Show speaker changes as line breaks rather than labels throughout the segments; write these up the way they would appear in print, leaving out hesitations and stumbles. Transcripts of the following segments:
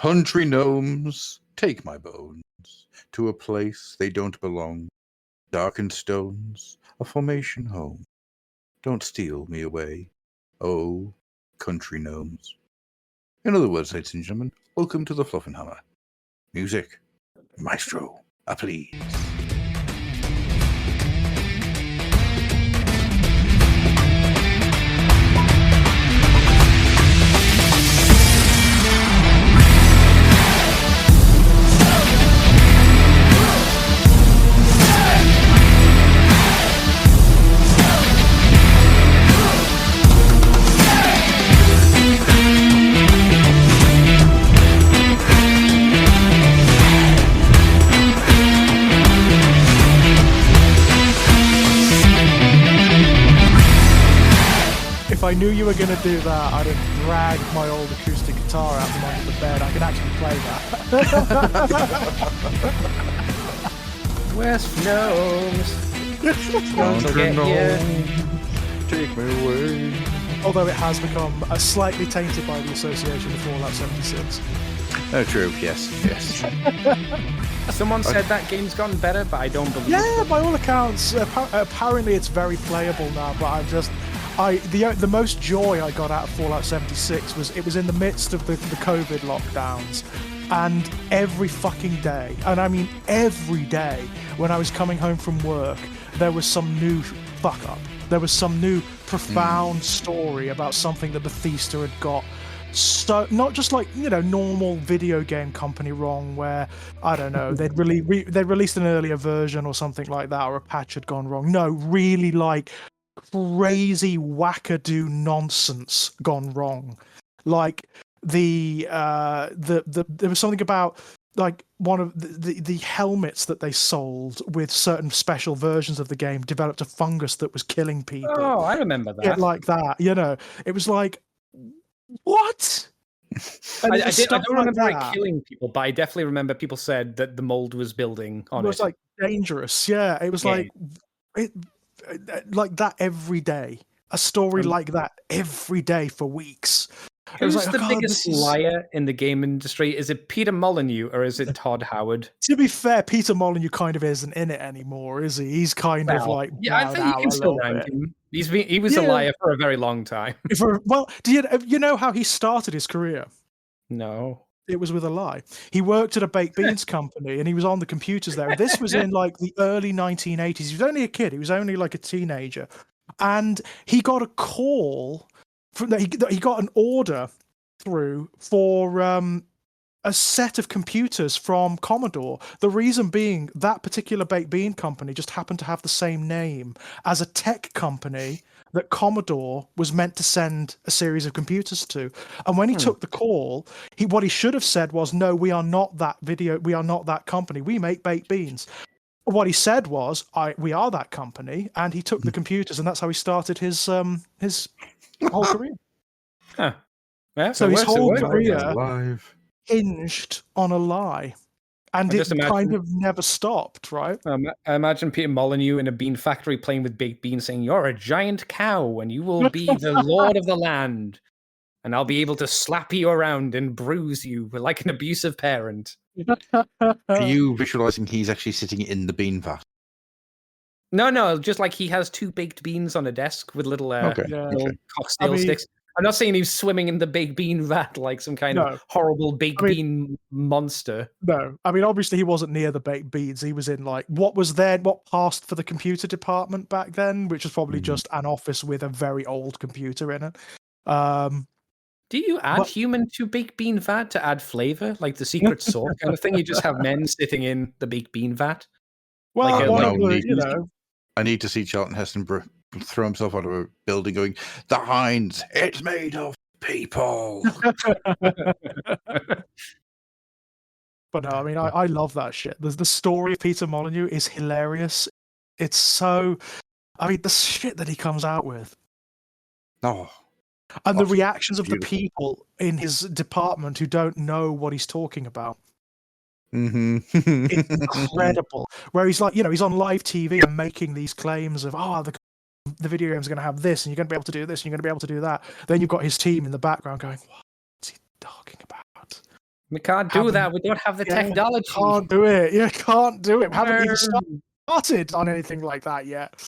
Country gnomes, take my bones to a place they don't belong. Darkened stones, a formation home. Don't steal me away, oh, country gnomes. In other words, ladies and gentlemen, welcome to the Fluffenhammer. Music, maestro, please.
If I knew you were going to do that, I'd have dragged my old acoustic guitar out from under the bed. I could actually play that.
West Gnomes.
Country gnomes, take me away.
Although it has become slightly tainted by the association with Fallout 76.
Oh, true. Yes.
Someone said that game's gotten better, but I don't believe
Yeah, by all accounts, apparently it's very playable now, but the most joy I got out of Fallout 76 was it was in the midst of the COVID lockdowns, and every fucking day, and I mean every day, when I was coming home from work, there was some new fuck up. There was some new profound story about something that Bethesda had got. So not just like, normal video game company wrong, where I don't know, they'd released an earlier version or something like that, or a patch had gone wrong. No, really like crazy wackadoo nonsense gone wrong. Like there was something about like one of the helmets that they sold with certain special versions of the game developed a fungus that was killing people.
Oh, I remember that.
Yeah, like that. It was like, what?
I don't remember it killing people, but I definitely remember people said that the mold was building on it.
It was like dangerous. Yeah, it was like that every day. A story like that every day for weeks.
Who's the biggest liar in the game industry? Is it Peter Molyneux or is it Todd Howard?
To be fair, Peter Molyneux kind of isn't in it anymore, is he? He's kind of like
I think you can still rank him. He was a liar for a very long time.
Well, do you know how he started his career?
No.
It was with a lie. He worked at a baked beans company, and he was on the computers there. And this was in like the early 1980s. He was only a kid. He was only like a teenager, and he got a call from he got an order through for a set of computers from Commodore. The reason being that particular baked bean company just happened to have the same name as a tech company that Commodore was meant to send a series of computers to. And when he took the call, what he should have said was, "No, we are not that we are not that company. We make baked beans." What he said was, "We are that company," and he took the computers, and that's how he started his whole career.
Huh. Yeah,
so his whole career
Alive.
hinged on a lie, and it kind of never stopped, right?
I imagine Peter Molyneux in a bean factory playing with baked beans saying, "You're a giant cow and you will be the lord of the land, and I'll be able to slap you around and bruise you like an abusive parent."
Are you visualizing he's actually sitting in the bean vat?
No, just like he has two baked beans on a desk with little cocktail sticks. I'm not saying he's swimming in the baked bean vat like some kind of horrible baked bean monster.
No, I mean, obviously he wasn't near the baked beans. He was in like what passed for the computer department back then, which was probably just an office with a very old computer in it.
Do you add human to baked bean vat to add flavor, like the secret sauce kind of thing? You just have men sitting in the baked bean vat.
Well,
I need to see Charlton Heston throw himself out of a building going, "The Heinz, it's made of people."
But no, I mean, I love that shit. The story of Peter Molyneux is hilarious. It's so, I mean, the shit that he comes out with.
Oh.
And the reactions of the people in his department who don't know what he's talking about. It's incredible. Where he's like, he's on live TV and making these claims of, the video game's going to have this, and you're going to be able to do this, and you're going to be able to do that. Then you've got his team in the background going, "What's he talking about?"
We can't do that. We don't have the technology.
Can't do it. Yeah, can't do it. We haven't even
No.
started on anything like that yet.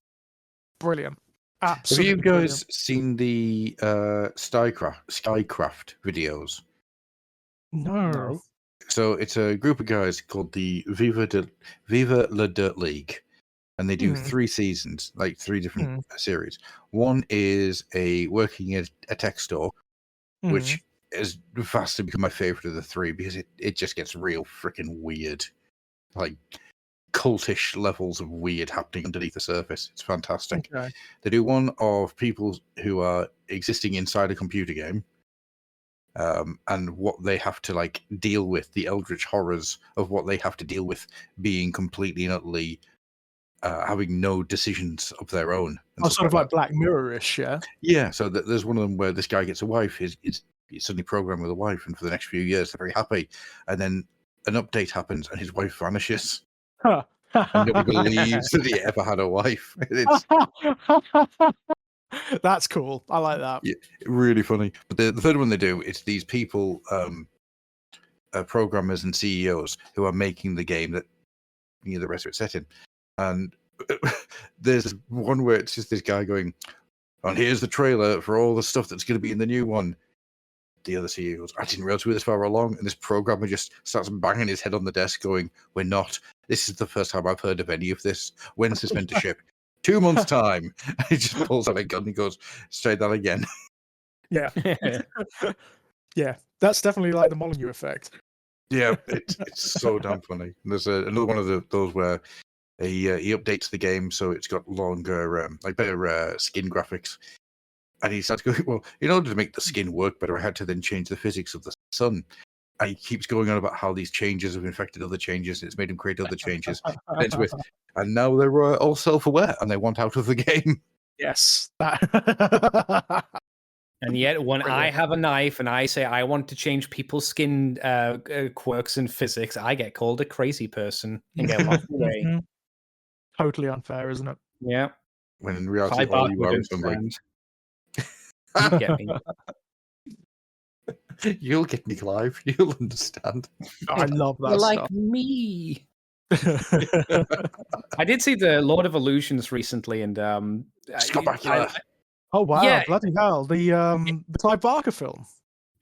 Brilliant. Absolutely.
Have you guys seen the Skycraft videos?
No.
So it's a group of guys called the Viva La Dirt League, and they do 3 seasons, like 3 different series. One is working at a tech store, which has vastly become my favorite of the 3 because it just gets real freaking weird, like cultish levels of weird happening underneath the surface. It's fantastic.
Okay.
They do one of people who are existing inside a computer game, and what they have to like deal with, the eldritch horrors of what they have to deal with being completely and utterly having no decisions of their own.
Oh, sort of like Black Mirror-ish, yeah?
Yeah, so there's one of them where this guy gets a wife. He's suddenly programmed with a wife, and for the next few years they're very happy. And then an update happens, and his wife vanishes.
Huh.
And nobody believes that he ever had a wife. It's
That's cool. I like that.
yeah, really funny. But the third one they do, it's these people, programmers and CEOs who are making the game that the rest of it's set in. And there's one where it's just this guy going, and here's the trailer for all the stuff that's going to be in the new one. The other CEO goes, I didn't realize we were this far along. And this programmer just starts banging his head on the desk going, we're not. This is the first time I've heard of any of this. When's this meant to ship? 2 months' time. He just pulls out a gun and he goes, say that again.
Yeah. Yeah. That's definitely like the Molyneux effect.
Yeah, it's so damn funny. And there's another one of those where he updates the game so it's got longer, like better skin graphics. And he starts going, well, in order to make the skin work better, I had to then change the physics of the sun. And he keeps going on about how these changes have infected other changes. It's made him create other changes. And now they're all self-aware and they want out of the game.
Yes.
And yet, when I have a knife and I say I want to change people's skin quirks and physics, I get called a crazy person and get locked away.
Totally unfair, isn't it?
Yeah.
When in reality, all you are is hungry.
You get me.
You'll get me, Clive. You'll understand.
I love that
You're
stuff.
like me. I did see the Lord of Illusions recently, and
Scott Bakula.
Oh wow!
Yeah.
Bloody hell! The Clive Barker film.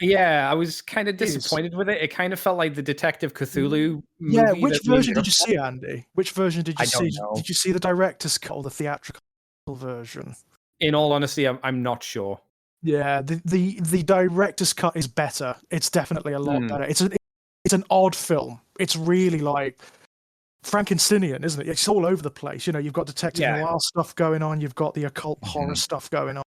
Yeah, I was kind of disappointed with it. It kind of felt like the Detective Cthulhu movie.
Yeah, which version did you see, Andy? Which version did you see?
Don't know.
Did you see the director's cut or the theatrical version?
In all honesty, I'm not sure.
Yeah, the director's cut is better. It's definitely a lot better. It's an odd film. It's really like Frankensteinian, isn't it? It's all over the place. You know, you've got detective noir stuff going on. You've got the occult horror stuff going on.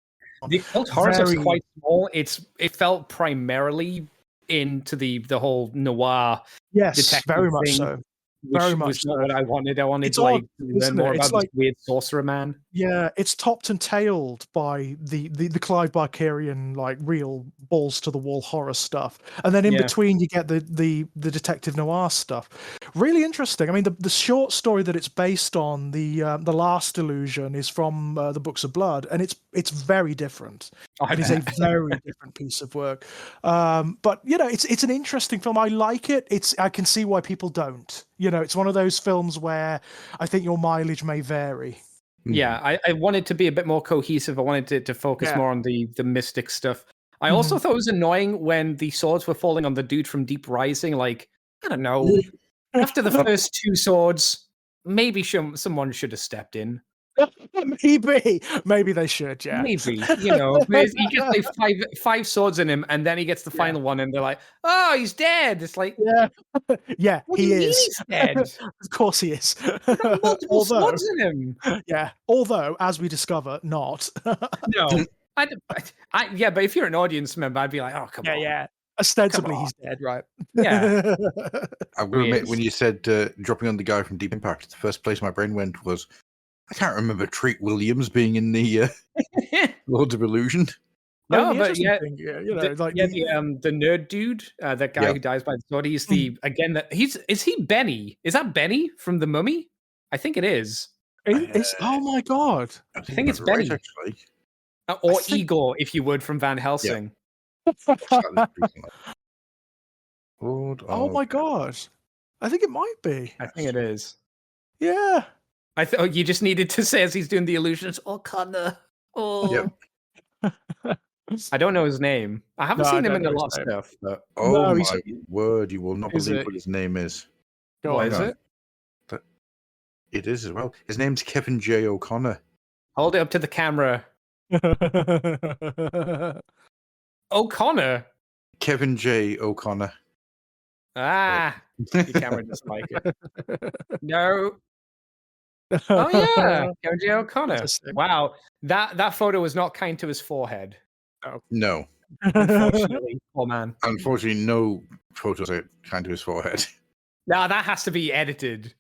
The occult horror stuff is quite small. It felt primarily into the whole noir.
Yes, very much so.
Very much was not what I wanted. I wanted to learn more about this weird sorcerer man.
Yeah, it's topped and tailed by the Clive Barkerian, like real balls to the wall horror stuff, and then in between you get the detective noir stuff. Really interesting. I mean, the short story that it's based on, the Last Illusion, is from the Books of Blood, and it's very different. It is a very different piece of work. But you know, it's an interesting film. I like it. I can see why people don't. You know, it's one of those films where I think your mileage may vary.
Yeah, I wanted to be a bit more cohesive. I wanted to focus more on the mystic stuff. I also thought it was annoying when the swords were falling on the dude from Deep Rising. Like, I don't know. After the first 2 swords, maybe someone should have stepped in.
Maybe they should, yeah.
Maybe, you know, he gets like 5 swords in him, and then he gets the final one, and they're like, "Oh, he's dead." It's like,
yeah, he is.
He's dead.
Of course, he is.
Multiple swords in him.
Yeah, although, as we discover, not.
No, yeah, but if you're an audience member, I'd be like, "Oh, come on."
Yeah. Ostensibly, he's dead, right?
Yeah.
I'm going to admit, when you said dropping on the guy from Deep Impact, the first place my brain went was, I can't remember Treat Williams being in the Lords of Illusion.
No, but
you know,
the nerd dude, that guy who dies by the sword. He's is he Benny? Is that Benny from The Mummy? I think it is.
Oh my god!
I think it's Benny,
right, actually.
Or Igor, if you would, from Van Helsing.
Yeah. Lord
Oh
of...
my god. I think it might be.
I think it is.
Yeah.
I thought you just needed to say as he's doing the illusions, O'Connor. Oh,
Yep.
I don't know his name. I haven't
No, I
seen him
don't
in a
know his
lot of
name.
stuff, but
Oh
No,
my word, you will not
is
believe
it-
what his name is.
Go
what
on,
is
hang on.
it?
It is as well. His name's Kevin J. O'Connor.
Hold it up to the camera. O'Connor.
Kevin J. O'Connor.
Ah, your camera doesn't like it. No. Oh yeah, Kevin J. O'Connor.
Interesting.
Wow, that photo was not kind to his forehead.
No.
Unfortunately, poor man.
Unfortunately, no photos are kind to his forehead.
Now that has to be edited.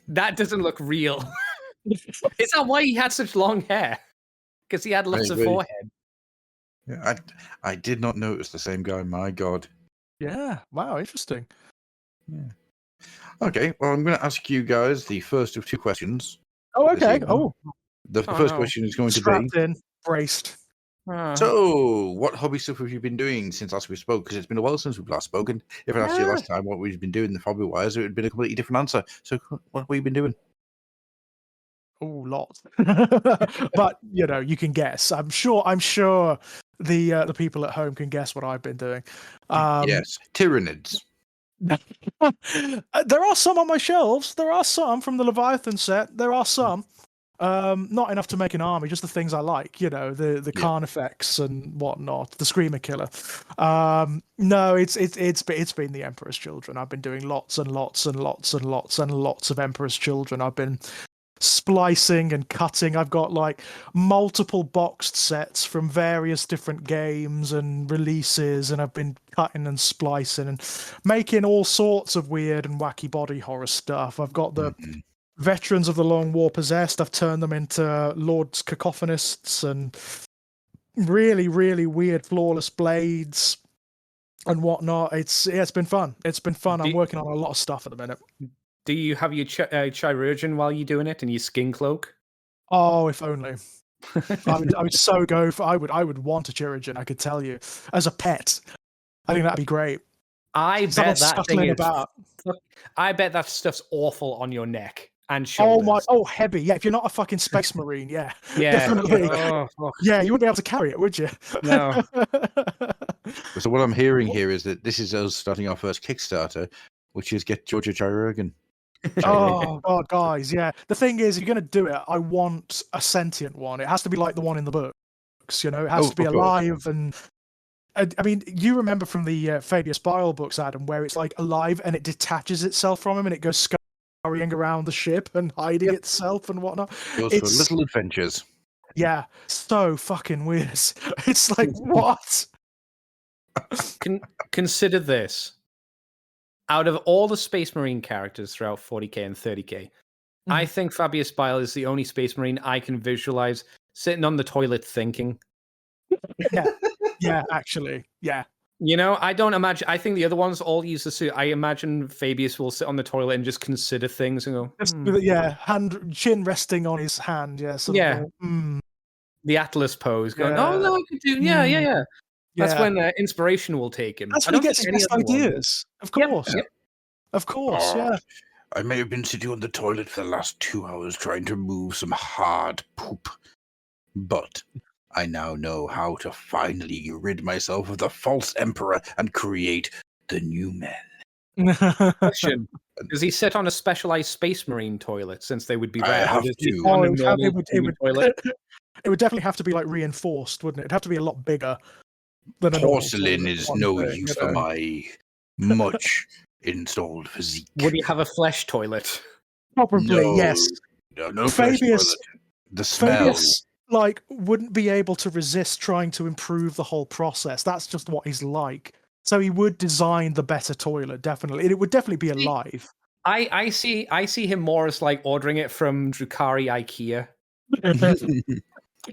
That doesn't look real. Is that why he had such long hair? Because he had lots of
Maybe.
forehead.
Yeah, I did not know it was the same guy. My God.
Yeah. Wow. Interesting.
Yeah. Okay. Well, I'm going to ask you guys the first of two questions.
Oh,
this
okay.
evening.
Oh,
The
Oh,
first
no.
question is going to be:
strapped in, braced.
so, what hobby stuff have you been doing since last we spoke? Because it's been a while since we've last spoken. If I asked you
Yeah.
last time what we've been doing, the hobby wise, it would have been a completely different answer. So, what have you been doing?
Oh, lots. But you can guess. I'm sure the people at home can guess what I've been doing.
Yes, Tyranids.
There are some on my shelves. There are some from the Leviathan set. There are some. Not enough to make an army, just the things I like, the
Yeah.
Carnifex and whatnot, the Screamer Killer. No, it's been the Emperor's Children. I've been doing lots and lots and lots and lots and lots of Emperor's Children. I've been splicing and cutting. I've got like multiple boxed sets from various different games and releases, and I've been cutting and splicing and making all sorts of weird and wacky body horror stuff. I've got the Veterans of the Long War Possessed. I've turned them into Lord's Cacophonists and really, really weird flawless blades and whatnot. It's been fun. It's been fun. I'm working on a lot of stuff at the minute.
Do you have your chirurgeon while you're doing it and your skin cloak?
Oh, if only. I would so go for. I would want a Chirurgeon. I could tell you, as a pet. I think that'd be great.
I
Start
bet that thing
scuttling
is.
about.
I bet that stuff's awful on your neck and shoulders.
Heavy. Yeah, if you're not a fucking space marine, yeah,
Yeah.
definitely.
Oh,
Yeah, you wouldn't be able to carry it, would you?
no.
So what I'm hearing here is that this is us starting our first Kickstarter, which is get Georgia Chirurgeon.
Oh god, guys, yeah. The thing is, if you're going to do it, I want a sentient one. It has to be like the one in the books. It has to be
of course.
alive and. I mean, you remember from the Fabius Bile books, Adam, where it's like alive and it detaches itself from him and it goes scurrying around the ship and hiding itself and whatnot.
Goes for little adventures.
Yeah, so fucking weird. It's like, what?
Consider this. Out of all the Space Marine characters throughout 40k and 30k, I think Fabius Bile is the only Space Marine I can visualize sitting on the toilet thinking.
Yeah, actually, yeah.
I don't imagine. I think the other ones all use the suit. I imagine Fabius will sit on the toilet and just consider things and go,
Yeah, chin resting on his hand. Yeah,
the Atlas pose, going,
Yeah.
oh no, I can do, yeah. That's when inspiration will take him.
That's when he gets his best ideas. Of course,
Yep.
Of course, yeah.
I may have been sitting on the toilet for the last 2 hours trying to remove some hard poop, but I now know how to finally rid myself of the false emperor and create the new men.
Question: does he sit on a specialized Space Marine toilet since they would be rare?
I have
Does he
to.
sit on a
it
normal
would
toilet?
it would definitely have to be like reinforced, wouldn't it? It'd have to be a lot bigger than a normal
Porcelain
toilet,
is
one
no
thing,
use for my much installed physique.
Would he have a flesh toilet?
Probably,
No.
yes.
No flesh
Fabius,
toilet. The smell.
wouldn't be able to resist trying to improve the whole process. That's just what he's like. So he would design the better toilet, definitely. It would definitely be alive.
I see him more as like ordering it from Drukari IKEA.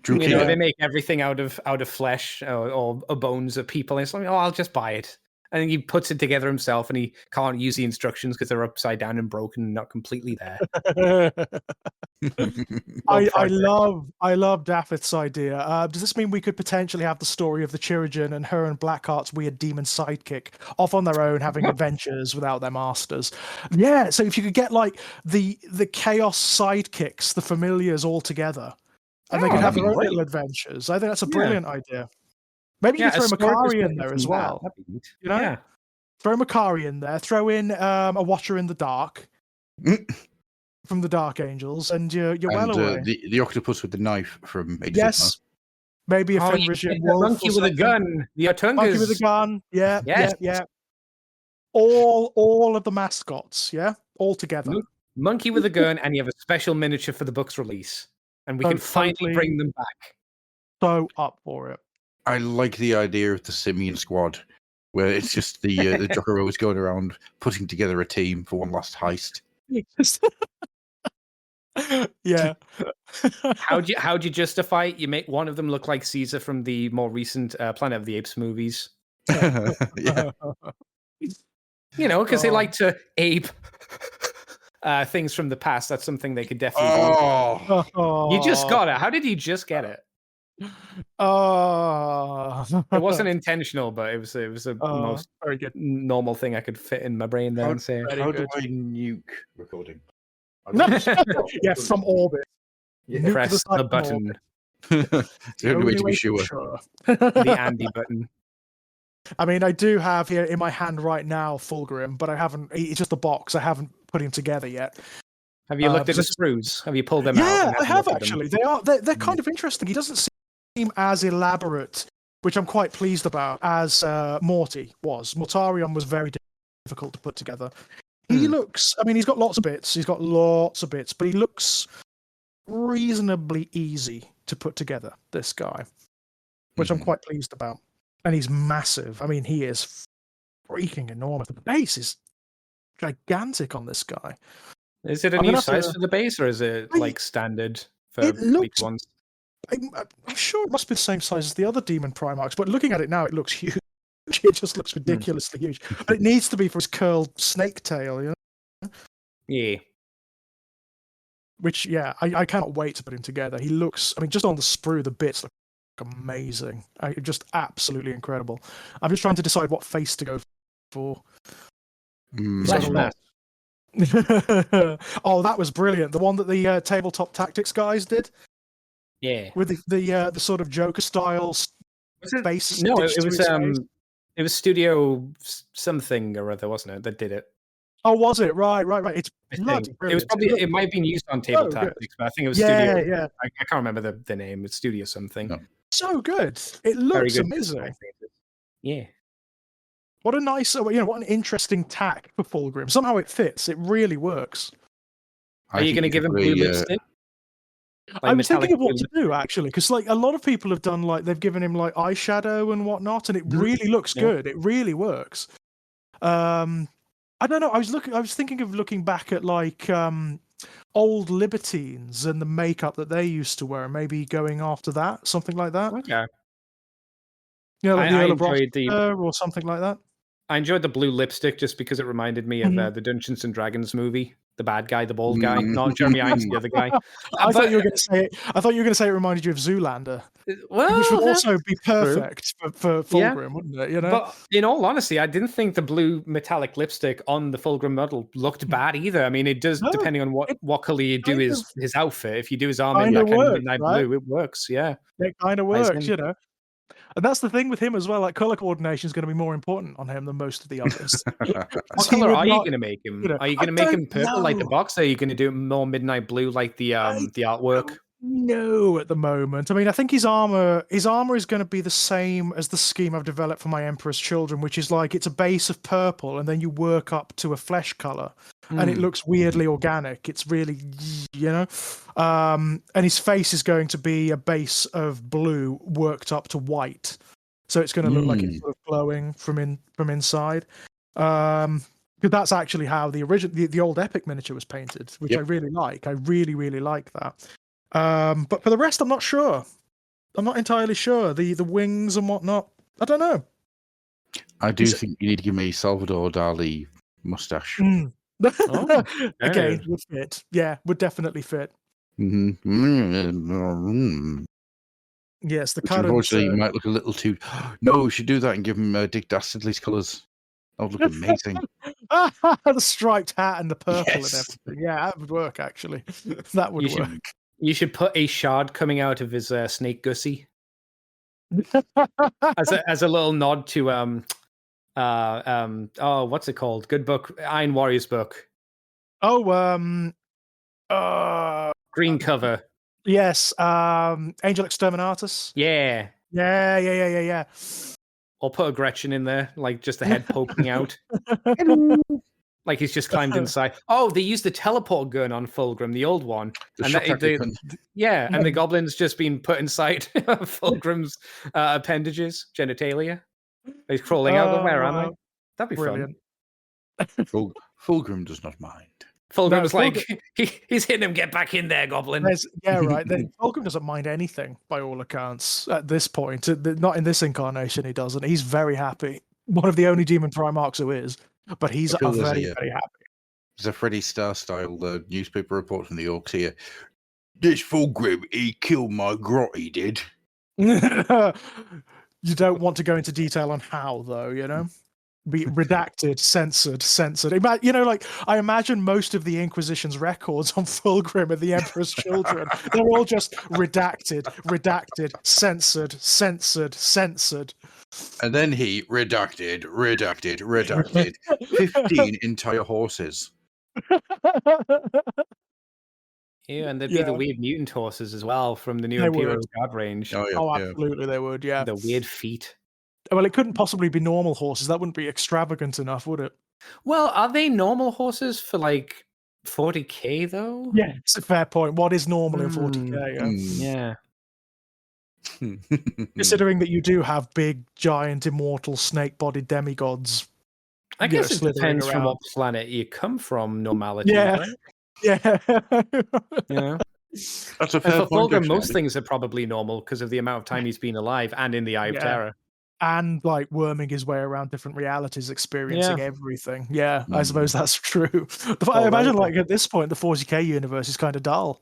They make everything out of flesh or bones of people. And it's like, I'll just buy it. And he puts it together himself, and he can't use the instructions because they're upside down and broken and not completely there.
I love Daffith's idea. Does this mean we could potentially have the story of the Chirurgeon and her and Blackheart's weird demon sidekick off on their own, having adventures without their masters? Yeah. So if you could get like the chaos sidekicks, the familiars all together, and they could have
that'd be
their own
great.
little adventures. I think that's a
Yeah.
brilliant idea. Maybe you
Yeah,
could
a
throw
story
Makari in
perspective
there
from
as
that,
well.
that'd be neat.
You know?
Yeah.
Throw Makari in there. Throw in a Watcher in the Dark from the Dark Angels, and you're well
And
away.
the octopus with the knife from Age of Sigmar.
Yes. Maybe a
Oh, you
Fenrisian
get the
wolf
monkey
or
with a
something.
gun. The
Monkey with a
Otungas.
gun. Yeah,
Yes.
yeah. All of the mascots, yeah? All together.
Monkey with a gun, and you have a special miniature for the book's release. And we
So
can finally
totally
bring them back.
so up for it.
I like the idea of the Simian squad, where it's just the Jokero going around putting together a team for one last heist.
Yeah.
How'd you justify it? You make one of them look like Caesar from the more recent Planet of the Apes movies.
Yeah.
You know, because they
Oh.
like to ape things from the past. That's something they could definitely do.
Oh,
You just got it. How did you just get it? It wasn't intentional, but it was the most
very good.
normal thing I could fit in my brain there and say.
Very
how
good.
do I nuke recording?
Yeah, from orbit.
Yeah.
Nuke the
Press
site
the
from
button,
The only way to be sure.
the Andy button.
I mean, I do have here in my hand right now Fulgrim, but I haven't. It's just a box. I haven't put him together yet.
Have you looked at the
just-
screws? Have you pulled them out?
Yeah,
and
I
had a
have
look at them?
actually. They're kind of interesting. He doesn't seem as elaborate, which I'm quite pleased about, as Morty was. Mortarion was very difficult to put together. He looks. I mean, he's got lots of bits. But he looks reasonably easy to put together. This guy, which I'm quite pleased about. And he's massive. I mean, he is freaking enormous. The base is gigantic on this guy.
Is it a
I'm
new
gonna have
size
to-
for the base, or is it like standard for
It
big
looks-
ones?
I'm sure it must be the same size as the other Demon Primarchs, but looking at it now, it looks huge. It just looks ridiculously huge. But it needs to be for his curled snake tail, you know?
Yeah.
Which, yeah, I cannot wait to put him together. He looks, I mean, just on the sprue, the bits look amazing. Just absolutely incredible. I'm just trying to decide what face to go for.
Flesh
got a
mask.
Oh, that was brilliant. The one that the Tabletop Tactics guys did
Yeah.
with the sort of Joker style
Was it?
face.
No,
stitched
it
to
was
his face.
it was Studio something or other, wasn't it? That did it.
Oh, was it? Right. It's
I
bloody
think.
brilliant.
It was probably it might have been used on Table
so good.
Tactics, but I think it was
Yeah,
Studio.
yeah.
I can't remember the name. It's Studio something.
No.
So good. It
Very
looks
good.
amazing.
Yeah.
What a nice, what an interesting tack for Fulgrim. Somehow it fits. It really works.
Are you going to give him blue lipstick?
I was thinking
metallic
of what
blue
to do actually, because like a lot of people have done, like they've given him like eyeshadow and whatnot, and it really looks
Yeah.
good. It really works. I don't know. I was thinking of looking back at like old Libertines and the makeup that they used to wear, and maybe going after that, something like that.
Okay.
You know, like
I
the Earl of
enjoyed the-
Rochester or something like that.
I enjoyed the blue lipstick just because it reminded me of the Dungeons and Dragons movie. The bad guy, the bald guy, not Jeremy Irons, the other guy.
I thought you were going to say it reminded you of Zoolander,
Well,
which would
that's
also be perfect for
Yeah.
Fulgrim, wouldn't it? You know,
But in all honesty, I didn't think the blue metallic lipstick on the Fulgrim model looked bad either. I mean, it does,
No,
depending on what color you do
kind
his outfit. If you do his armor in
kinda
that kind of
works,
midnight
right?
blue, it works. Yeah.
it kind of
Ties
works,
in.
you know. And that's the thing with him as well. Like color coordination is going to be more important on him than most of the others.
What color are you going to make him?
you know,
Are you
I
going to make him
don't
purple like the
know.
box? Or are you going to do it more midnight blue like the artwork?
No, at the moment. I mean, I think his armor is going to be the same as the scheme I've developed for my Emperor's Children, which is like it's a base of purple, and then you work up to a flesh color, and it looks weirdly organic. It's really, you know, and his face is going to be a base of blue worked up to white, so it's going to look like it's sort of glowing from inside. Because that's actually how the original, the old Epic miniature was painted, which I really like. I really, really like that. But for the rest, I'm not sure. I'm not entirely sure. The wings and whatnot, I don't know.
I do think you need to give me Salvador Dali mustache.
Mm.
Oh,
Again,
yeah.
would fit. Yeah, would definitely fit.
Mm-hmm.
Yes, the
Which
current.
unfortunately might look a little too. No, we should do that and give him Dick Dastardly's colours. That would look amazing.
The striped hat and the purple and
Yes.
everything. Yeah, that would work, actually. That would work.
You should put a shard coming out of his snake gussy as a little nod to what's it called? Good book, Iron Warriors book.
Oh,
Green cover.
yes, Angel Exterminatus.
Yeah.
Yeah.
Or put a Gretchen in there, like just the head poking out. Like he's just climbed inside. Oh, they used the teleport gun on Fulgrim, the old one. And the goblin's just been put inside Fulgrim's appendages, genitalia. He's crawling out. But where am I? That'd be
brilliant.
Fun. Fulgrim does not mind.
Fulgrim's he's hitting him. Get back in there, goblin.
Right. Fulgrim doesn't mind anything, by all accounts, at this point. Not in this incarnation, he doesn't. He's very happy. One of the only demon Primarchs who is. But he's very happy.
There's a Freddie Starr style newspaper report from the Orcs here. This Fulgrim, he killed my grot, he did.
You don't want to go into detail on how, though, you know? Be redacted, censored. I imagine most of the Inquisition's records on Fulgrim are the Emperor's Children. They're all just redacted, censored.
And then he redacted 15 entire horses.
Yeah, and there'd be the weird mutant horses as well from the new Imperial Guard range.
Oh, absolutely, they would, yeah.
The weird feet.
Well, it couldn't possibly be normal horses. That wouldn't be extravagant enough, would it?
Well, are they normal horses for like 40k though?
Yeah, it's a fair point. What is normal in 40k?
Yeah.
Considering that you do have big, giant, immortal, snake-bodied demigods.
I guess it depends from what planet you come from, normality.
Yeah.
Right?
Yeah.
Yeah.
That's a fair point.
Fulgrim, most things are probably normal because of the amount of time he's been alive and in the Eye of Terror.
And like worming his way around different realities, experiencing everything. Yeah, I suppose that's true. I imagine like at this point, the 40k universe is kind of dull.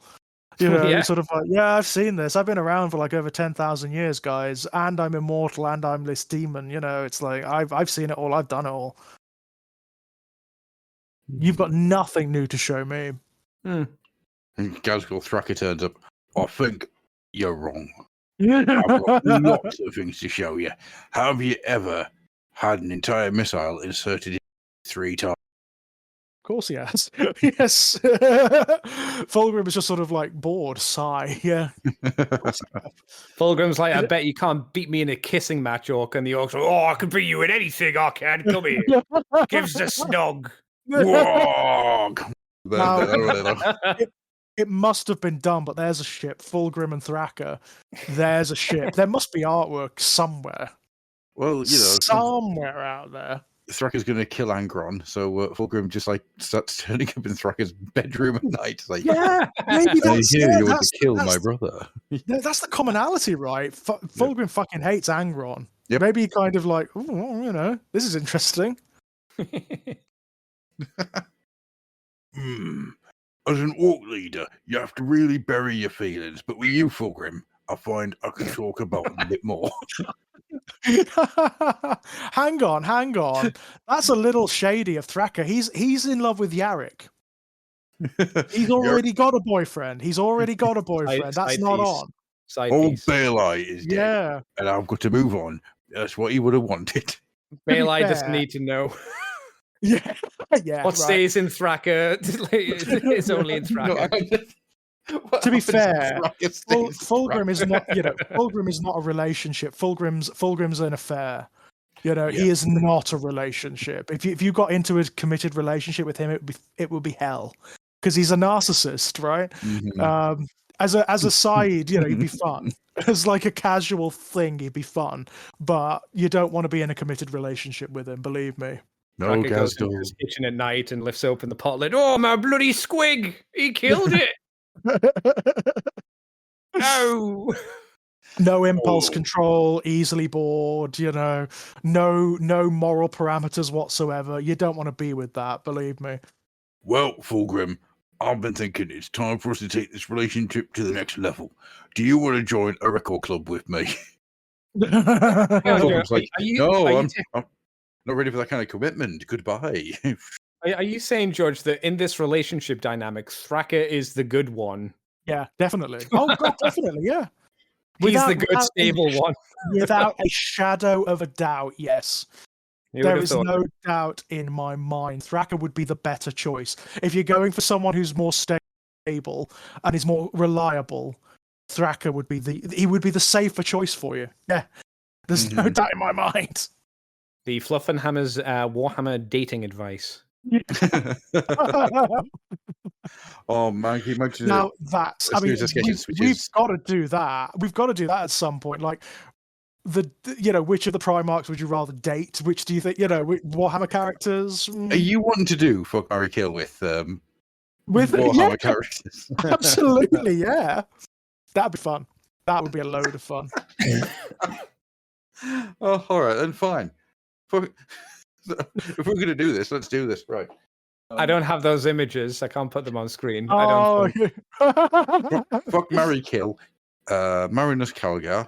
You know, you're sort of like, I've seen this. I've been around for like over 10,000 years, guys, and I'm immortal and I'm this demon. You know, it's like I've seen it all. I've done it all. You've got nothing new to show me.
And Gazgul Thraka turns up. I think you're wrong. I've got lots of things to show you. Have you ever had an entire missile inserted in 3 times?
Of course he has. Yes. Fulgrim is just sort of like bored, sigh. Yeah.
Fulgrim's like, I bet you can't beat me in a kissing match, Orc. And the Orc's like, I can beat you in anything, I can. Come here. Gives the snog.
It must have been done, but there's a ship. Fulgrim and Thraka. There's a ship. There must be artwork somewhere.
Well, you know,
somewhere out there.
Thraka's going to kill Angron, so Fulgrim just like starts turning up in Thraka's bedroom at night. Like,
maybe that's
you want to kill my brother.
That's the commonality, right? Fulgrim fucking hates Angron.
Yep.
Maybe he kind of like, you know, this is interesting.
As an orc leader, you have to really bury your feelings. But with you, Fulgrim, I find I can talk about them a bit more.
Hang on. That's a little shady of Thraka. He's in love with Yarrick. He's already got a boyfriend. That's not on.
Old Baelai is dead. And I've got to move on. That's what he would have wanted.
Baelai doesn't need to know.
Yeah.
What stays in Thraka is only in Thraka.
To be fair, Fulgrim is not. You know, Fulgrim is not a relationship. Fulgrim's an affair. You know, he is not a relationship. If you got into a committed relationship with him, it would be hell because he's a narcissist, right?
Mm-hmm.
As a side, you know, he'd be fun. As like a casual thing, he'd be fun. But you don't want to be in a committed relationship with him. Believe me.
No,
Thraka goes into his kitchen at night and lifts open the pot lid. Oh, my bloody squig! He killed it. No.
No impulse
Oh.
control, easily bored, no moral parameters whatsoever. You don't want to be with that, believe me.
Well, Fulgrim, I've been thinking it's time for us to take this relationship to the next level. Do you want to join a record club with me?
Hang on,
Fulgrim's like, no,
are
I'm not ready for that kind of commitment. Goodbye.
are you saying, George, that in this relationship dynamic, Thraka is the good one?
Yeah, definitely. Oh God, definitely, yeah.
He's the good, stable one.
Without a shadow of a doubt, yes.
You would
There
have
is
thought.
no doubt in my mind. Thraka would be the better choice. If you're going for someone who's more stable and is more reliable, Thraka would be the safer choice for you. Yeah. There's no doubt in my mind.
The Fluffenhammer's Warhammer dating advice.
Oh man, can you imagine
Now
it?
that's,
As soon as this kitchen
we've
switches.
got to do that. We've got to do that at some point. Like which of the Primarchs would you rather date? Which do you think, Warhammer characters?
Are you wanting to do fuck, marry, kill with
With
Warhammer characters?
Absolutely, yeah. That'd be fun. That would be a load of fun.
Oh, all right, then fine. If we're going to do this, let's do this, right?
I don't have those images. I can't put them on screen. I
Oh,
don't.
Fuck, marry, kill. Marinus Calgar.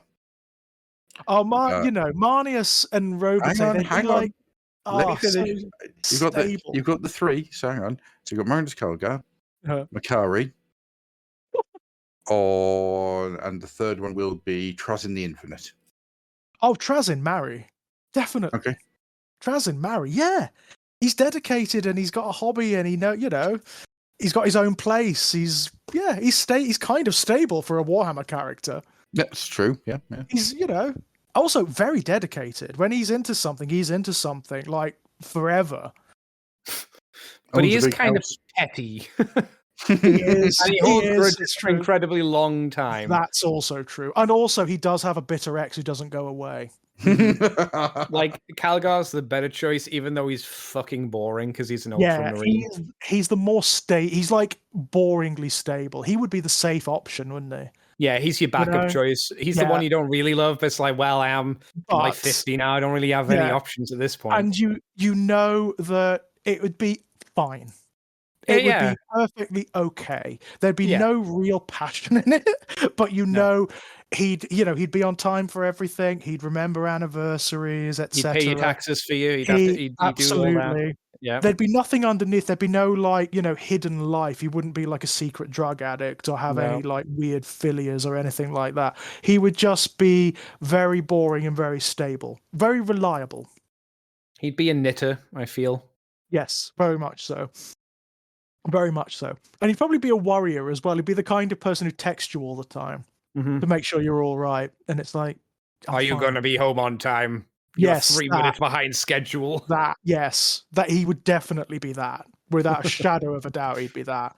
oh, Marnius and Robotay.
Hang on. Let me
so
finish.
stable.
You've got the three. So hang on. So you've got Marinus Calgar, Makari, and the third one will be Trazin the Infinite.
Oh, Trazin Marry. Definitely.
Okay.
Trazin Marry, yeah. He's dedicated and he's got a hobby and he's got his own place. He's kind of stable for a Warhammer character.
That's true. Yeah.
He's, also very dedicated. When he's into something like forever.
But he is kind of petty.
He is.
And he holds grudges for an incredibly long time.
That's also true. And also, he does have a bitter ex who doesn't go away.
Like, Calgar's the better choice, even though he's fucking boring because he's an ultramarine.
He's the more he's like boringly stable. He would be the safe option, wouldn't he?
Yeah, he's your backup choice. He's the one you don't really love, but it's like, well, I am like 50 now. I don't really have any options at this point.
And you know that it would be fine. It would be perfectly okay. There'd be no real passion in it, but he'd be on time for everything. He'd remember anniversaries, etc.
He'd pay your taxes for you. He'd
absolutely.
do all that. Yeah.
There'd be nothing underneath. There'd be no hidden life. He wouldn't be like a secret drug addict or have any like weird philias or anything like that. He would just be very boring and very stable, very reliable.
He'd be a knitter, I feel.
Yes, very much so. Very much so. And he'd probably be a worrier as well. He'd be the kind of person who texts you all the time to make sure you're all right. And it's like,
are you going to be home on time?
Yes.
You're 3 minutes behind schedule.
That he would definitely be that. Without a shadow of a doubt, he'd be that.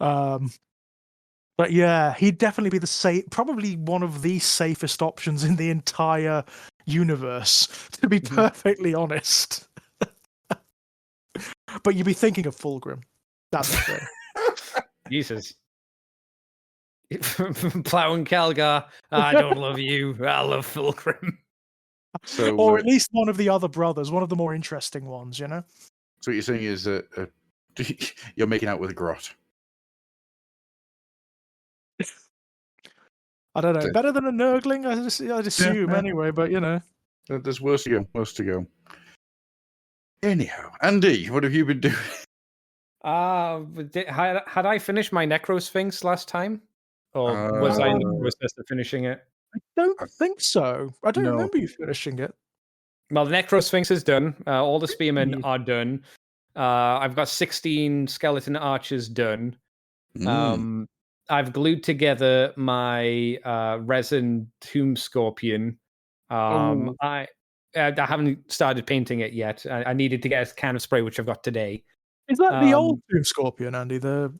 But yeah, he'd definitely be probably one of the safest options in the entire universe, to be perfectly honest. But you'd be thinking of Fulgrim. That's the thing.
Jesus. Plow and Calgar, I don't love you. I love Fulgrim.
So, or at least one of the other brothers, one of the more interesting ones, So
what you're saying is that you're making out with a grot.
I don't know. Better than a Nurgling, I'd assume anyway, but
There's worse to go. Anyhow, Andy, what have you been doing?
Had I finished my Necrosphinx last time? Or was I in the process of finishing it?
I don't think so. I don't remember you finishing it.
Well, the Necrosphinx is done. All the Spearmen are done. I've got 16 Skeleton Archers done. I've glued together my resin Tomb Scorpion. I haven't started painting it yet. I needed to get a can of spray, which I've got today.
Is that the old Tomb Scorpion, Andy? The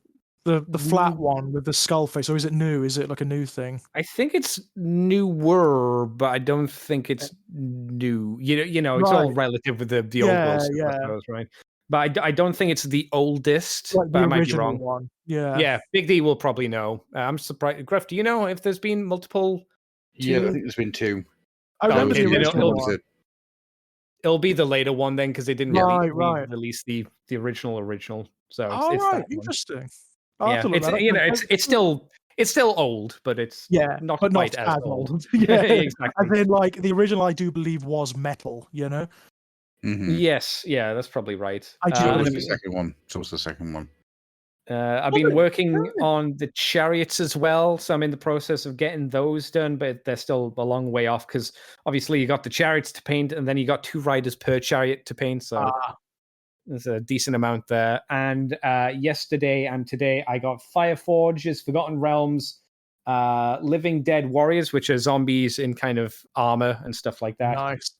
flat one with the skull face, or is it new? Is it like a new thing?
I think it's newer, but I don't think it's new. It's all relative with the old world stuff, I suppose, right? But I don't think it's the oldest.
Like
but
the
I might be
original
wrong.
One. Yeah.
Yeah, Big D will probably know. I'm surprised. Gruff, do you know if there's been multiple
Yeah, I
Two?
think there's been 2.
I remember
Okay,
the
then
original
One is
one.
it?
it'll be the later one then, because they didn't
Right.
release the original. So
All
it's
right,
that one.
interesting. I'll have
Yeah,
to look
it's
that up.
it's still old, but it's
Yeah,
not
but not
quite as
as
old.
old. Yeah,
Exactly.
as in like the original, I do believe was metal. You know,
Mm-hmm.
Yes, yeah, that's probably right.
I do
So
And
was
I've
the
believe.
second one. So was the second one.
I've
Was
been
it?
working
Right.
on the chariots as well, so I'm in the process of getting those done, but they're still a long way off because obviously you got the chariots to paint, and then you got 2 riders per chariot to paint, so
Ah,
there's a decent amount there. And yesterday and today, I got Fireforges, Forgotten Realms, Living Dead Warriors, which are zombies in kind of armor and stuff like that,
nice.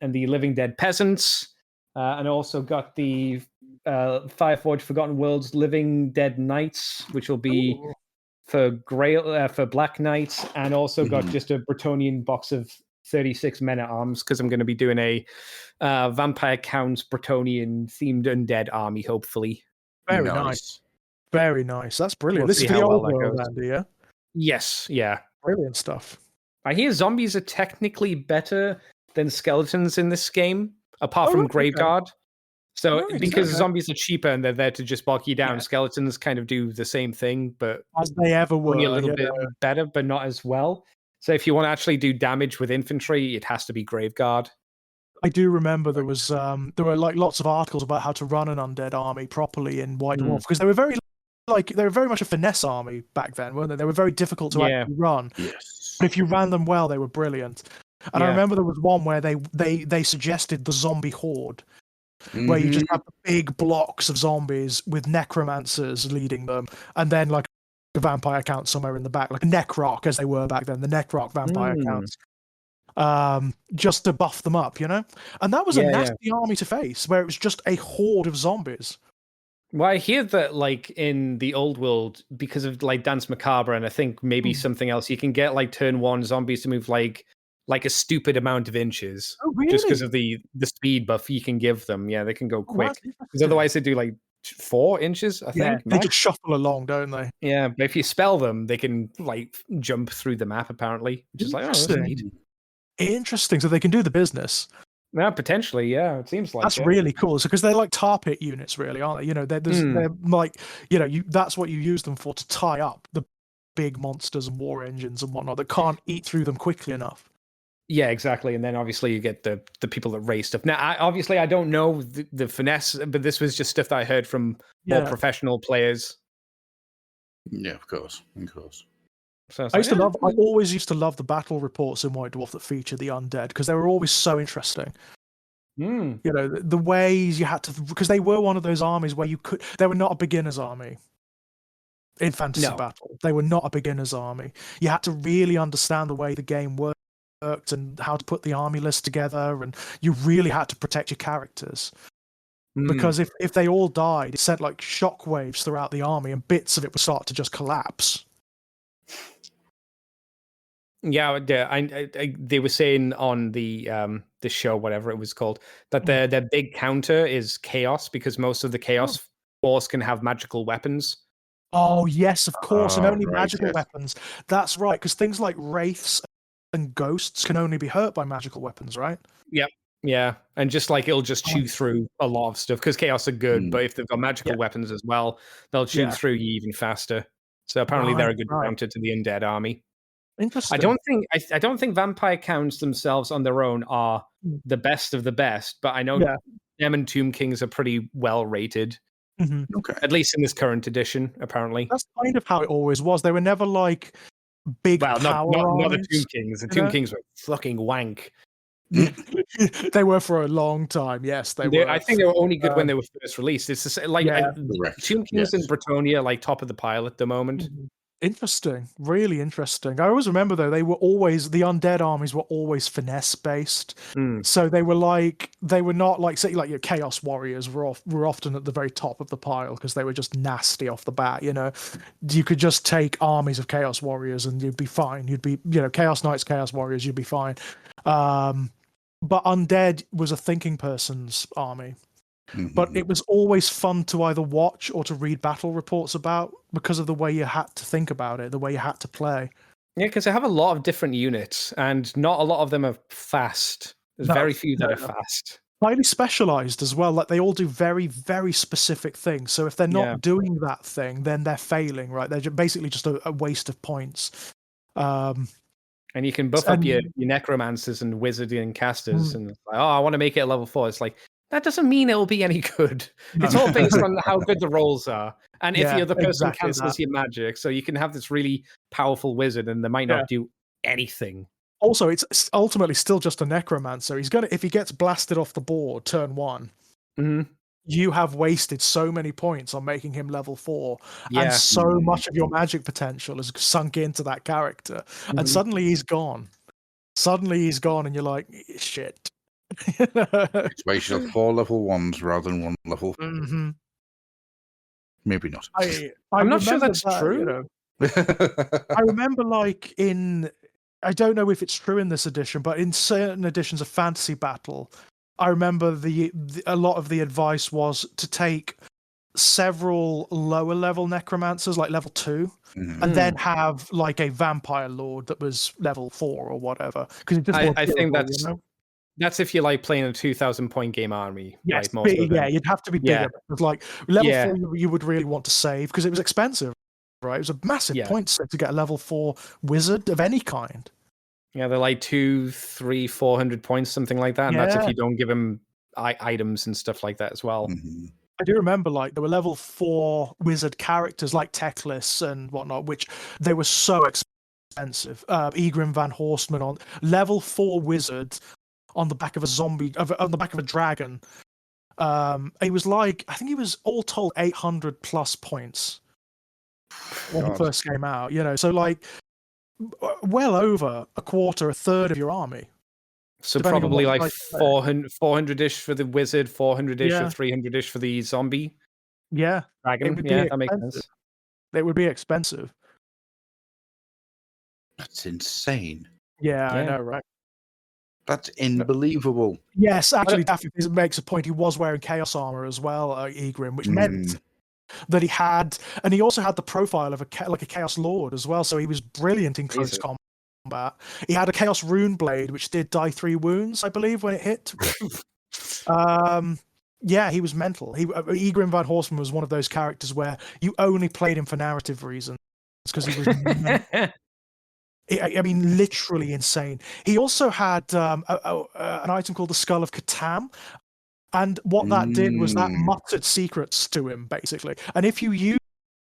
and the Living Dead Peasants. And I also got the Fireforge Forgotten Worlds Living Dead Knights, which will be
Ooh,
for for Black Knights, and also got
Mhm.
just a Bretonian box of 36 men at arms because I'm going to be doing a Vampire Counts Bretonian themed undead army, hopefully.
very nice.
Nice.
Very nice. That's brilliant.
We'll
This
see
is for the
how well
old
that
world,
goes.
Andy. Yeah,
Yes, yeah.
brilliant stuff.
I hear zombies are technically better than skeletons in this game, apart
Oh,
from
right, okay.
Graveguard. So
Nice.
because
Okay.
zombies are cheaper and they're there to just bog you down,
Yeah,
skeletons kind of do the same thing, but
as they ever
only a
were.
little
Yeah,
bit better, but not as well. So if you want to actually do damage with infantry, it has to be Graveguard.
I do remember there were like lots of articles about how to run an undead army properly in White Dwarf because they were very much a finesse army back then, weren't they? They were very difficult to
Yeah,
actually run,
Yes.
but if you ran them well, they were brilliant. And I
yeah.
remember there was one where they suggested the zombie horde, where you just
Mm-hmm.
have the big blocks of zombies with necromancers leading them, and then like a vampire count somewhere in the back, like a necroc as they were back then, the necroc vampire
Mm.
counts, just to buff them up, you know. And that was a
Yeah, yeah.
nasty army to face, where it was just a horde of zombies.
Well, I hear that, like in the old world, because of like Dance Macabre, and I think maybe
Hmm.
something else, you can get like turn 1 zombies to move like a stupid amount of inches,
Oh,
just because
really?
of the speed buff you can give them. Yeah, they can go
Oh, that's
quick. Because
interesting.
otherwise they do like 4 inches, I
Yeah,
think,
they
max.
just shuffle along, don't they?
Yeah, but if you spell them, they can like jump through the map apparently, which is like, oh, that's
Interesting.
neat.
Interesting. So they can do the business.
Yeah, potentially, yeah, it seems like
That's
it.
really cool. So because they're like tar pit units, really, aren't they? You know, they're like, you know, that's what you use them for, to tie up the big monsters and war engines and whatnot that can't eat through them quickly enough.
Yeah, exactly. And then obviously you get the people that raise stuff. Now, obviously, I don't know the finesse, but this was just stuff that I heard from more
Yeah.
professional players.
Yeah, of course. Of course.
So it's
I
like,
used to
yeah,
love. I always used to love the battle reports in White Dwarf that feature the undead because they were always so interesting.
mm,
You know, the ways you had to, because they were one of those armies where you could. They were not a beginner's army in fantasy
no.
battle. They were not a beginner's army. You had to really understand the way the game worked and how to put the army list together, and you really had to protect your characters.
Mm.
Because if they all died, it sent like shockwaves throughout the army, and bits of it would start to just collapse.
Yeah, they were saying on the show, whatever it was called, that their big counter is chaos because most of the chaos force can have magical weapons.
Oh yes, of course, and only
Right,
magical
yes.
weapons. That's right, because things like wraiths and ghosts can only be hurt by magical weapons, right?
Yep. Yeah, and just like it'll just chew through a lot of stuff because chaos are good,
Mm.
but if they've got magical
Yeah,
weapons as well, they'll chew
yeah.
through you even faster. So apparently they're
Right,
a good
right.
counter to the undead army.
Interesting.
I don't think vampire counts themselves on their own are
Mm.
the best of the best, but I know
Yeah.
them and Tomb Kings are pretty well rated,
Hmm.
Okay.
at least in this current edition. Apparently,
That's kind of how it always was. They were never like big
well,
power
not the Tomb
armies.
Kings. The
You
Tomb
know?
Kings were fucking wank.
They were for a long time. Yes, they
I
were.
think they were only good when
Um,
they were first released. It's just, like
yeah.
Correct.
Tomb Kings and
Yes.
Bretonia, like top of the pile at the moment.
Interesting. Really interesting. I always remember though, the undead armies were always finesse based.
Mm.
So they were not like, say, like your chaos warriors were often at the very top of the pile because they were just nasty off the bat. You know, you could just take armies of chaos warriors and you'd be fine. You'd be, you know, chaos knights, chaos warriors, you'd be fine. But undead was a thinking person's army. But
Mhm.
it was always fun to either watch or to read battle reports about because of the way you had to think about it, the way you had to play.
Yeah, because they have a lot of different units, and not a lot of them are fast. There's
No,
very few that
no,
are
no.
fast.
Highly specialized as well. Like they all do very, very specific things. So if they're not
Yeah.
doing that thing, then they're failing, right? They're basically just a waste of points.
And you can buff up your necromancers and wizard and casters, and like, oh, I want to make it a level 4. It's like that doesn't mean it'll be any good. It's all based on how good the rolls are, and if
Yeah,
the other person
exactly
cancels
that.
your magic. So you can have this really powerful wizard, and they might
Yeah.
not do anything.
Also, it's ultimately still just a necromancer. He's gonna, if he gets blasted off the board turn 1, you have wasted so many points on making him level 4,
Yeah.
and so much of your magic potential has sunk into that character, and suddenly he's gone. Suddenly he's gone, and you're like, shit.
It's why you should have 4 level 1s rather than 1 level. Maybe not.
I'm not sure
remember
that's
that,
true.
you know, I remember, like, I don't know if it's true in this edition, but in certain editions of Fantasy Battle, I remember a lot of the advice was to take several lower level necromancers, like level 2, and then have like a vampire lord that was level 4 or whatever. Because it just
I think
durable,
that's that's if you're like playing a 2,000 point game army.
Yes,
Like most of them.
yeah, you'd have to be bigger. Because, like level 4, you would really want to save because it was expensive, right? It was a massive point set to get a level 4 wizard of any kind.
Yeah, they're like 200, 300, 400 points, something like that. And that's if
Yeah.
you don't give them items and stuff like that as well.
I do remember, like, there were level 4 wizard characters like Teclis and whatnot, which they were so expensive. Egrim Van Horstman on level 4 wizard on the back of a zombie, on the back of a dragon. He was like, I think he was all told 800 plus points when he first came out. You know, so like, well over a quarter, a third of your army.
So probably like 400-ish for the wizard, 400-ish or 300-ish for the zombie.
Yeah,
dragon. Yeah, that makes sense.
It would be expensive.
That's insane.
Yeah, I know, right?
That's unbelievable.
Yes, actually, Daffy makes a point. He was wearing chaos armor as well, Egrim, which meant that he had, and he also had the profile of a chaos lord as well. So he was brilliant in close combat. He had a chaos rune blade, which did die 3 wounds, I believe, when it hit. Yeah, he was mental. Egrim Van Horstman was one of those characters where you only played him for narrative reasons because he was. I mean, literally insane. He also had an item called the Skull of Catan, and what that did was that muttered secrets to him, basically. And if you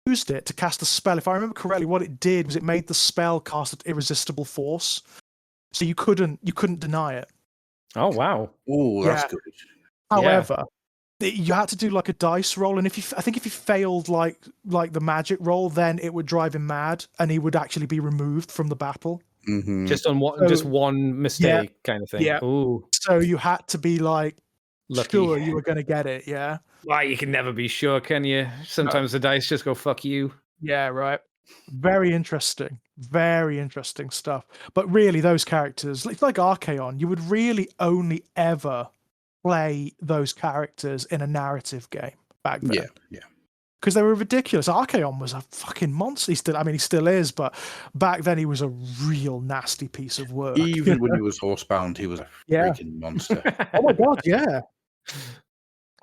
used it to cast a spell, if I remember correctly, what it did was it made the spell cast at irresistible force, so you couldn't deny it.
Oh wow!
Oh, that's good.
However, you had to do like a dice roll, and I think if you failed like the magic roll, then it would drive him mad, and he would actually be removed from the battle.
Just on just one mistake, kind of thing.
Yeah.
Ooh.
So you had to be like
lucky.
Sure, you were going to get it. Yeah.
Well, you can never be sure, can you? Sometimes the dice just go fuck you.
Yeah. Right. Very interesting. Very interesting stuff. But really, those characters, like Archaon, you would really only ever play those characters in a narrative game back then.
Yeah.
Because they were ridiculous. Archaon was a fucking monster. He still is, but back then he was a real nasty piece of work.
Even when he was horsebound, he was a freaking monster.
Oh my god, yeah.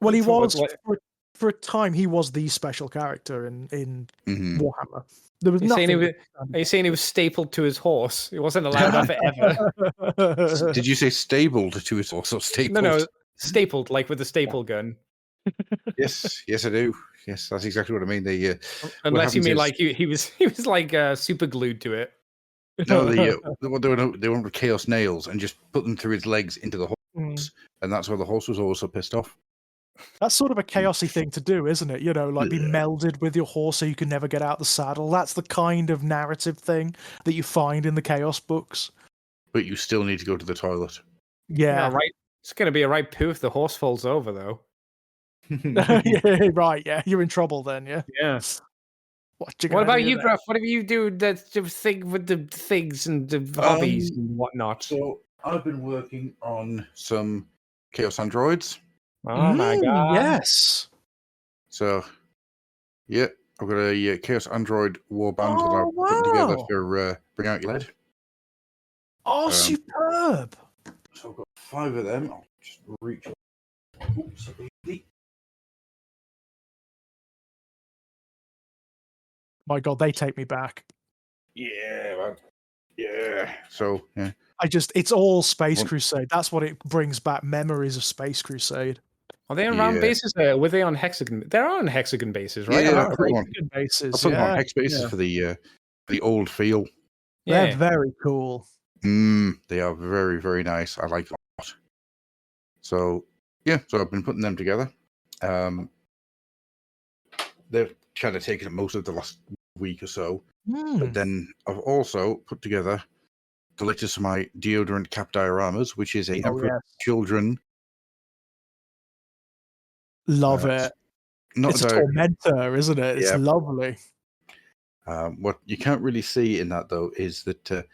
Well, he was for a time. He was the special character in Warhammer. There was nothing.
Are you saying he was stapled to his horse? He wasn't allowed off it ever.
Did you say stabled to his horse or stapled?
No, stapled, like with a staple gun.
Yes, I do. Yes, that's exactly what I mean.
Unless you mean like he was like super glued to it.
No, they went with chaos nails and just put them through his legs into the horse, and that's why the horse was always so pissed off.
That's sort of a chaosy thing to do, isn't it? You know, like be melded with your horse so you can never get out the saddle. That's the kind of narrative thing that you find in the chaos books.
But you still need to go to the toilet.
Yeah,
right. It's going to be a right poo if the horse falls over, though.
Yeah, right. Yeah, you're in trouble then. Yeah.
Yeah. What about you, Gruff? What do you do that thing with the things and the hobbies and whatnot?
So I've been working on some chaos androids.
Oh my god!
Yes.
So, yeah, I've got a Chaos Android warband that
Oh,
I've put together
wow.
for Bring Out Your Lead.
Oh, superb.
So I've got 5 of them. I'll just reach. Oops,
My God, they take me back.
yeah, man. Yeah. So yeah.
It's all Space
One-
Crusade. That's what it brings back, memories of Space Crusade.
Are they on round bases? Were they on hexagon? They're on hexagon bases, right?
Yeah,
Am I
I put them
right?
on.
Good bases,
I put them on
yeah.
hex bases for the old feel.
They're
Yeah.
very cool.
They are very, very nice. I like them a lot. So yeah, so I've been putting them together. They've kind of taken up most of the last week or so. But then I've also put together the latest of my deodorant cap dioramas, which is a Emperor Children.
Love it.
Not
It's a tormentor, isn't it? It's lovely.
What you can't really see in that, though, is that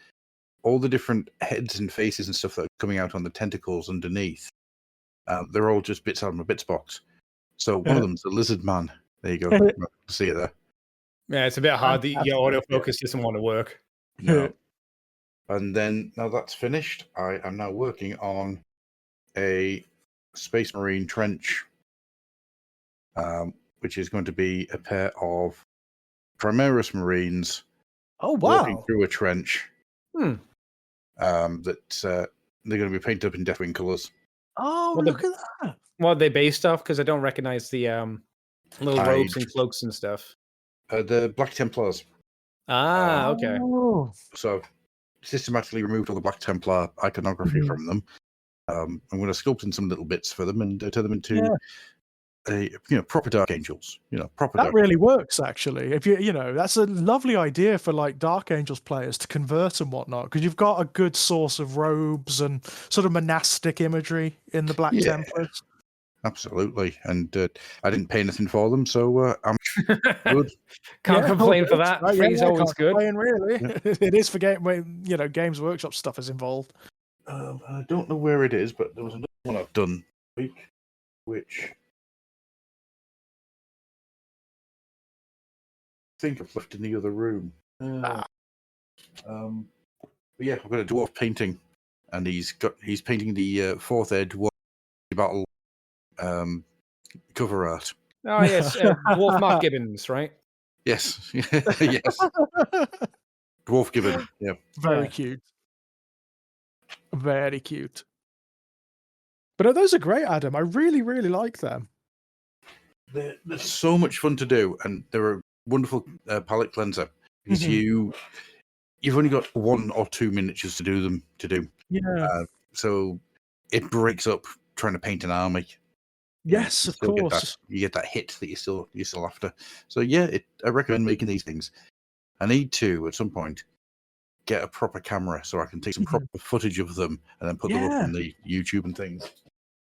all the different heads and faces and stuff that are coming out on the tentacles underneath, they're all just bits out of my bits box. So one of them's the lizard man. There you go. See it there.
Yeah, it's a bit hard. Your autofocus doesn't want to work.
No. And then, now that's finished, I am now working on a Space Marine trench, which is going to be a pair of Primaris Marines walking through a trench. That they're going to be painted up in Deathwing colours.
Oh, look at that!
What are they based off? Because I don't recognize the little robes and cloaks and stuff.
The Black Templars.
Okay.
So systematically removed all the Black Templar iconography from them. I'm going to sculpt in some little bits for them and turn them into proper Dark Angels. Proper.
That really works, actually. If that's a lovely idea for like Dark Angels players to convert and whatnot, because you've got a good source of robes and sort of monastic imagery in the Black Templars.
Absolutely, and I didn't pay anything for them, so I'm good.
Can't complain for that. Free's always good.
Really, it is for Games Workshop stuff is involved.
I don't know where it is, but there was another one I've done this week, which I think I've left in the other room. But yeah, I've got a dwarf painting, and he's painting the fourth ed dwarf battle cover art.
Oh yes, Dwarf Mark Gibbons, right?
Yes, yes. Dwarf Gibbon, yeah.
Very cute. Very cute. But those are great, Adam. I really, really like them.
They're so much fun to do, and they're a wonderful palette cleanser because you've only got 1 or 2 miniatures to do.
Yeah.
So it breaks up trying to paint an army.
Yes, of course.
You get that hit that you're still after. So yeah, I recommend making these things. I need to at some point get a proper camera so I can take some proper footage of them and then put them up on the YouTube and things.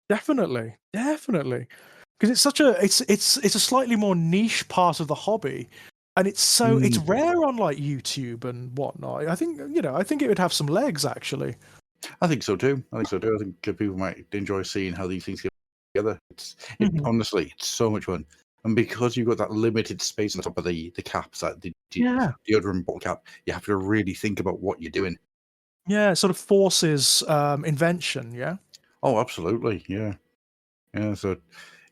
Definitely. Because it's such it's a slightly more niche part of the hobby, and it's rare on like YouTube and whatnot. I think it would have some legs actually.
I think so too. I think people might enjoy seeing how these things get together. Honestly, it's so much fun. And because you've got that limited space on top of the caps, like the deodorant bottle cap, you have to really think about what you're doing.
Yeah, it sort of forces invention, yeah?
Oh, absolutely, yeah. Yeah, so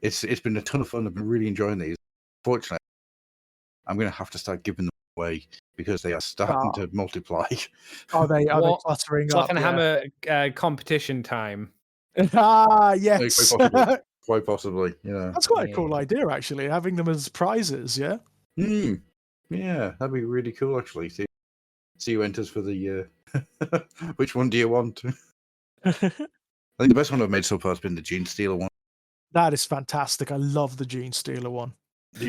it's been a ton of fun. I've been really enjoying these. Fortunately, I'm going to have to start giving them away because they are starting to multiply.
Are they cluttering up?
Fluffenhammer competition time.
Yes.
Quite possibly, yeah.
That's quite a cool idea, actually, having them as prizes, yeah?
Yeah, that'd be really cool, actually. See who enters for the... which one do you want? I think the best one I've made so far has been the Gene Stealer one.
That is fantastic. I love the Gene Stealer one.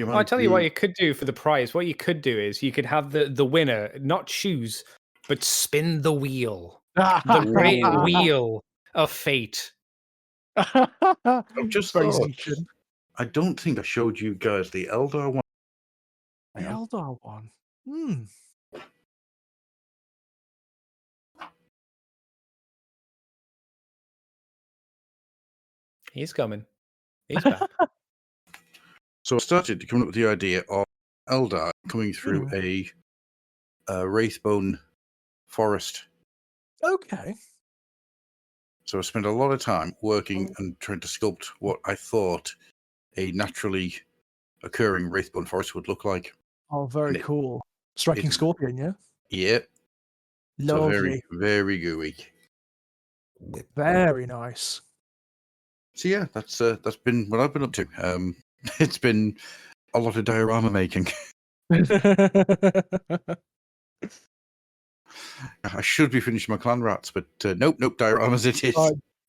I'll tell you what you could do for the prize. What you could do is you could have the winner not choose, but spin the wheel. The great wheel of fate.
I've just thought, I don't think I showed you guys the Eldar one.
The Eldar one?
He's coming. He's back.
So I started to come up with the idea of Eldar coming through a Wraithbone forest.
Okay.
So I spent a lot of time working and trying to sculpt what I thought a naturally occurring Wraithbone forest would look like.
Oh, very cool. Striking Scorpion, yeah?
Yeah. So
Lovely.
very, very gooey.
Very nice.
So yeah, that's been what I've been up to. It's been a lot of diorama making. I should be finishing my clan rats, but nope, dioramas it is.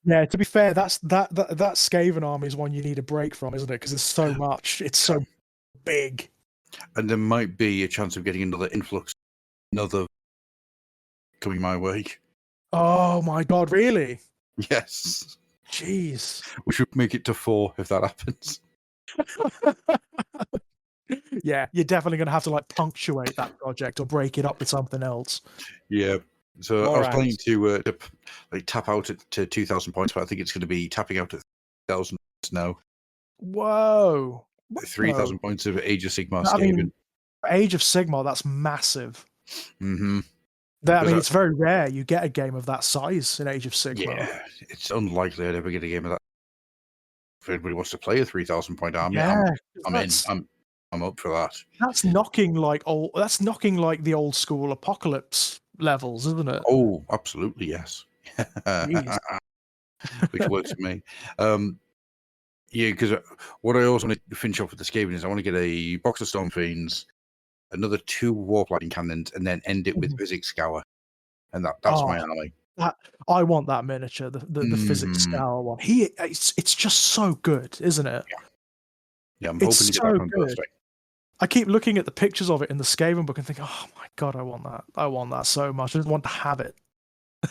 Yeah, to be fair, that Skaven army is one you need a break from, isn't it? Because there's so much. It's so big.
And there might be a chance of getting another influx, another coming my way.
Oh my god, really?
Yes.
Jeez.
We should make it to 4 if that happens.
Yeah, you're definitely going to have to like punctuate that project or break it up with something else.
Yeah. So
All
I was
right.
planning to like tap out to 2,000 points, but I think it's going to be tapping out at 1,000 now.
Whoa.
3,000 points of Age of Sigmar Skaven.
I mean, Age of Sigmar, that's massive.
Mm-hmm.
I mean, it's very rare you get a game of that size in Age of Sigmar.
Yeah, it's unlikely I'd ever get a game of that. If anybody wants to play a 3,000 point army,
Yeah,
I'm in. I'm up for that.
That's knocking like the old school Apocalypse levels, isn't it?
Oh, absolutely, yes. Which works for me. Yeah, because what I also want to finish off with the Skaven is I want to get a box of Storm Fiends, another 2 Warp Lightning Cannons, and then end it with Physics Scour. And that's my army.
I want that miniature, the Physics Scour one. It's just so good, isn't it?
Yeah, I'm hoping to get that on birthday.
I keep looking at the pictures of it in the Skaven book and thinking, oh my god, I want that. I want that so much. I just want to have it.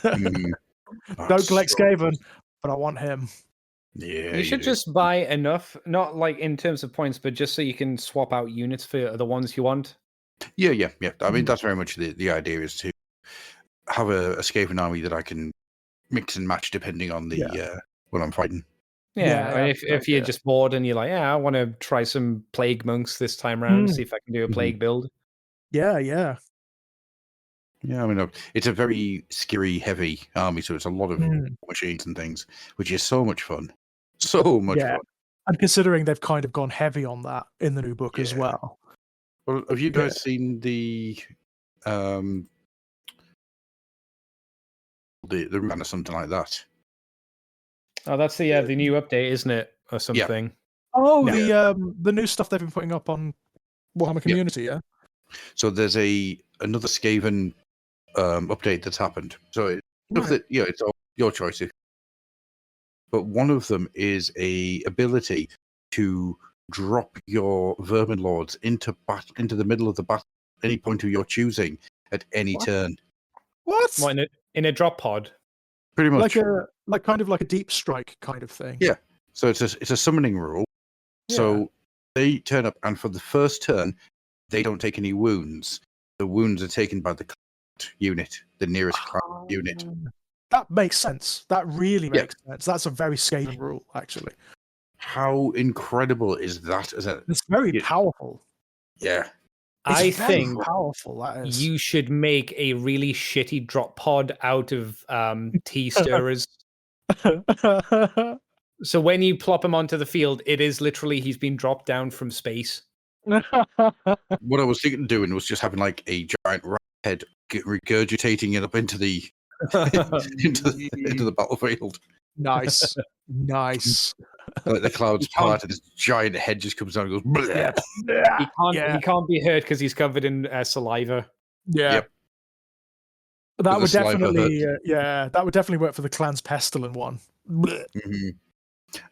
Don't collect Skaven, but I want him.
Yeah,
you should just buy enough, not like in terms of points, but just so you can swap out units for the ones you want.
Yeah. I mean, that's very much the idea, is to have a Skaven army that I can mix and match depending on the what I'm fighting.
Yeah, if you're just bored and you're like, I want to try some Plague Monks this time around, see if I can do a Plague build.
Yeah.
Yeah, I mean, it's a very scary, heavy army, so it's a lot of machines and things, which is so much fun. So much fun.
And considering they've kind of gone heavy on that in the new book as well.
Well, have you guys seen the run or something like that?
Oh, that's the new update, isn't it, or something?
Yeah. Oh, the new stuff they've been putting up on Warhammer Community, yeah.
So there's another Skaven update that's happened. So it's all your choice. But one of them is a ability to drop your Vermin Lords into the middle of the battle at any point of your choosing at any turn.
What?
In a drop pod?
Pretty much.
Like kind of like a deep strike kind of thing.
Yeah. So it's a summoning rule. Yeah. So they turn up, and for the first turn, they don't take any wounds. The wounds are taken by the unit, the nearest unit.
That makes sense. That really makes sense. That's a very Skaven rule, actually.
How incredible is that?
It's very powerful.
Yeah.
I think
powerful, that is.
You should make a really shitty drop pod out of tea stirrers. So when you plop him onto the field, it is literally he's been dropped down from space.
What I was thinking of doing was just having like a giant rat head regurgitating it up into the into the battlefield.
Nice.
Like the clouds part, and this giant head just comes down and goes.
He can't be hurt because he's covered in saliva.
Yeah. Yep. That would definitely, that would definitely work for the Clan's Pestilent one.
Mm-hmm.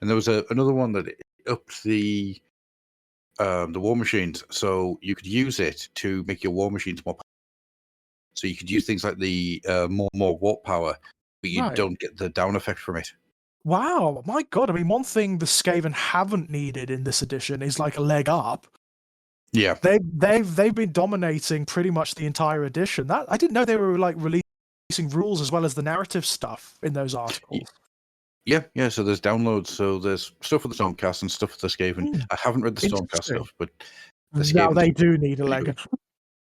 And there was another one that upped the war machines, so you could use it to make your war machines more powerful. So you could use things like the more warp power, but you don't get the down effect from it.
Wow, my god! I mean, one thing the Skaven haven't needed in this edition is like a leg up.
Yeah,
they've been dominating pretty much the entire edition. That I didn't know they were like releasing rules as well as the narrative stuff in those articles.
Yeah. So there's downloads. So there's stuff for the Stormcast and stuff for the Skaven. I haven't read the Stormcast stuff, but
Now they do need a Lego.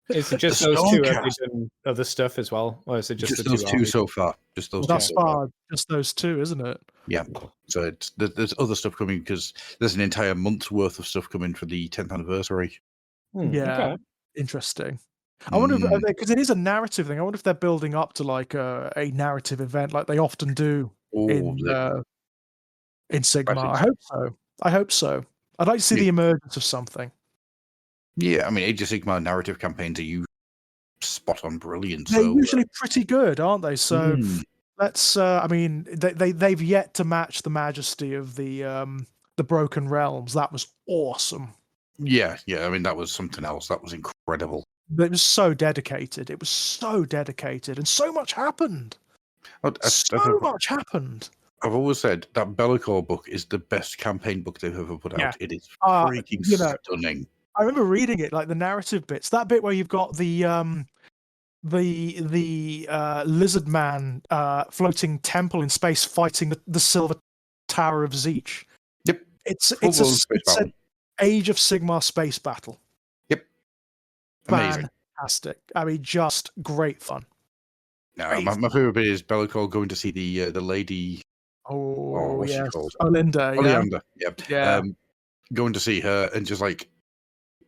Is it just
The
those two? Have
Stormcast.
they done other stuff as well, or is it just the
those
two
two
armies?
so far. Just those
Thus
two so far.
far, just those two, isn't it?
Yeah. So there's other stuff coming because there's an entire month's worth of stuff coming for the 10th anniversary.
Yeah,
Okay.
interesting. I wonder
Mm.
if because it is a narrative thing. I wonder if they're building up to like a narrative event, like they often do
Oh,
in Sigmar.
Classic.
I hope so. I hope so. I'd like to see
Yeah.
the emergence of something.
Yeah, I mean, Age of Sigmar narrative campaigns are usually spot on brilliant.
They're
So
usually pretty good, aren't they? So
mm,
let's. I mean, they've yet to match the majesty of the Broken Realms. That was awesome.
yeah. I mean, that was something else. That was incredible.
It was so dedicated. It was so dedicated, and so much happened. So much happened.
I've always said that Bellicor book is the best campaign book they've ever put
Yeah.
out. It is
Uh,
freaking
you know,
stunning.
I remember reading it, like the narrative bits. That bit where you've got the lizard man floating temple in space fighting the silver tower of Zeech.
Yep.
It's
Full-blown space battle.
an Age of Sigmar space battle.
Yep. Amazing.
Fantastic. I mean, just great fun.
No, my favorite bit is Bellicor going to see the lady.
Oh,
what's
yes.
she called?
Olinda, yeah.
Oleander. Yep.
Yeah.
Going to see her and just like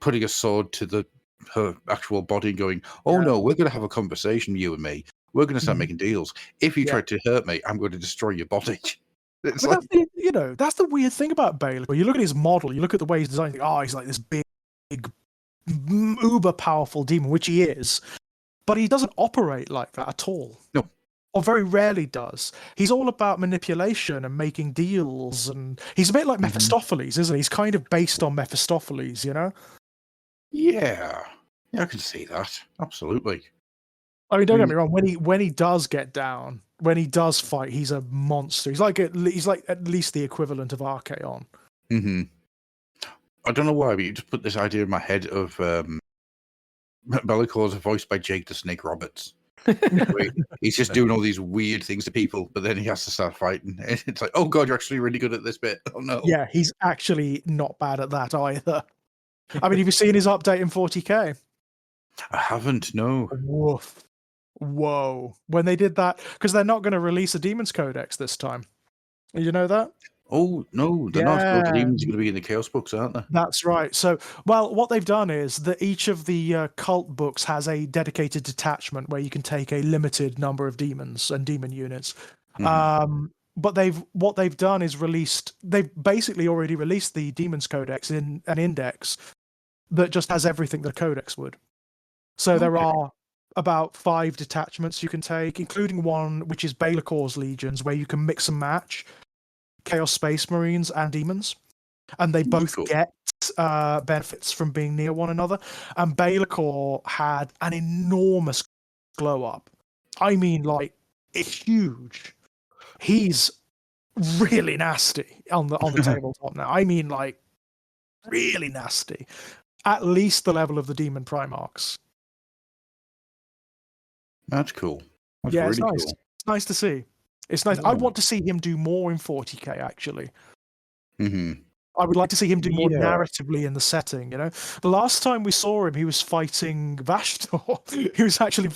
putting a sword to her actual body and going, "Oh no, we're going to have a conversation, you and me. We're going to start making deals. If you try to hurt me, I'm going to destroy your body." It's
but that's the weird thing about Baylor. You look at his model, you look at the way he's designed. You think, oh, he's like this big, uber powerful demon, which he is. But he doesn't operate like that at all.
No.
Or very rarely does. He's all about manipulation and making deals, and he's a bit like Mephistopheles, isn't he? He's kind of based on Mephistopheles, you know?
Yeah, I can see that. Absolutely.
I mean, don't get me wrong. When he does get down, when he does fight, he's a monster. He's like at least the equivalent of Archaon.
Mm-hmm. I don't know why, but you just put this idea in my head of Bellicor's voiced by Jake the Snake Roberts. He's just doing all these weird things to people, but then he has to start fighting. It's like, oh god, you're actually really good at this bit. Oh no.
Yeah, he's actually not bad at that either. I mean, have you seen his update in 40k?
I haven't, no.
Woof. Whoa. When they did that, because they're not going to release a Demon's Codex this time. You know that?
Oh, no, they're not. The demons are going to be in the Chaos books, aren't they?
That's right. So, well, what they've done is that each of the cult books has a dedicated detachment where you can take a limited number of demons and demon units. But what they've done is they've basically already released the Demon's Codex in an index that just has everything that a codex would. So there are about 5 detachments you can take, including one which is Balicor's Legions, where you can mix and match Chaos Space Marines and demons, and they both get benefits from being near one another. And Balicor had an enormous glow up. I mean, like, it's huge. He's really nasty on the tabletop now. I mean, like, really nasty. At least the level of the Demon Primarchs.
That's cool. That's
yeah,
really
it's nice.
cool.
It's nice to see. It's nice. I want to see him do more in 40k, actually. I would like to see him do more narratively in the setting, you know? The last time we saw him, he was fighting Vashtor. He was actually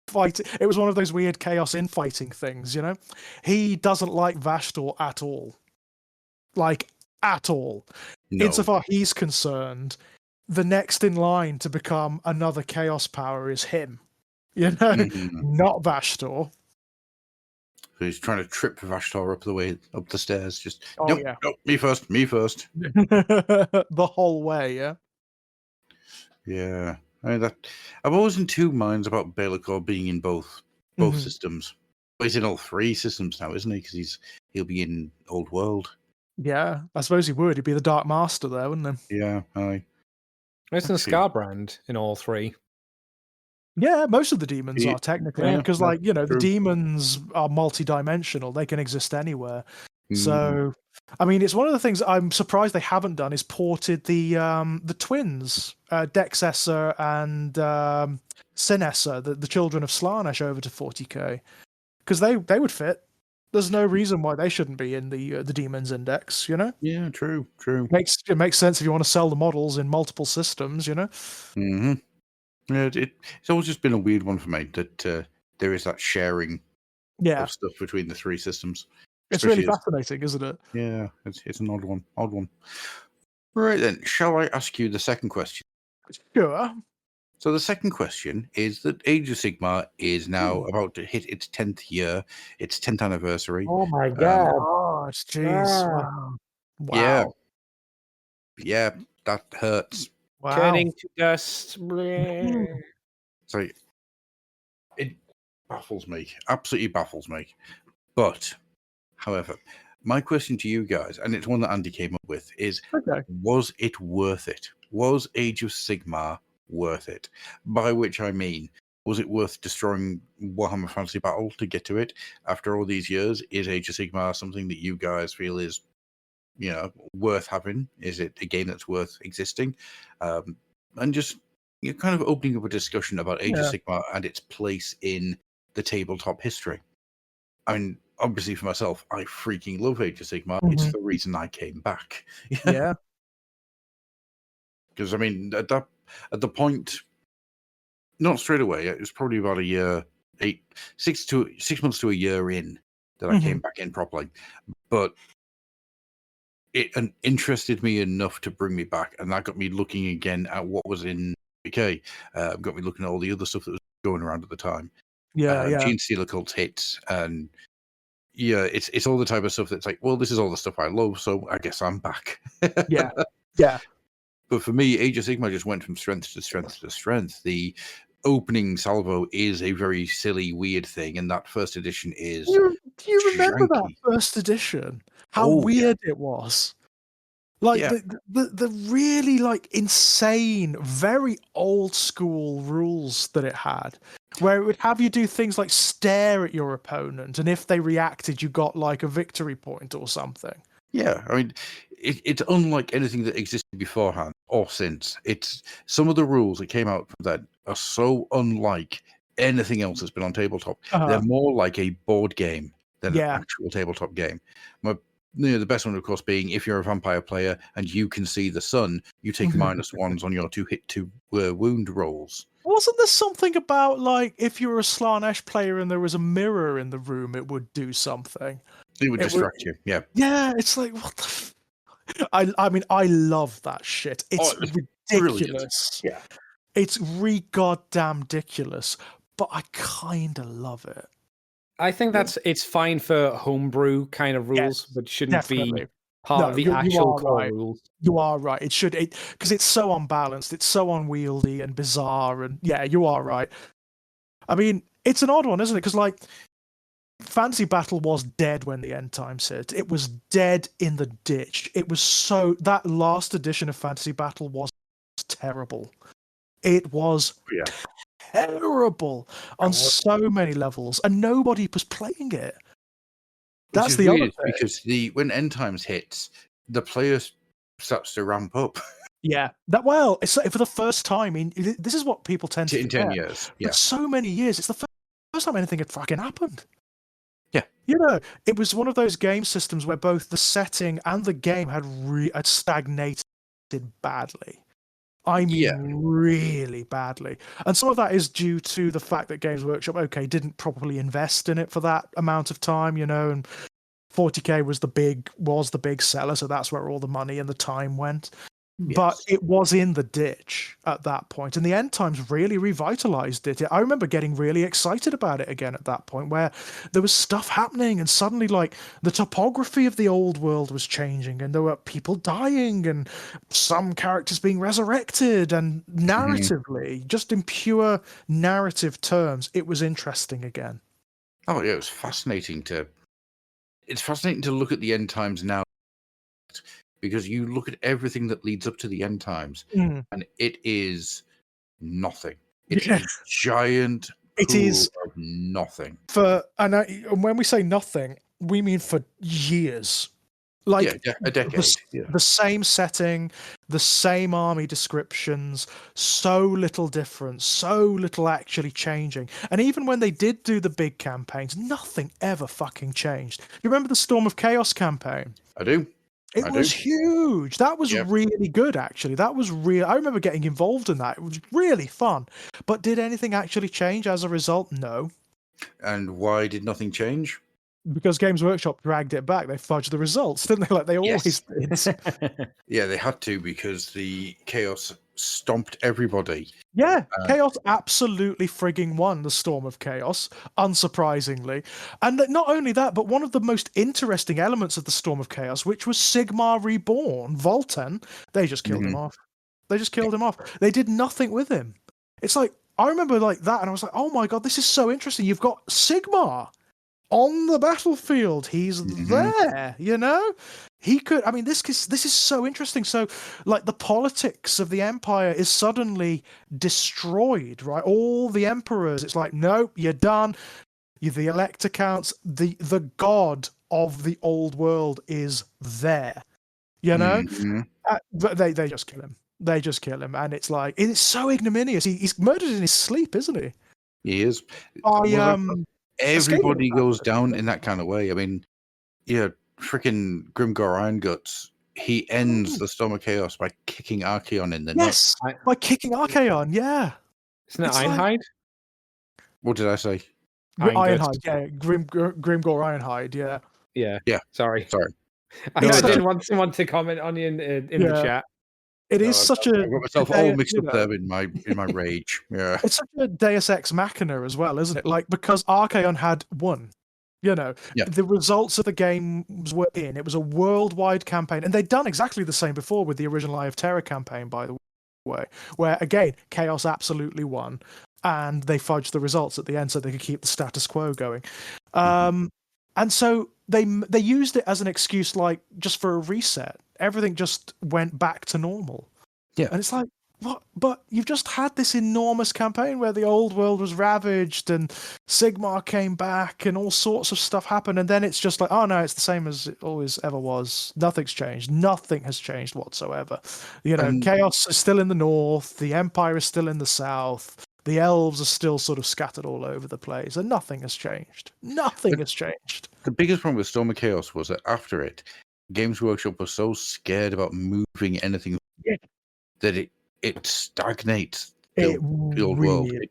fighting... It was one of those weird chaos infighting things, you know? He doesn't like Vashtor at all. Like, at all.
No.
Insofar he's concerned, the next in line to become another chaos power is him. You know? Not Vashtor.
So he's trying to trip Vashtor up the stairs. Just
nope,
me first.
The whole way, yeah.
Yeah, I mean I'm always in two minds about Balicor being in both systems. But he's in all 3 systems now, isn't he? Because he'll be in Old World.
Yeah, I suppose he would. He'd be the Dark Master there, wouldn't he?
Yeah, aye.
Isn't Scarbrand in all 3?
Yeah, most of the demons are technically, because like, you know,
true.
the demons are multi-dimensional. They can exist anywhere. So, I mean, it's one of the things I'm surprised they haven't done is ported the twins, Dexessa and Sinessa, the children of Slanesh, over to 40k, because they would fit. There's no reason why they shouldn't be in the Demons Index, you know?
Yeah, true.
It makes sense if you want to sell the models in multiple systems, you know?
Hmm. Yeah, it's always just been a weird one for me that there is that sharing
Yeah.
of stuff between the three systems.
It's really
Especially as,
fascinating, isn't it?
yeah, it's an odd one. Odd one. Right then, shall I ask you the second question?
Sure.
So the second question is that Age of Sigmar is now about to hit its 10th year, its 10th anniversary.
Oh my
Um,
god.
Oh, jeez.
Ah.
Yeah,
Wow.
yeah, that hurts.
Wow.
Turning to dust.
Mhm.
So it baffles me, absolutely baffles me. But, however, my question to you guys, and it's one that Andy came up with, is
Okay.
was it worth it? Was Age of Sigmar worth it? By which I mean, was it worth destroying Warhammer Fantasy Battle to get to it? After all these years, is Age of Sigmar something that you guys feel is, worth having? Is it a game that's worth existing? And just you're kind of opening up a discussion about Age of
Yeah.
Sigmar and its place in the tabletop history. I mean, obviously for myself, I freaking love Age of Sigmar. It's
Mhm.
the reason I came back.
Yeah.
Because I mean, at the point, not straight away. It was probably about a year, 6 months to a year in that I came
Mhm.
back in properly. But it interested me enough to bring me back, and that got me looking again at what was in PK. Got me looking at all the other stuff that was going around at the time.
Yeah.
Gene Stealer Cult hits, and yeah, it's all the type of stuff that's like, well, this is all the stuff I love, so I guess I'm back.
Yeah. Yeah.
But for me, Age of Sigmar just went from strength to strength to strength. The opening salvo is a very silly, weird thing, and that first edition is
Do you remember that
janky.
first edition? How
Oh yeah,
weird it was. Like
yeah,
the really like insane, very old school rules that it had, where it would have you do things like stare at your opponent, and if they reacted, you got like a victory point or something.
yeah. I mean, it's unlike anything that existed beforehand or since. It's some of the rules that came out from that are so unlike anything else that's been on tabletop. They're
Uh,
more like a board game than an
yeah.
actual tabletop game. The best one, of course, being if you're a vampire player and you can see the sun, you take
Mhm.
-1s on your 2 hit 2 wound rolls.
Wasn't there something about like if you were a Slaanesh player and there was a mirror in the room, it would do something?
It would
It would.
distract you. Yeah.
Yeah, it's like what the. I mean, I love that shit.
Oh,
It's
it was brilliant.
ridiculous.
Yeah.
It's goddamn ridiculous, but I kind of love it.
I think it's fine for homebrew kind of rules,
Yes,
but shouldn't be
definitely.
part of
No,
the
you
actual
are
core
right.
rules.
You are right. It should because it's so unbalanced. It's so unwieldy and bizarre. And yeah, you are right. I mean, it's an odd one, isn't it? Because like Fantasy Battle was dead when the end times hit. It was dead in the ditch. It was that last edition of Fantasy Battle was terrible. It was
Yeah.
terrible on so many levels, and nobody was playing it.
Which
That's
is
the other
weird
thing.
because when end times hits, the player starts to ramp up
Yeah, it's like for the first time this is what people tend to
in 10
forget.
years.
For
Yeah.
so many years, it's the first time anything had fucking happened.
Yeah.
You know, it was one of those game systems where both the setting and the game had stagnated badly. I mean,
Yeah.
really badly. And some of that is due to the fact that Games Workshop, didn't properly invest in it for that amount of time, and 40K was the big seller, so that's where all the money and the time went. But
Yes.
it was in the ditch at that point, and the end times really revitalized it. I remember getting really excited about it again at that point, where there was stuff happening, and suddenly, like, the topography of the old world was changing, and there were people dying, and some characters being resurrected, and narratively, just in pure narrative terms, it was interesting again.
Oh, yeah. It's fascinating to look at the end times now because you look at everything that leads up to the end times
Mm.
and it is nothing. It's
Yeah,
a giant
it
pool
is
of nothing.
and when we say nothing, we mean for years. Like
a decade. Yeah.
the same setting, the same army descriptions, so little difference, so little actually changing. And even when they did do the big campaigns, nothing ever fucking changed. You remember the Storm of Chaos campaign?
I do.
It was huge. That was
Yep.
really good, actually. That was real. I remember getting involved in that. It was really fun. But did anything actually change as a result? No.
And why did nothing change?
Because Games Workshop dragged it back. They fudged the results, didn't they? Like they always did.
Yeah, they had to because the chaos stomped everybody.
Yeah, Chaos absolutely frigging won the Storm of Chaos, unsurprisingly. And not only that, but one of the most interesting elements of the Storm of Chaos, which was Sigmar Reborn, Volten, they just killed him off. They just killed him off. They did nothing with him. It's like, I remember like that, and I was like, oh my god, this is so interesting. You've got Sigmar on the battlefield. He's there, you know? He could, I mean, this is so interesting. So, like, the politics of the Empire is suddenly destroyed, right? All the emperors, it's like, nope, you're done. You're the elector counts. The god of the old world is there, you know? But they just kill him. They just kill him. And it's like, it's so ignominious. He's murdered in his sleep, isn't he?
He is.
Escaping
Everybody goes down in that kind of way. I mean, yeah, freaking Grimgor Iron Guts. He ends the Storm of Chaos by kicking Archaon in the nuts.
Yes, by kicking Archaon, yeah.
Isn't it
It's like-
Ironhide?
What did I say?
Ironhide, yeah. Grimgor Ironhide, yeah.
Yeah. Sorry. I
It's
didn't want to comment on you in the chat.
It is such a.
I got myself all mixed up there in my rage. Yeah.
It's such a Deus Ex Machina as well, isn't it? Like, because Archaon had won. You know, the results of the games were in. It was a worldwide campaign, and they'd done exactly the same before with the original Eye of Terror campaign, by the way, where again Chaos absolutely won, and they fudged the results at the end so they could keep the status quo going. And so they used it as an excuse, like just for a reset. Everything just went back to normal.
Yeah,
and it's like, what? But you've just had this enormous campaign where the old world was ravaged and Sigmar came back and all sorts of stuff happened. And then it's just like, oh no, it's the same as it always ever was. Nothing's changed. Nothing has changed whatsoever. You know, Chaos is still in the north. The Empire is still in the south. The elves are still sort of scattered all over the place. And nothing has changed. Nothing has changed.
The biggest problem with Storm of Chaos was that after it, Games Workshop was so scared about moving anything that it stagnates the old world. It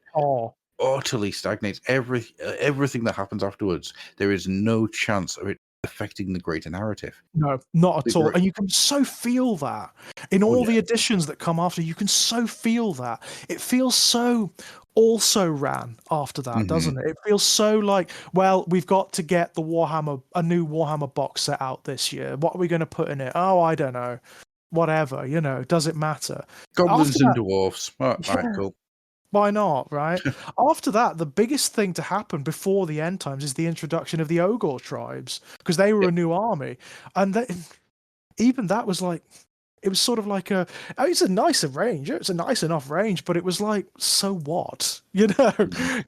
utterly stagnates everything that happens afterwards. There is no chance of it affecting the greater narrative.
No, not at all. And you can so feel that in all the additions that come after. You can so feel that. It feels so also ran after that, doesn't it? It feels so like, well, we've got to get a new Warhammer box set out this year. What are we going to put in it? Oh, I don't know. Whatever, you know, does it matter?
Goblins and dwarves. All right, cool.
Why not, right? After that, the biggest thing to happen before the end times is the introduction of the Ogre tribes, because they were a new army. And even that was like, it was sort of like it's a nicer range. It's a nice enough range, but it was like, so what? You know,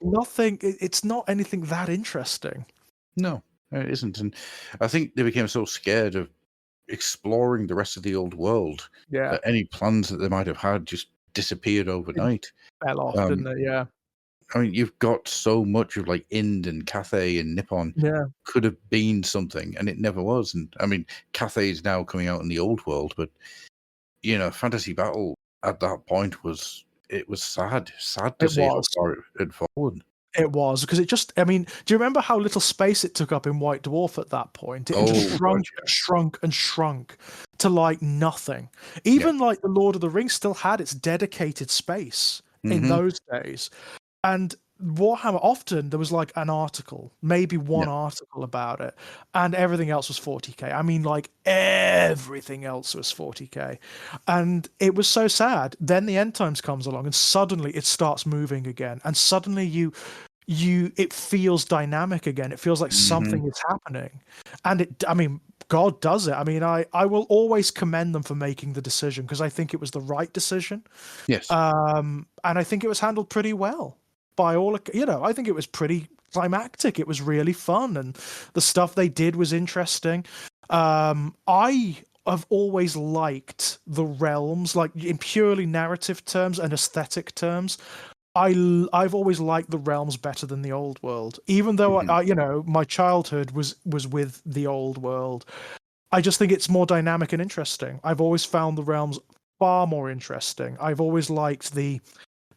nothing, it's not anything that interesting.
No, it isn't. And I think they became so scared of exploring the rest of the old world that any plans that they might have had just disappeared overnight.
Fell off, didn't they? Yeah.
I mean, you've got so much of like Ind and Cathay and Nippon could have been something, and it never was. And I mean, Cathay is now coming out in the old world, but you know, Fantasy Battle at that point was sad to see how far it had fallen.
It was, because it just, I mean, do you remember how little space it took up in White Dwarf at that point? It just shrunk to like nothing. Even like the Lord of the Rings still had its dedicated space in those days. And Warhammer, often there was like an article, maybe one article about it, and everything else was 40k. I mean, like everything else was 40k. And it was so sad. Then the end times comes along and suddenly it starts moving again. And suddenly it feels dynamic again. It feels like something is happening. And I mean, God does it. I mean, I will always commend them for making the decision, because I think it was the right decision.
Yes.
And I think it was handled pretty well. By all, you know, I think it was pretty climactic. It was really fun, and the stuff they did was interesting. I have always liked the realms, like in purely narrative terms and aesthetic terms. I've always liked the realms better than the old world, even though
Mhm.
my childhood was with the old world. I just think it's more dynamic and interesting. I've always found the realms far more interesting. I've always liked the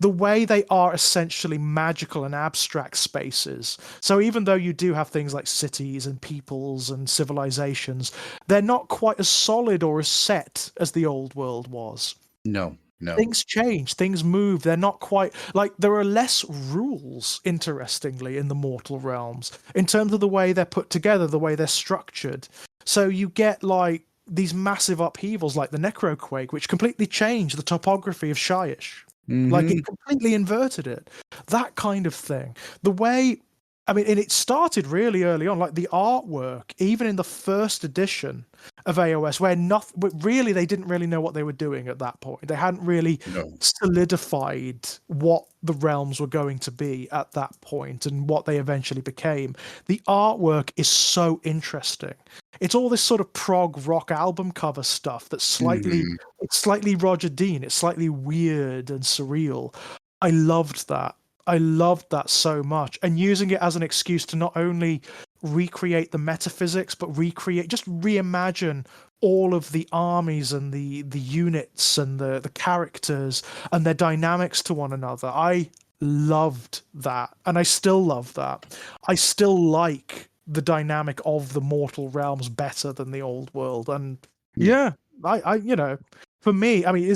way they are essentially magical and abstract spaces. So even though you do have things like cities and peoples and civilizations, they're not quite as solid or as set as the old world was.
No, no.
Things change, things move. They're not quite like there are less rules, interestingly, in the mortal realms in terms of the way they're put together, the way they're structured. So you get like these massive upheavals like the Necroquake, which completely changed the topography of Shyish. Like
Hmm.
it completely inverted it. That kind of thing. The way, I mean, and it started really early on, like the artwork, even in the first edition of AOS, where nothing, but really they didn't really know what they were doing at that point. They hadn't really
No.
solidified what the realms were going to be at that point and what they eventually became. The artwork is so interesting. It's all this sort of prog rock album cover stuff that's slightly
Mhm.
it's slightly Roger Dean, it's slightly weird and surreal. I loved that. I loved that so much. And using it as an excuse to not only recreate the metaphysics, but just reimagine all of the armies and the units and the characters and their dynamics to one another. I loved that. And I still love that. I still like the dynamic of the mortal realms better than the old world. And
Yeah.
yeah, for me, I mean,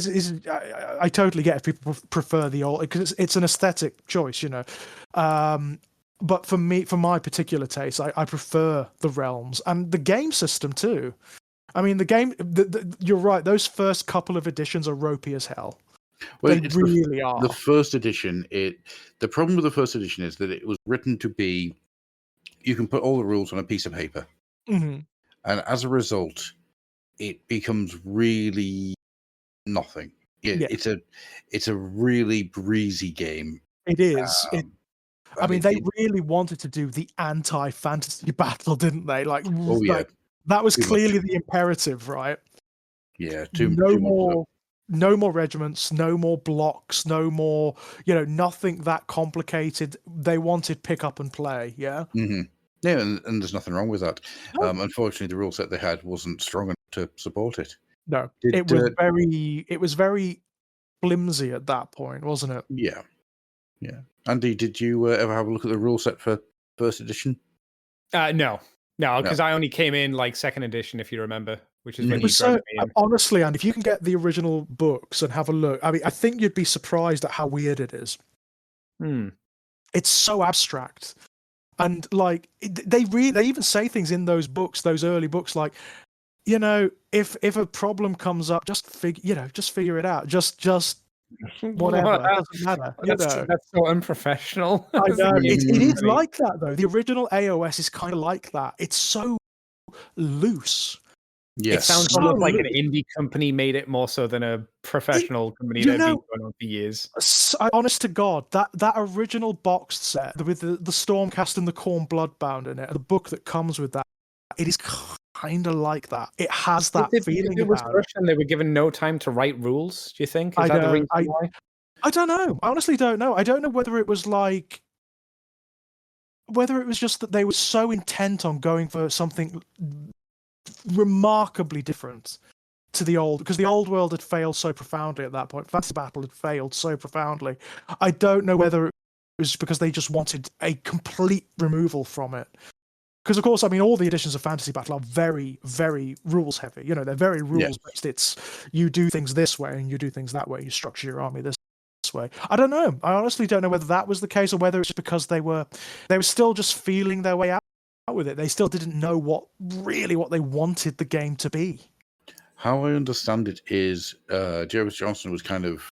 I totally get if people prefer the old because it's an aesthetic choice, but for me, for my particular taste, I prefer the realms and the game system too. I mean, you're right; those first couple of editions are ropey as hell.
Well,
They
it's
really
the
are.
first edition. The problem with the first edition is that it was written to be you can put all the rules on a piece of paper,
Hmm.
and as a result, it becomes really nothing.
Yeah,
It's a really breezy game.
it is.
Um,
I
and
mean, they really wanted to do the anti-fantasy battle, didn't they?
oh yeah,
Like that was
too much.
clearly the imperative, right?
Yeah,
No
too much of
more, no more regiments, no more blocks, no more, nothing that complicated. They wanted pick up and play. Yeah.
it. Yeah, and there's nothing wrong with that.
No,
Unfortunately, the rule set they had wasn't strong enough to support it.
no,
Did
it was very flimsy at that point, wasn't it?
Yeah, yeah. Andy, did you ever have a look at the rule set for first edition?
No,
No.
because I only came in like second edition, if you remember, which is when
It
you
was so
dragged me in.
honestly, and if you can get the original books and have a look, I mean, I think you'd be surprised at how weird it is.
Hmm.
It's so abstract. And like they even say things in those books, those early books, like if a problem comes up, just figure it out, just whatever, it doesn't matter,
That's so unprofessional.
I know it is
Mm,
like that though. The original AOS is kind of like that. It's so loose.
It
yes.
sounds
So
almost like an
loose.
indie company made it more so than a
It,
professional company
you
that had been
know,
going on for years.
honest to God, that original boxed set with the Stormcast and the Khorne Bloodbound in it, the book that comes with that, it is kind of like that. It has that
If
feeling
it was
about it.
rushed and they were given no time to write rules, do you think? Is
I
that the
know.
reason why?
I don't know. I honestly don't know. I don't know whether it was just that they were so intent on going for something remarkably different to the old, because the old world had failed so profoundly at that point. Fantasy Battle had failed so profoundly. I don't know whether it was because they just wanted a complete removal from it. Because of course, I mean, all the editions of Fantasy Battle are very, very rules heavy. They're very
Yeah.
rules based. It's you do things this way and you do things that way. You structure your army this way. I don't know. I honestly don't know whether that was the case or whether it's because they were still just feeling their way out with it. They still didn't know what they wanted the game to be.
How I understand it is Jervis Johnson was kind of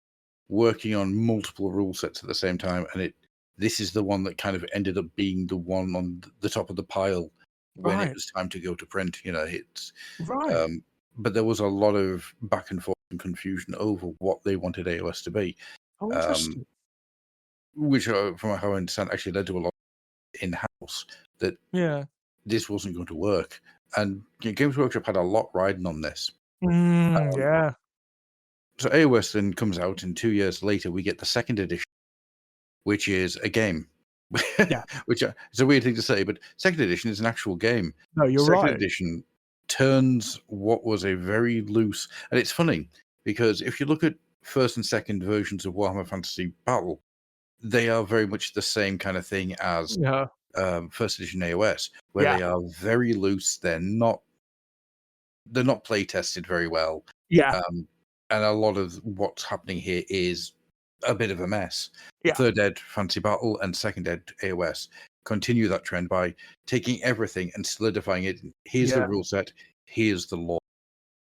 working on multiple rule sets at the same time, and this is the one that kind of ended up being the one on the top of the pile when it
Right.
was time to go to print. It's
Right.
but there was a lot of back and forth and confusion over what they wanted AOS to be,
Oh, interesting.
which, from how I understand, actually led to a lot in house that
Yeah.
this wasn't going to work. And Games Workshop had a lot riding on this.
Yeah.
So AOS then comes out, and 2 years later, we get the second edition, which is a game.
Yeah.
Which is a weird thing to say, but second edition is an actual game.
No, you're
Second
right.
edition turns what was a very loose, and it's funny because if you look at first and second versions of Warhammer Fantasy Battle, they are very much the same kind of thing as
Yeah.
first edition AOS, where
Yeah.
they are very loose. They're not play tested very well.
Yeah.
And a lot of what's happening here is a bit of a mess.
Yeah.
Third Ed Fantasy Battle and Second Ed AOS continue that trend by taking everything and solidifying it. Here's the rule set, here's the law.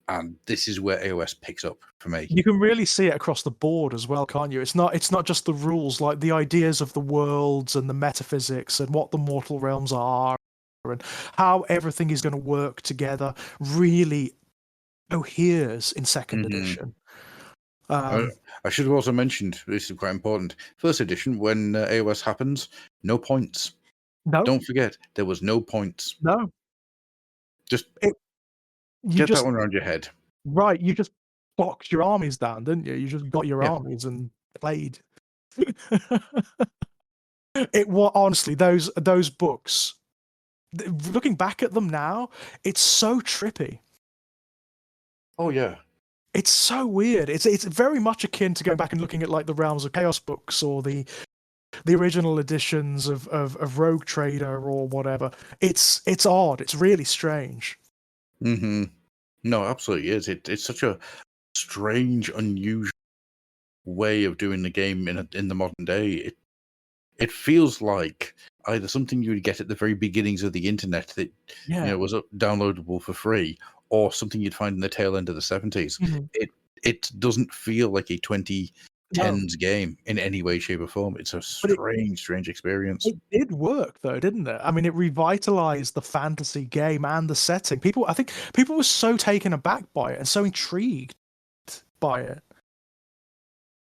And this is where AOS picks up for me.
You can really see it across the board as well, can't you? It's not just the rules, like the ideas of the worlds and the metaphysics and what the mortal realms are and how everything is going to work together really coheres in second edition.
I should have also mentioned, this is quite important, first edition, when AOS happens, no points.
No.
Don't forget, there was no points.
No.
Just
that
one around your head.
Right, you just boxed your armies down, didn't you? You just got your armies and played. Honestly, those books, looking back at them now, it's so trippy.
Oh yeah.
It's so weird. It's very much akin to going back and looking at like the Realms of Chaos books or the original editions of Rogue Trader or whatever. It's odd. It's really strange.
No, absolutely is. It's such a strange, unusual way of doing the game in the modern day. It feels like either something you would get at the very beginnings of the internet that was downloadable for free, or something you'd find in the tail end of the 70s. It doesn't feel like a 2010s game in any way, shape, or form. It's a strange experience.
It did work though, didn't it? I mean, it revitalized the fantasy game and the setting. I think people were so taken aback by it and so intrigued by it.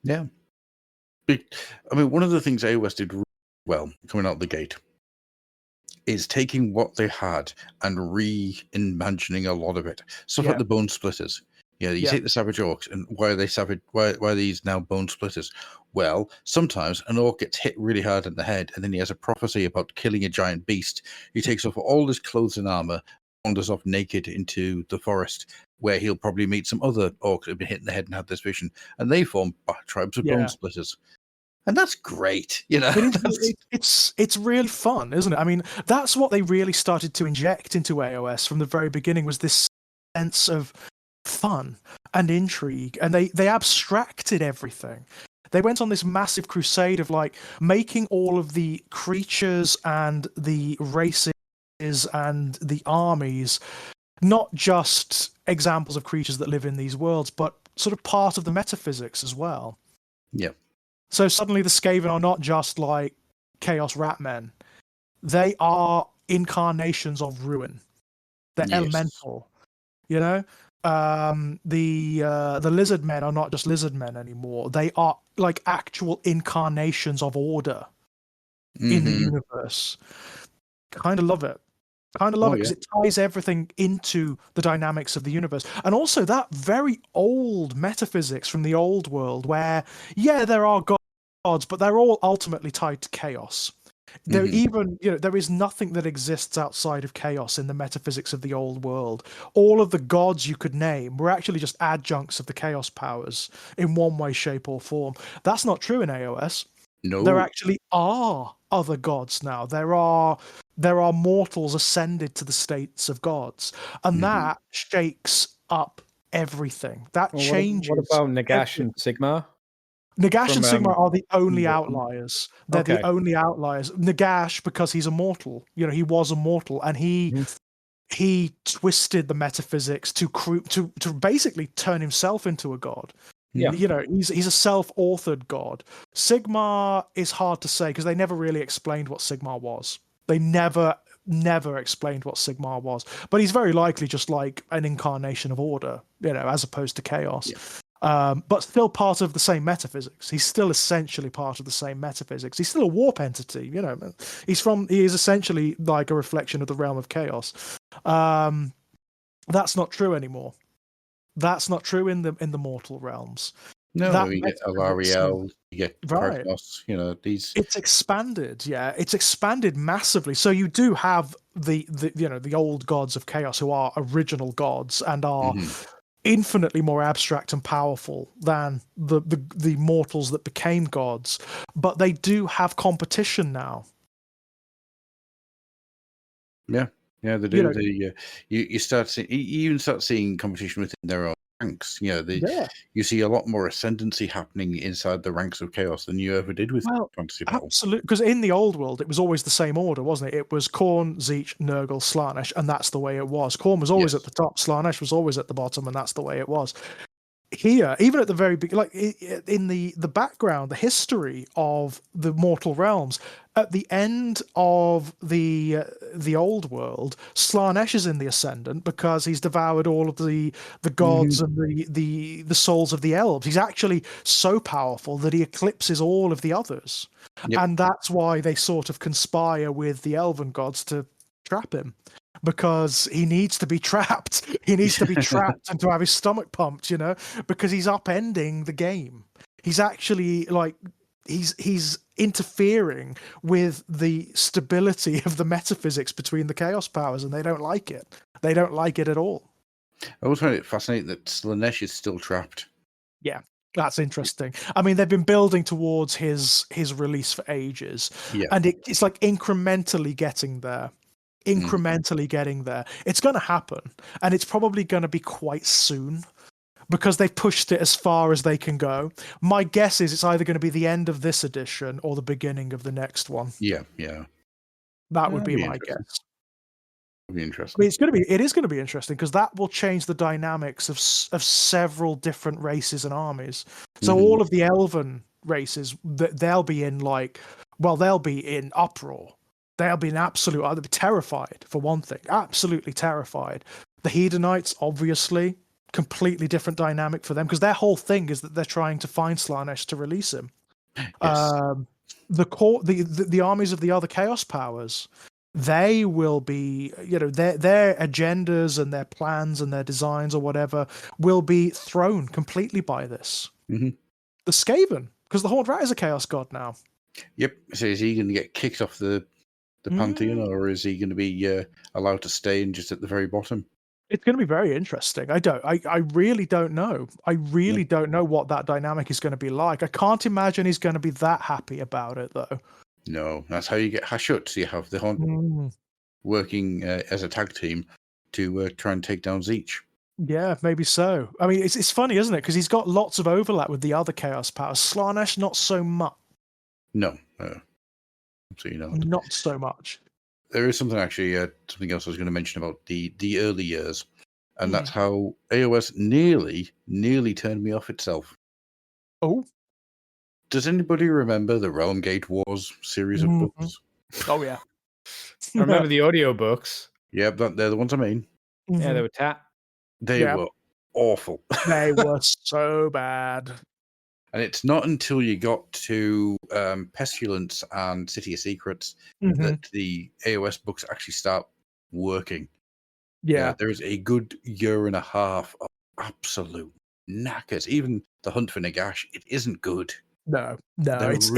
Yeah. I mean, one of the things AOS did really well coming out the gate is taking what they had and reimagining a lot of it. Stuff like the Bone Splitters. You take the Savage Orcs, and why are they savage? Why are these now Bone Splitters? Well, sometimes an orc gets hit really hard in the head, and then he has a prophecy about killing a giant beast. He takes off all his clothes and armor, wanders off naked into the forest, where he'll probably meet some other orcs that have been hit in the head and have this vision, and they form tribes of Bone Splitters. And that's great,
It's really fun, isn't it? I mean, that's what they really started to inject into AOS from the very beginning, was this sense of fun and intrigue, and they abstracted everything. They went on this massive crusade of like making all of the creatures and the races and the armies not just examples of creatures that live in these worlds, but sort of part of the metaphysics as well.
Yeah.
So suddenly the Skaven are not just like Chaos Ratmen. They are incarnations of ruin. They're elemental. The lizard men are not just lizard men anymore. They are like actual incarnations of order in the universe. Kind of love it. Because it ties everything into the dynamics of the universe. And also that very old metaphysics from the old world where, there are gods, but they're all ultimately tied to chaos. There is nothing that exists outside of chaos in the metaphysics of the old world. All of the gods you could name were actually just adjuncts of the chaos powers in one way, shape, or form. That's not true in AOS.
No.
There actually are other gods now. There are mortals ascended to the states of gods, and that shakes up everything. That changes.
What about Nagash and Sigmar?
Nagash and Sigmar are the only outliers. They're the only outliers. Nagash, because he's immortal. He was immortal, and he twisted the metaphysics to basically turn himself into a god.
Yeah.
He's a self-authored god. Sigmar is hard to say because they never really explained what Sigmar was. They never explained what Sigmar was. But he's very likely just like an incarnation of order, as opposed to chaos. but still part of the same metaphysics. He's still essentially part of the same metaphysics. He's still a warp entity, you know. He is essentially like a reflection of the realm of chaos. That's not true anymore. That's not true in the mortal realms.
No,
That
you get
metaphysics,
Alariel, you get
right?
Kragnos, you know, these.
It's expanded, yeah. It's expanded massively. So you do have the you know, the old gods of chaos who are original gods and are infinitely more abstract and powerful than the mortals that became gods, but they do have competition now.
Yeah, they
You
do.
know,
You start seeing, you even start seeing competition within their own ranks. You know,
yeah.
you see a lot more ascendancy happening inside the ranks of chaos than you ever did with
Well,
fantasy battle.
absolutely, because in the old world it was always the same order, wasn't it? It was Khorne, Tzeentch, Nurgle, Slaanesh, and that's the way it was. Khorne was always
Yes.
at the top, Slaanesh was always at the bottom, and that's the way it was. Here, even at the very beginning, like in the background, the history of the mortal realms, at the end of the old world, Slaanesh is in the ascendant because he's devoured all of the gods and the souls of the elves. He's actually so powerful that he eclipses all of the others,
Yep.
and that's why they sort of conspire with the elven gods to trap him. Because he needs to be trapped. He needs to be trapped and to have his stomach pumped, you know, because he's upending the game. He's actually like he's interfering with the stability of the metaphysics between the chaos powers, and they don't like it. They don't like it at all.
I always find it fascinating that Slaanesh is still trapped.
Yeah, that's interesting. I mean, they've been building towards his release for ages, and it's like incrementally getting there. It's going to happen, and it's probably going to be quite soon because they've pushed it as far as they can go. My guess is it's either going to be the end of this edition or the beginning of the next one.
Yeah.
That would be my guess.
It'll be
I
interesting.
mean, it is going to be interesting because that will change the dynamics of several different races and armies. So all of the elven races, they'll be in uproar. They'll be they'll be terrified, for one thing. Absolutely terrified. The Hedonites, obviously, completely different dynamic for them, because their whole thing is that they're trying to find Slaanesh to release him.
Yes.
The armies of the other Chaos powers, they will be, you know, their agendas and their plans and their designs or whatever will be thrown completely by this. The Skaven, because the Horned Rat is a Chaos god now.
Yep. So is he going to get kicked off the Pantheon, or is he going to be allowed to stay in just at the very bottom?
It's going to be very interesting. I really don't know. I really don't know what that dynamic is going to be like. I can't imagine he's going to be that happy about it, though.
No, that's how you get Hashut. You have the Hunt working as a tag team to try and take down Tzeentch.
Yeah, maybe so. I mean, it's funny, isn't it? Because he's got lots of overlap with the other Chaos powers. Slaanesh, not so much.
No, absolutely not.
Not so much.
There is something actually, something else I was going to mention about the early years, and that's how AOS nearly turned me off itself.
Oh,
does anybody remember the Realm Gate Wars series of books?
Oh yeah,
I remember the audiobooks.
Yeah, they're the ones I mean.
Yeah, they were
They were awful.
They were so bad.
And it's not until you got to Pestilence and City of Secrets that the AOS books actually start working.
Yeah.
There is a good year and a half of absolute knackers. Even the Hunt for Nagash, it isn't good.
No, it's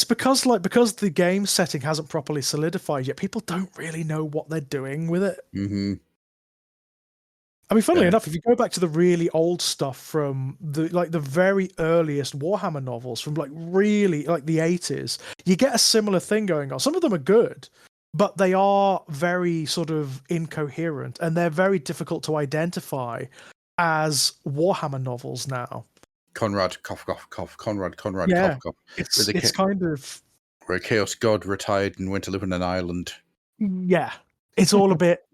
because the game setting hasn't properly solidified yet. People don't really know what they're doing with it. I mean, funnily enough, if you go back to the really old stuff from the very earliest Warhammer novels from really the 80s, you get a similar thing going on. Some of them are good, but they are very sort of incoherent, and they're very difficult to identify as Warhammer novels now.
Conrad, cough, cough, cough. Conrad,
yeah,
cough, cough.
It's kind of
where a Chaos God retired and went to live on an island.
Yeah, it's all a bit.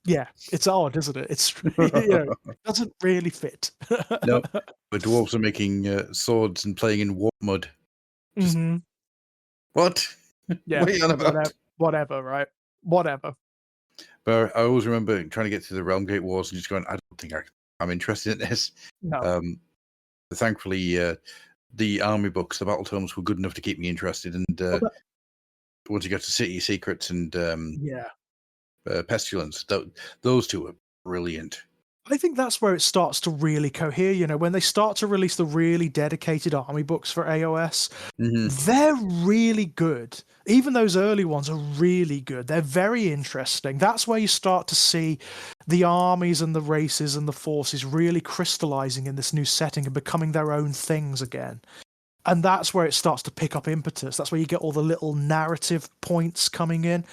Yeah, it's odd, isn't it? It's it doesn't really fit.
No, the dwarves are making swords and playing in warp mud. Just, what?
Yeah,
what are you on about?
Whatever, right? Whatever.
But I always remember trying to get through the Realm Gate Wars and just going, I don't think I can I'm interested in this.
No.
Thankfully, the army books, the battle tomes, were good enough to keep me interested. And once you get to City Secrets and
Yeah.
Pestilence, those two are brilliant.
I think that's where it starts to really cohere. You know, when they start to release the really dedicated army books for AOS, they're really good. Even those early ones are really good. They're very interesting. That's where you start to see the armies and the races and the forces really crystallizing in this new setting and becoming their own things again. And that's where it starts to pick up impetus. That's where you get all the little narrative points coming in.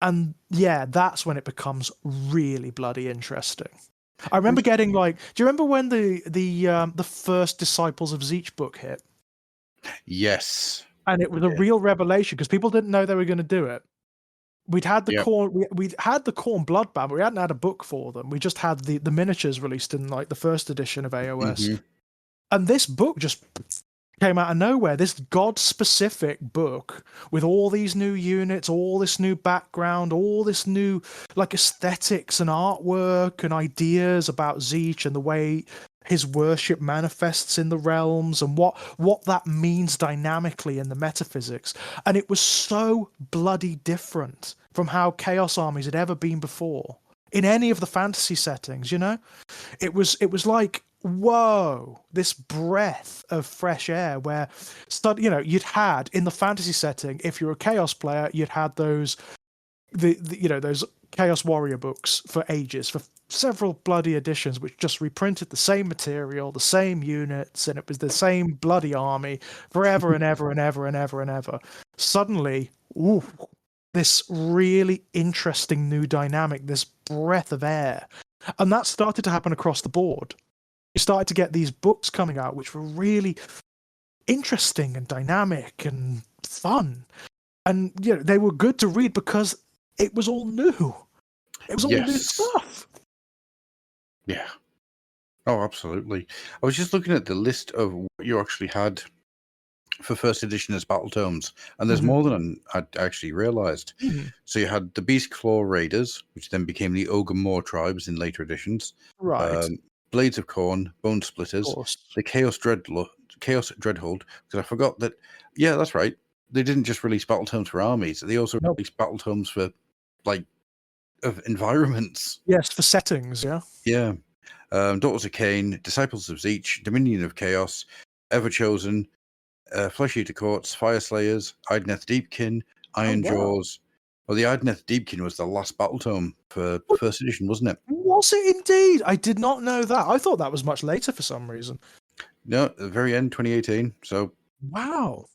And yeah, that's when it becomes really bloody interesting. I remember getting do you remember when the first Disciples of Zeech book hit?
Yes.
And it was a real revelation because people didn't know they were going to do it. We'd had the Khorne, we'd had the Khorne Bloodbound, but we hadn't had a book for them. We just had the miniatures released in the first edition of AOS. And this book just came out of nowhere. This god-specific book with all these new units, all this new background, all this new aesthetics and artwork and ideas about Zeech and the way his worship manifests in the realms and what that means dynamically in the metaphysics. And it was so bloody different from how Chaos armies had ever been before in any of the fantasy settings, you know? It was like, whoa, this breath of fresh air where, you'd had in the fantasy setting, if you're a Chaos player, you'd had those, those Chaos Warrior books for ages, for several bloody editions, which just reprinted the same material, the same units, and it was the same bloody army forever and ever and ever and ever and ever. Suddenly, this really interesting new dynamic, this breath of air. And that started to happen across the board. You started to get these books coming out, which were really interesting and dynamic and fun. And they were good to read because it was all new. It was all new stuff.
Yeah. Oh, absolutely. I was just looking at the list of what you actually had for first edition as battle tomes, and there's more than I'd actually realized. So you had the Beast Claw Raiders, which then became the Ogre Moor tribes in later editions.
Right.
Blades of Khorne, Bone Splitters, the Chaos Dreadhold, because I forgot that, that's right. They didn't just release battle tomes for armies, they also released battle tomes for, of environments.
Yes, for settings, yeah.
Yeah. Daughters of Cain, Disciples of Zeech, Dominion of Chaos, Everchosen, Flesh Eater Courts, Fire Slayers, Idneth Deepkin, Iron Jaws. Well, the Idneth Deepkin was the last battle tome for first edition, wasn't it?
Was it indeed? I did not know that. I thought that was much later for some reason.
No, at the very end, 2018. So.
Wow.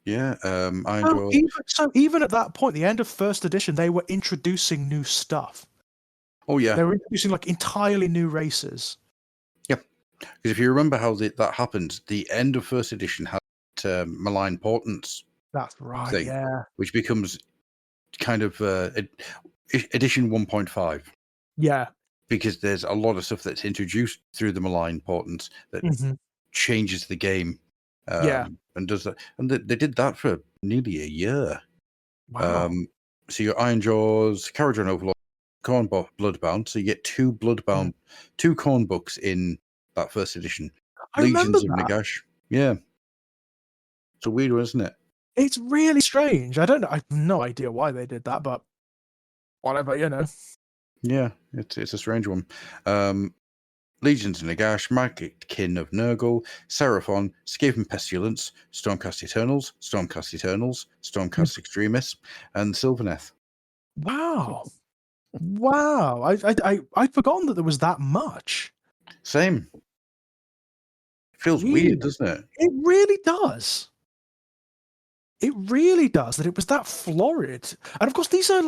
Yeah, Iron Jaws.
So even at that point, the end of first edition, they were introducing new stuff.
Oh yeah.
They were introducing entirely new races.
Yeah, because if you remember how that happened, the end of first edition had malign portents.
That's right. Yeah.
Which becomes kind of edition 1.5.
Yeah.
Because there's a lot of stuff that's introduced through the malign portents that changes the game. And does that, and they did that for nearly a year.
Wow.
So your Iron Jaws, Caradron Overlord, Khorne Bloodbound. So you get two Bloodbound, two Khorne books in that first edition. Legions of Nagash. Yeah. It's a weird one, isn't it?
It's really strange. I don't know. I have no idea why they did that, but whatever,
Yeah, it's a strange one. Legions of Nagash, Magic Kin of Nurgle, Seraphon, Skaven Pestilence, Stormcast Eternals, Stormcast Extremists, and Sylvaneth.
Wow. Wow. I'd forgotten that there was that much.
Same. It feels weird, doesn't it?
It really does. It really does, that it was that florid. And of course, these are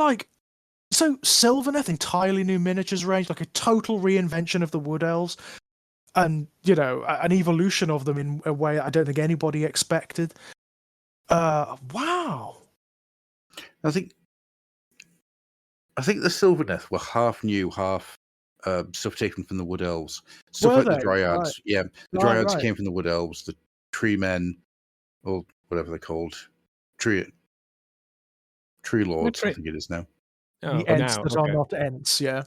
so Sylvaneth, entirely new miniatures range, like a total reinvention of the Wood Elves, and an evolution of them in a way I don't think anybody expected. Wow.
I think the Sylvaneth were half new, half stuff taken from the Wood Elves. Stuff the Dryads. Right. Yeah, the Dryads came from the Wood Elves. The Tree Men, or whatever they're called, Tree Lords, I think it is now.
The Ents that are not Ents, yeah.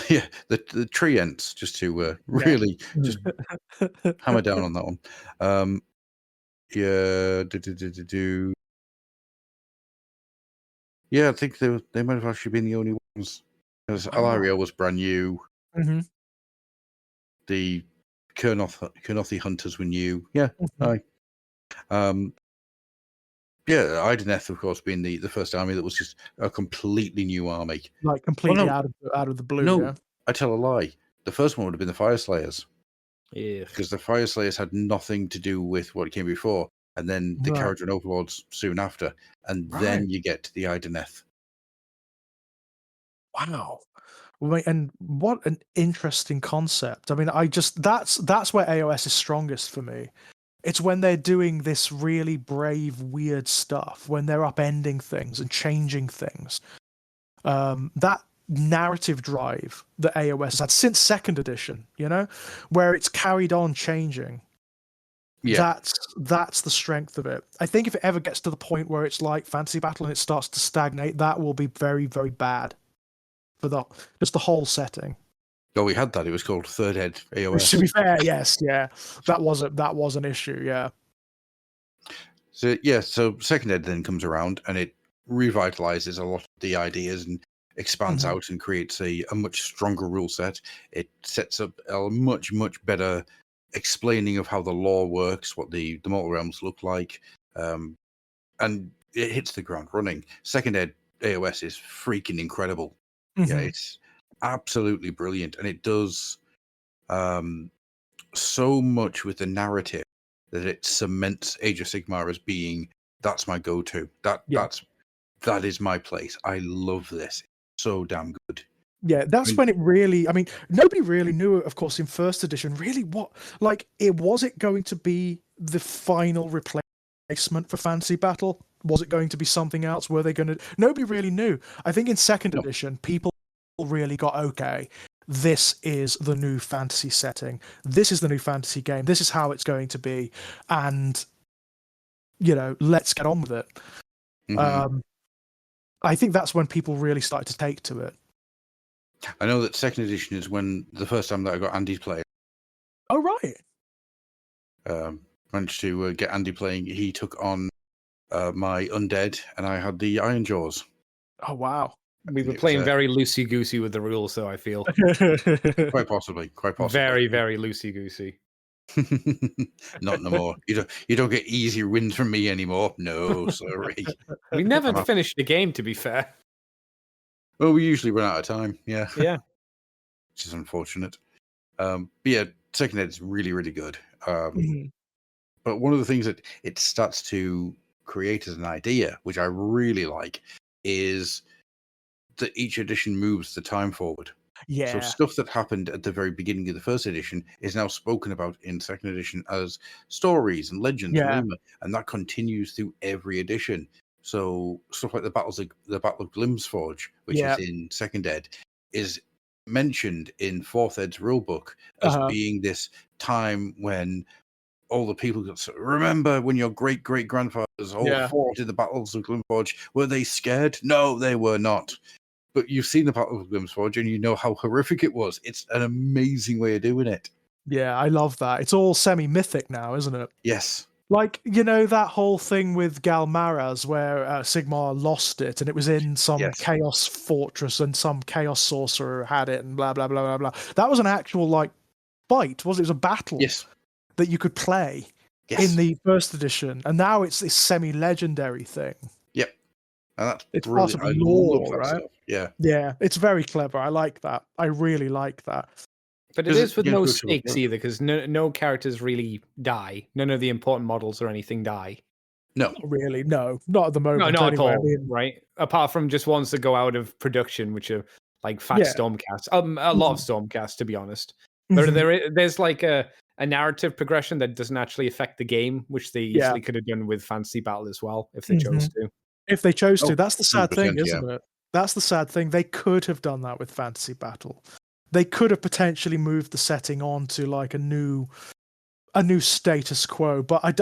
Yeah, the tree ents, just to really just hammer down on that one. Yeah, yeah, I think they might have actually been the only ones, because Alaria was brand new.
Mm-hmm.
The Kurnothi hunters were new. Yeah,
Mm-hmm.
yeah, Ideneth, of course, being the first army that was just a completely new army.
Like completely
no.
out of the blue.
No,
Yeah.
I tell a lie. The first one would have been the Fire Slayers,
Yeah.
because the Fire Slayers had nothing to do with what came before, and then the
Right.
Kharadron Overlords soon after, and then
Right.
you get to the Ideneth.
Wow. Wait, and what an interesting concept. I mean, that's where AOS is strongest for me. It's when they're doing this really brave, weird stuff, when they're upending things and changing things. That narrative drive that AOS has had since second edition, where it's carried on changing.
Yeah.
That's the strength of it. I think if it ever gets to the point where it's like Fantasy Battle and it starts to stagnate, that will be very, very bad for just the whole setting.
Oh, we had that. It was called Third Ed AOS.
To be fair, yes, yeah, that was an issue, yeah.
So Second Ed then comes around and it revitalizes a lot of the ideas and expands out and creates a much stronger rule set. It sets up a much, much better explaining of how the lore works, what the mortal realms look like, and it hits the ground running. Second Ed AOS is freaking incredible. Yeah, it's absolutely brilliant, and it does so much with the narrative that it cements Age of Sigmar as being, that's my go-to. That is my place. I love this. It's so damn good.
Yeah, that's when it really, I mean, nobody really knew, of course, in first edition, really was it going to be the final replacement for Fantasy Battle? Was it going to be something else? Were they going to, nobody really knew. I think in second edition, people really got, okay, this is the new fantasy setting. This is the new fantasy game. This is how it's going to be. And, let's get on with it. I think that's when people really started to take to it.
I know that second edition is when the first time that I got Andy playing.
Oh, right.
Managed to get Andy playing. He took on my undead, and I had the Iron Jaws.
Oh, wow.
We were playing very loosey-goosey with the rules, though, I feel.
Quite possibly.
Very, very loosey-goosey.
Not no more. You don't get easy wins from me anymore. No, sorry.
We never finished the game, to be fair.
Well, we usually run out of time. Yeah.
Yeah.
Which is unfortunate. But yeah, Second Ed is really, really good. But one of the things that it starts to create as an idea, which I really like, is that each edition moves the time forward.
Yeah.
So stuff that happened at the very beginning of the first edition is now spoken about in second edition as stories and legends, rumor, and that continues through every edition. So stuff like the Battle of Glimsforge, which is in second ed, is mentioned in fourth ed's rulebook as being this time when all the people got remember when your great grandfathers all fought in the battles of Glimforge. Were they scared? No, they were not. But you've seen the Battle of Glimsforge and you know how horrific it was. It's an amazing way of doing it.
Yeah, I love that. It's all semi-mythic now, isn't it?
Yes.
Like, that whole thing with Galmaraz where Sigmar lost it and it was in some chaos fortress and some chaos sorcerer had it and blah, blah, blah, blah, blah. That was an actual, fight, was it? It was a battle that you could play in the first edition. And now it's this semi-legendary thing.
Yep. And that's
it's
brilliant.
part of lore,
love that
right?
stuff. Yeah.
Yeah, it's very clever. I like that. I really like that.
But it is with no stakes either, because no characters really die. None of the important models or anything die.
No.
Not really, no. Not at the moment.
No, not
anyway.
at all, right? Apart from just ones that go out of production, which are like fat Stormcasts. A lot of Stormcasts, to be honest. But there's like a narrative progression that doesn't actually affect the game, which they easily could have done with Fantasy Battle as well, if they chose to.
If they chose to. That's the sad thing, isn't it? That's the sad thing. They could have done that with Fantasy Battle. They could have potentially moved the setting on to like a new status quo, but I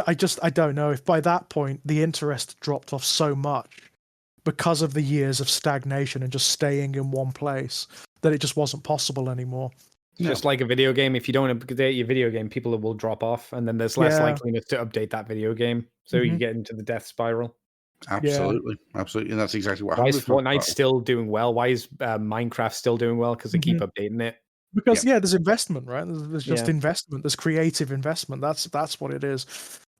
don't know if by that point the interest dropped off so much because of the years of stagnation and just staying in one place that it just wasn't possible anymore.
It's just like a video game. If you don't update your video game, people will drop off, and then there's less
Yeah.
likeliness to update that video game. So you get into the death spiral.
Absolutely, absolutely, and that's exactly what
Why
happened
is
with
Fortnite still doing well? Why is Minecraft still doing well? Because they keep updating it.
Because there's investment, right? There's just
Yeah.
investment. There's creative investment. That's what it is.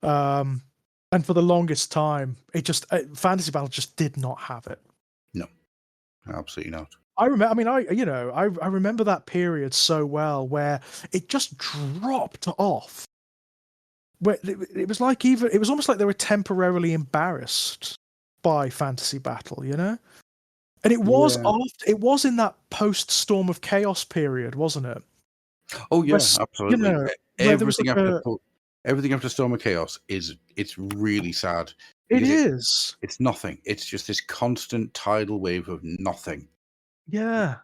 And for the longest time, it just Fantasy Battle just did not have it.
No, absolutely not.
I remember. I mean, I remember that period so well where it just dropped off. Where it was like it was almost like they were temporarily embarrassed by Fantasy Battle, you know. And it was it was in that post Storm of Chaos period, wasn't it?
Oh yeah,
Where,
absolutely.
you know, where there was
Everything after Storm of Chaos it's really sad.
It is.
It's nothing. It's just this constant tidal wave of nothing.
Yeah.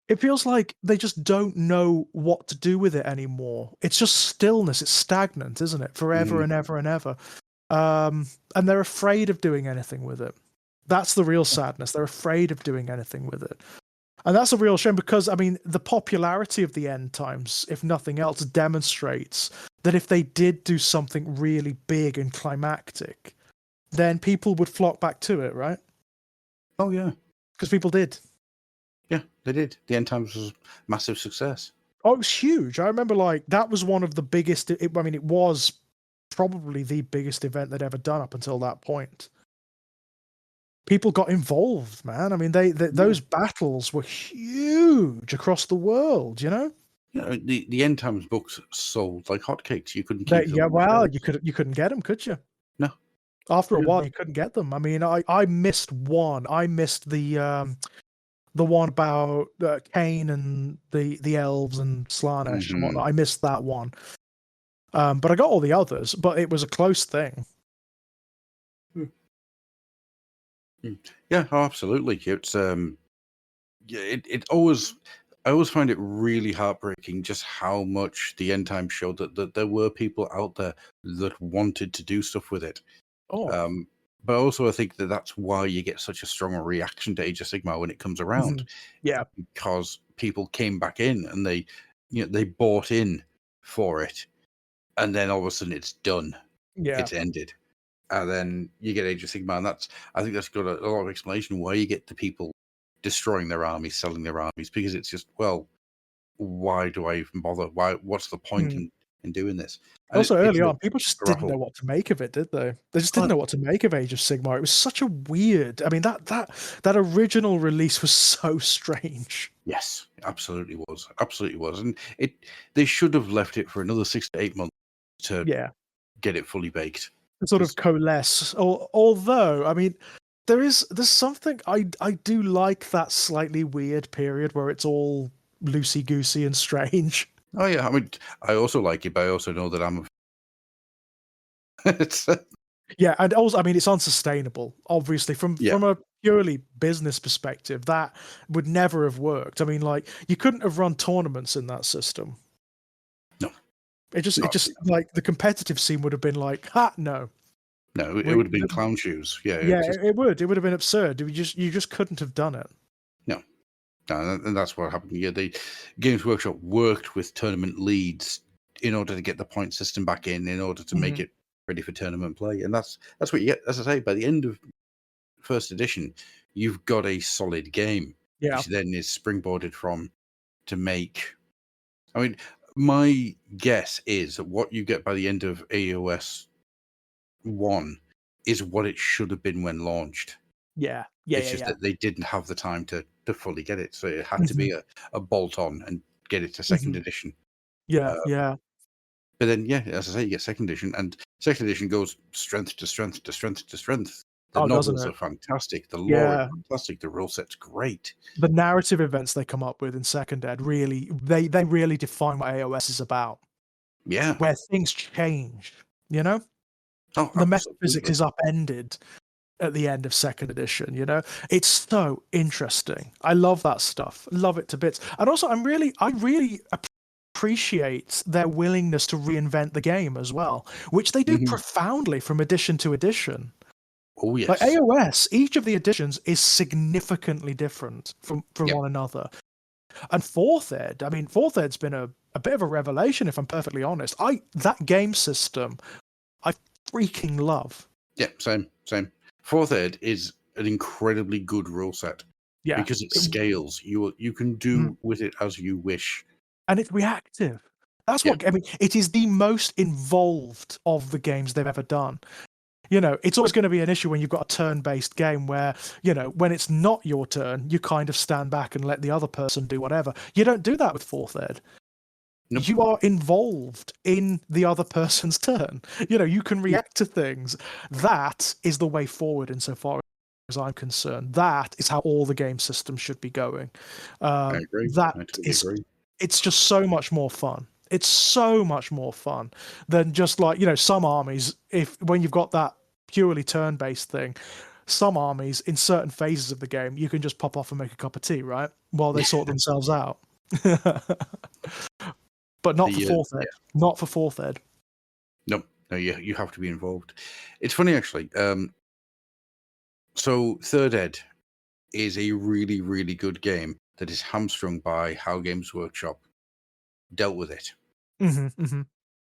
It feels like they just don't know what to do with it anymore. It's just stillness. It's stagnant, isn't it? Forever and ever and ever. And they're afraid of doing anything with it. That's the real sadness. They're afraid of doing anything with it. And that's a real shame because, I mean, the popularity of the end times, if nothing else, demonstrates that if they did do something really big and climactic, then people would flock back to it, right?
Oh, yeah.
Because people did.
Yeah, they did. The end times was a massive success.
Oh, it was huge. I remember, like, that was one of the biggest. It was probably the biggest event they'd ever done up until that point. People got involved, man. I mean, those battles were huge across the world, you know?
Yeah, the end times books sold like hotcakes. You couldn't keep them.
Yeah, well, you couldn't get them, could you?
No.
After a while, you couldn't get them. I mean, I missed one. I missed the one about Cain and the elves and Slaanesh and whatnot. I missed that one. But I got all the others. But it was a close thing.
Yeah, oh, absolutely. It's it always. I always find it really heartbreaking just how much the end time showed that there were people out there that wanted to do stuff with it.
Oh.
But also I think that's why you get such a strong reaction to Age of Sigmar when it comes around.
Yeah.
Because people came back in and they bought in for it. And then all of a sudden it's done.
Yeah.
It's ended. And then you get Age of Sigmar, and I think that's got a lot of explanation why you get the people destroying their armies, selling their armies, because it's just, well, why do I even bother? What's the point in doing this? And
also, early on, people just didn't know what to make of it, did they? They just didn't know what to make of Age of Sigmar. It was such a weird. I mean, that original release was so strange.
Yes, absolutely was, and they should have left it for another 6 to 8 months to get it fully baked,
sort of coalesce. Although, I mean, there's something I do like that slightly weird period where it's all loosey goosey and strange.
Oh yeah, I mean, I also like it, but I also know that I'm.
Yeah, and also, I mean, it's unsustainable. Obviously, from a purely business perspective, that would never have worked. I mean, like, you couldn't have run tournaments in that system.
No,
it just like the competitive scene would have been like, no.
No, it would have been clown shoes. Yeah,
it would. It would have been absurd. You just couldn't have done it.
No, and that's what happened. Yeah, the Games Workshop worked with tournament leads in order to get the point system back in order to make it ready for tournament play, and that's what you get. As I say, by the end of first edition, you've got a solid game, which then is springboarded from to make. I mean, my guess is that what you get by the end of AOS 1 is what it should have been when launched.
It's
just that they didn't have the time to fully get it, so it had to be a bolt on and get it to second edition. But then, as I say, you get second edition, and second edition goes strength to strength to strength to strength. The novels are fantastic. The lore is fantastic. The rule set's great.
The narrative events they come up with in second ed really they really define what AOS is about.
Yeah,
where things change. You know,
the
metaphysics is upended at the end of second edition. You know, it's so interesting. I love that stuff. Love it to bits. And also, I really appreciate their willingness to reinvent the game as well, which they do profoundly from edition to edition.
Oh yes.
Like AOS, each of the editions is significantly different from
Yep.
one another. And Fourth Ed, I mean, Fourth Ed's been a bit of a revelation, if I'm perfectly honest. That game system, I freaking love.
Yeah, same. Fourth Ed is an incredibly good rule set.
Yeah,
Because it scales. You can do with it as you wish.
And it's reactive. That's what I mean. It is the most involved of the games they've ever done. You know, it's always going to be an issue when you've got a turn-based game where, you know, when it's not your turn, you kind of stand back and let the other person do whatever. You don't do that with Fourth Ed.
Nope.
You are involved in the other person's turn. You know, you can react to things. That is the way forward insofar as I'm concerned. That is how all the game systems should be going.
I agree. I totally agree.
It's just so much more fun. It's so much more fun than just like, you know, some armies, when you've got that purely turn-based thing, some armies in certain phases of the game, you can just pop off and make a cup of tea, right? While they sort themselves out. But not for Fourth Ed. Not for Fourth Ed.
No, you have to be involved. It's funny, actually. So Third Ed is a really, really good game that is hamstrung by how Games Workshop dealt with it.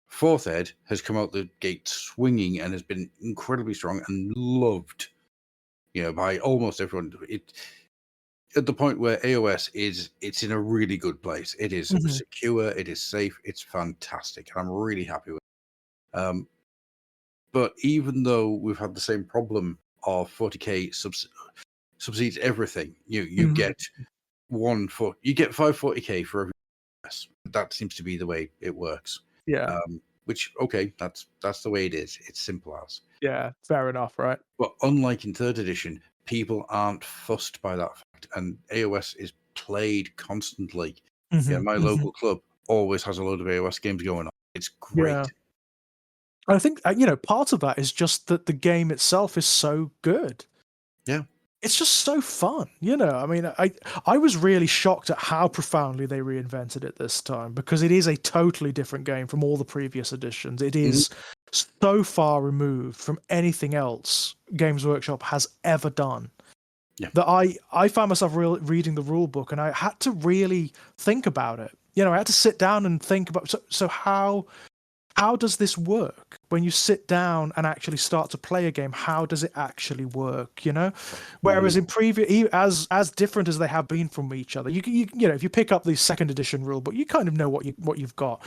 Fourth Ed has come out the gate swinging and has been incredibly strong and loved, you know, by almost everyone. It at the point where AOS it's in a really good place. It is secure, it is safe, it's fantastic, and I'm really happy with it. But even though we've had the same problem of 40k subsides everything, you get 5 40k for every AOS. That seems to be the way it works.
Yeah.
Which, okay, that's the way it is. It's simple as.
Yeah, fair enough, right?
But unlike in third edition, people aren't fussed by that fact, and AOS is played constantly. My local club always has a load of AOS games going on. It's great.
Yeah. I think, you know, part of that is just that the game itself is so good.
Yeah.
It's just so fun, you know. I mean, I was really shocked at how profoundly they reinvented it this time, because it is a totally different game from all the previous editions. It is so far removed from anything else Games Workshop has ever done.
Yeah.
That I found myself reading the rule book, and I had to really think about it. You know, I had to sit down and think about, so how does this work? When you sit down and actually start to play a game, how does it actually work? You know, whereas in previous, as different as they have been from each other, you know, if you pick up the second edition rulebook, you kind of know what you've got.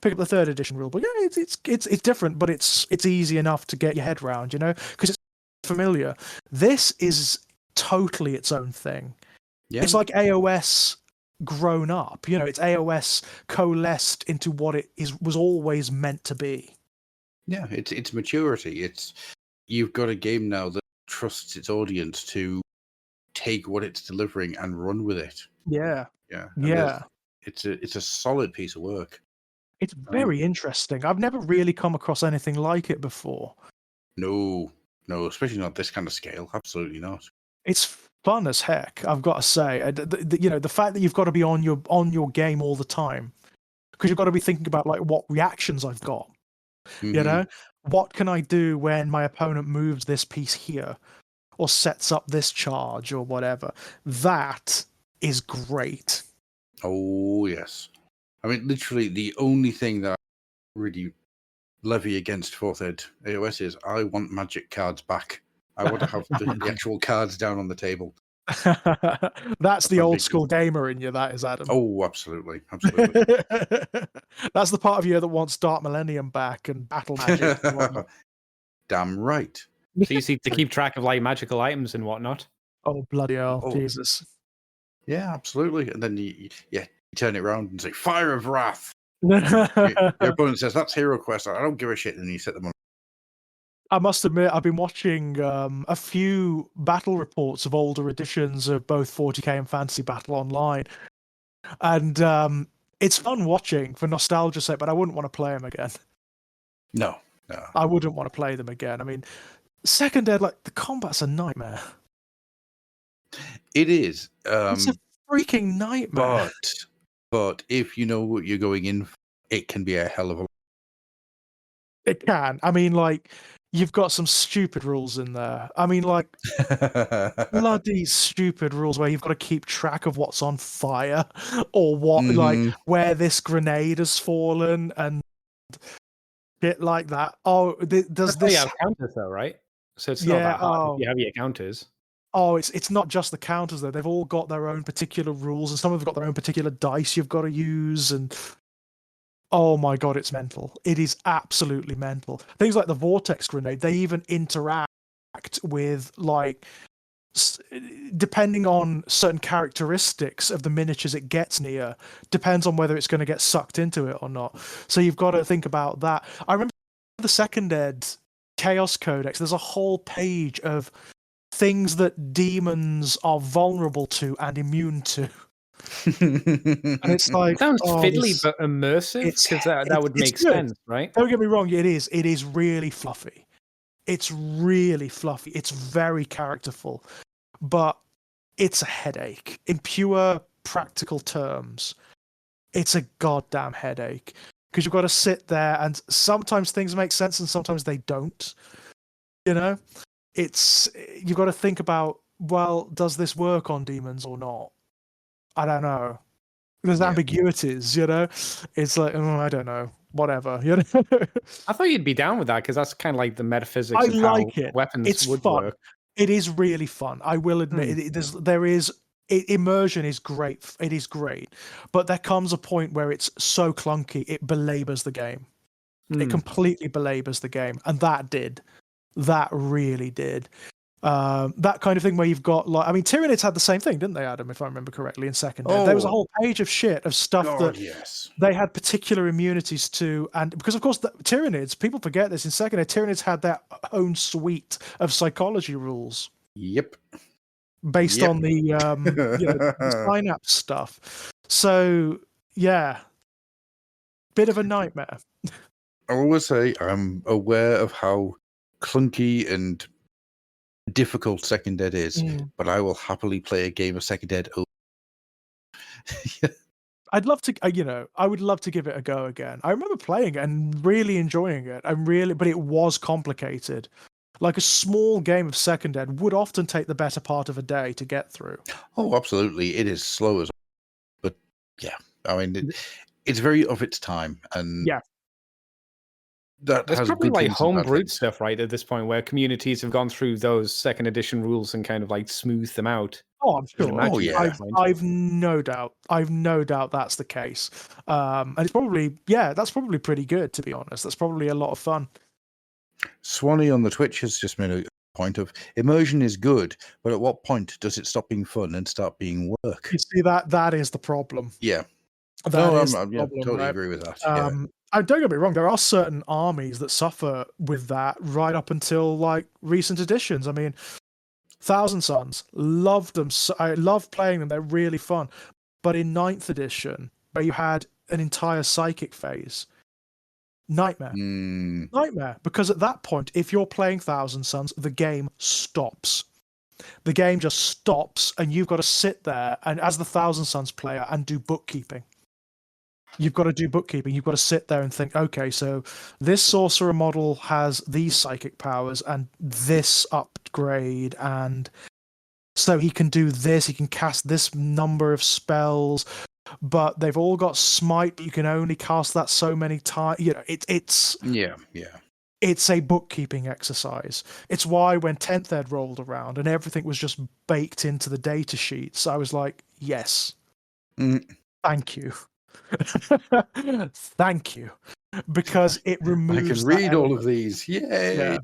Pick up the third edition rulebook, yeah, it's different, but it's easy enough to get your head around, you know, because it's familiar. This is totally its own thing. Yeah. It's like AOS grown up, you know. It's AOS coalesced into what it was always meant to be.
Yeah, it's maturity. You've got a game now that trusts its audience to take what it's delivering and run with it.
Yeah.
It's a solid piece of work.
It's very interesting. I've never really come across anything like it before.
No, especially not this kind of scale. Absolutely not.
It's fun as heck, I've got to say. You know, the fact that you've got to be on your game all the time, because you've got to be thinking about like what reactions I've got. You know, what can I do when my opponent moves this piece here, or sets up this charge, or whatever. That is great.
Oh yes, I mean literally the only thing that I really levy against Fourth Ed AOS is I want magic cards back. I want to have the actual cards down on the table.
That's the old school gamer in you, that is, Adam.
Oh, absolutely.
That's the part of you that wants Dark Millennium back and battle magic.
Damn right.
So you see to keep track of like magical items and whatnot.
Oh bloody hell, Jesus!
Yeah, absolutely. And then you turn it around and say Fire of Wrath. Your opponent says that's Hero Quest. I don't give a shit, and you set them on.
I must admit, I've been watching a few battle reports of older editions of both 40k and Fantasy Battle Online, and it's fun watching for nostalgia's sake. But I wouldn't want to play them again.
No,
I wouldn't want to play them again. I mean, Second Ed, like the combat's a nightmare.
It is.
It's a freaking nightmare.
But if you know what you're going in for, it can be a hell of a.
It can. I mean, like, you've got some stupid rules in there. I mean, like bloody stupid rules where you've got to keep track of what's on fire or what, like
Mhm.
where this grenade has fallen and shit like that. Oh, does
That's how you
this?
have counters, though, right? So it's not
Yeah.
that hard if you have your counters.
Oh, it's not just the counters though. They've all got their own particular rules, and some have got their own particular dice you've got to use. And oh my god, it's mental. It is absolutely mental. Things like the vortex grenade, they even interact with like depending on certain characteristics of the miniatures it gets near, depends on whether it's going to get sucked into it or not. So you've got to think about that. I remember the second ed Chaos Codex. There's a whole page of things that demons are vulnerable to and immune to. And it's like,
Sounds
oh,
fiddly but immersive because that would
it's
make
good.
sense, right?
Don't get me wrong, it is really fluffy. It's really fluffy. It's very characterful, but it's a headache. In pure practical terms, it's a goddamn headache because you've got to sit there and sometimes things make sense and sometimes they don't. You know, you've got to think about, well, does this work on demons or not? I don't know. There's ambiguities, you know. It's like, oh, I don't know, whatever, you know.
I thought you'd be down with that because that's kind of like the metaphysics
I
of how
like it.
weapons
It's
would
fun.
work.
It is really fun. I will admit immersion is great. It is great, but there comes a point where it's so clunky it belabors the game. It completely belabors the game, and that really did. That kind of thing where you've got like, I mean, Tyranids had the same thing, didn't they, Adam? If I remember correctly, in second ed, there was a whole page of shit of stuff
God,
that
yes.
they had particular immunities to, and because of course the Tyranids, people forget this, in second ed, Tyranids had their own suite of psychology rules.
Yep.
Based on the the synapse stuff. So yeah, bit of a nightmare.
I always say I'm aware of how clunky and difficult second ed is, but I will happily play a game of second ed.
I'd love to, I would love to give it a go again. I remember playing it and really enjoying it. But it was complicated. Like a small game of second ed would often take the better part of a day to get through.
Oh, absolutely. It is slow as, but yeah, I mean, it's very of its time, and
yeah,
that
there's
has
probably
good
like
things and bad
homebrewed
things.
stuff right at this point where communities have gone through those second edition rules and kind of like smoothed them out.
Oh, I'm sure.
Oh, yeah.
I've no doubt. I've no doubt that's the case. And it's probably, that's probably pretty good, to be honest. That's probably a lot of fun.
Swanee on the Twitch has just made a point of immersion is good, but at what point does it stop being fun and start being work?
You see, that is the problem.
Yeah.
That is
I
the problem,
totally
right?
agree with that.
Don't get me wrong, there are certain armies that suffer with that right up until like recent editions. I mean, Thousand Sons, loved them. I love playing them. They're really fun. But in 9th edition, where you had an entire psychic phase, nightmare. Nightmare. Because at that point, if you're playing Thousand Sons, the game stops. The game just stops, and you've got to sit there and, as the Thousand Sons player, and do bookkeeping. You've got to do bookkeeping. You've got to sit there and think, okay, so this sorcerer model has these psychic powers and this upgrade, and so he can do this, he can cast this number of spells, but they've all got smite, but you can only cast that so many times. It's a bookkeeping exercise. It's why when 10th ed rolled around and everything was just baked into the data sheets, I was like, yes, thank you. Thank you, because it removes.
I can read all of these. Yay!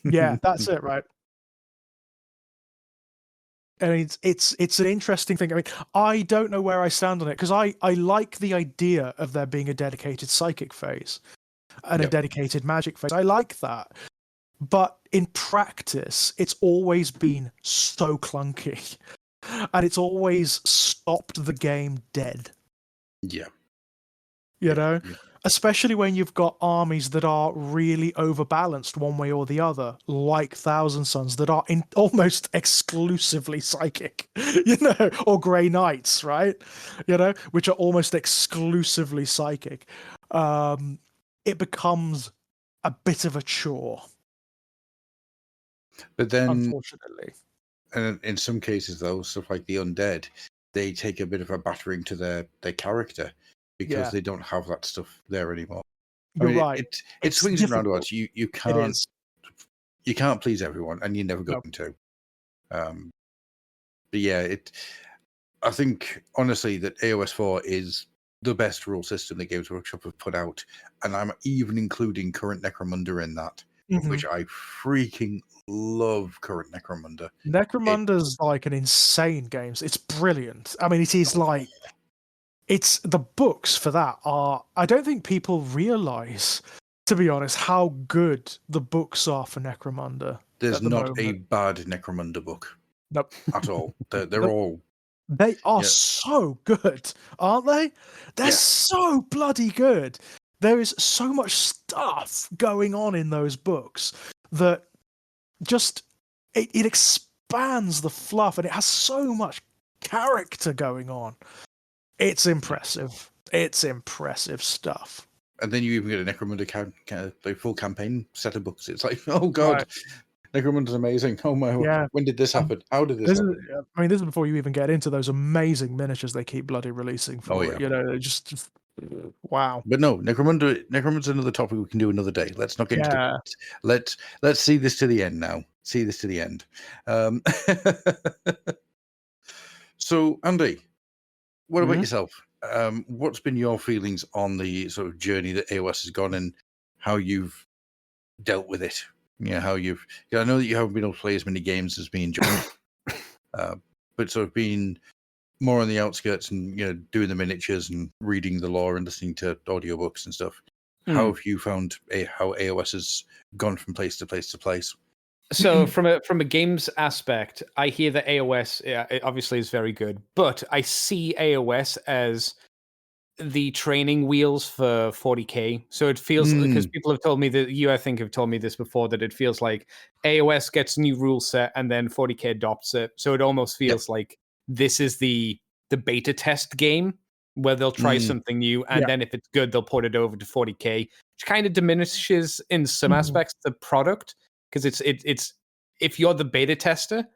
Yeah, that's it, right? And it's an interesting thing. I mean, I don't know where I stand on it because I like the idea of there being a dedicated psychic phase and a dedicated magic phase. I like that, but in practice, it's always been so clunky. And it's always stopped the game dead.
Yeah.
Especially when you've got armies that are really overbalanced one way or the other, like Thousand Sons, that are almost exclusively psychic, or Grey Knights, right? Which are almost exclusively psychic. It becomes a bit of a chore,
But then,
unfortunately.
and in some cases, though, stuff like the undead, they take a bit of a battering to their character because
Yeah.
they don't have that stuff there anymore. I
You're
mean,
right.
it
It's
swings and
difficult.
roundabouts. You
It
can't
is.
you can't please everyone, and you're never
No.
going to. But yeah, I think honestly that AOS 4 is the best rule system that Games Workshop have put out, and I'm even including Current Necromunda in that,
Mhm.
which I freaking love. Current Necromunda.
Necromunda's like an insane game. It's brilliant. I mean, it is like it's the books for that are. I don't think people realize, to be honest, how good the books are for Necromunda
There's
at the
not a
moment.
bad Necromunda book
Nope.
at all. They're
Nope.
all
They are
Yeah.
so good, aren't they? They're
Yeah.
so bloody good. There is so much stuff going on in those books that just it expands the fluff, and it has so much character going on. It's impressive. It's impressive stuff.
And then you even get a Necromunda the full campaign set of books. It's like, oh god,
Right.
Necromunda's amazing. Oh my,
Yeah.
when did this happen? How did this
This is,
happen?
I mean, this is before you even get into those amazing miniatures they keep bloody releasing for
Oh,
it.
yeah.
You know, they're just wow.
But no, Necromunda's another topic we can do another day. Let's not get into
Yeah.
it. Let's see this to the end now. See this to the end. So, Andy, what about
Mhm.
yourself? What's been your feelings on the sort of journey that AOS has gone and how you've dealt with it? You know, how you've. I know that you haven't been able to play as many games as me and John, but sort of being more on the outskirts and doing the miniatures and reading the lore and listening to audiobooks and stuff. How have you found how AOS has gone from place to place to place?
So from a games aspect, I hear that AOS it obviously is very good, but I see AOS as the training wheels for 40k. So it feels because people have told me that I think have told me this before, that it feels like AOS gets a new rule set and then 40k adopts it. So it almost feels like this is the beta test game where they'll try something new, and then if it's good, they'll port it over to 40k, which kind of diminishes in some aspects the product, because it's if you're the beta tester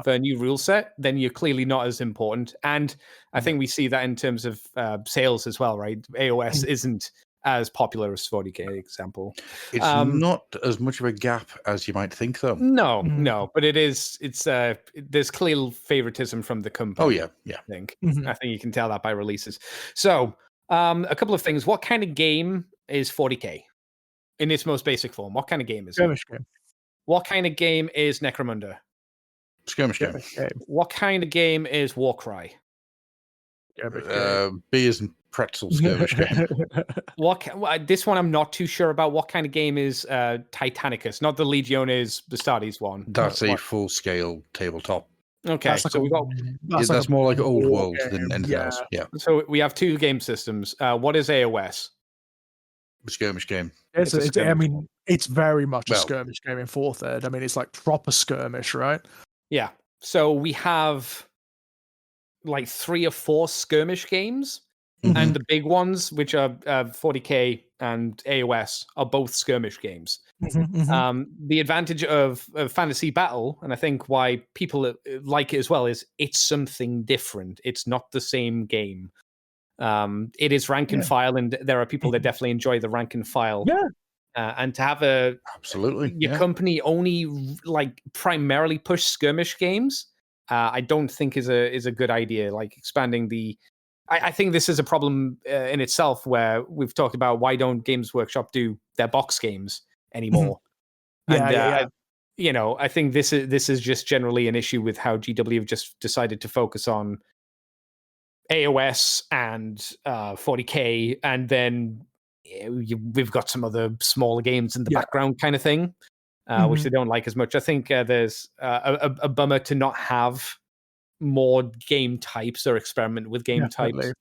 for a new rule set, then you're clearly not as important. And I think we see that in terms of sales as well, right? AOS isn't as popular as 40k example.
It's not as much of a gap as you might think, though.
No, but it is. It's there's clear favoritism from the company.
Oh yeah.
I think you can tell that by releases. So a couple of things. What kind of game is 40k in its most basic form? What kind of game is
Skirmish
it?
game.
What kind of game is Necromunda?
Skirmish game.
What kind of game is Warcry?
Beers and pretzel skirmish game.
This one I'm not too sure about. What kind of game is Titanicus? Not the Legiones Bastardes one.
That's a full scale tabletop.
Okay,
That's like
so we got.
That's more like old
war
world than anything else. Yeah.
So we have two game systems. What is AOS?
Skirmish game.
I mean, it's very much a skirmish game in 4th Ed. I mean, it's like proper skirmish, right?
Yeah. So we have like 3 or 4 skirmish games, and the big ones, which are 40k and AOS, are both skirmish games. The advantage of fantasy battle, and I think why people like it as well, is it's something different. It's not the same game. It is rank and file, and there are people that definitely enjoy the rank and file.
Yeah.
And to have your company only like primarily push skirmish games, I don't think is a good idea. Like expanding I think this is a problem in itself, where we've talked about why don't Games Workshop do their box games anymore. I think this is just generally an issue with how GW have just decided to focus on AOS and 40k, and then we've got some other smaller games in the background kind of thing, which they don't like as much. I think there's a bummer to not have more game types or experiment with game types.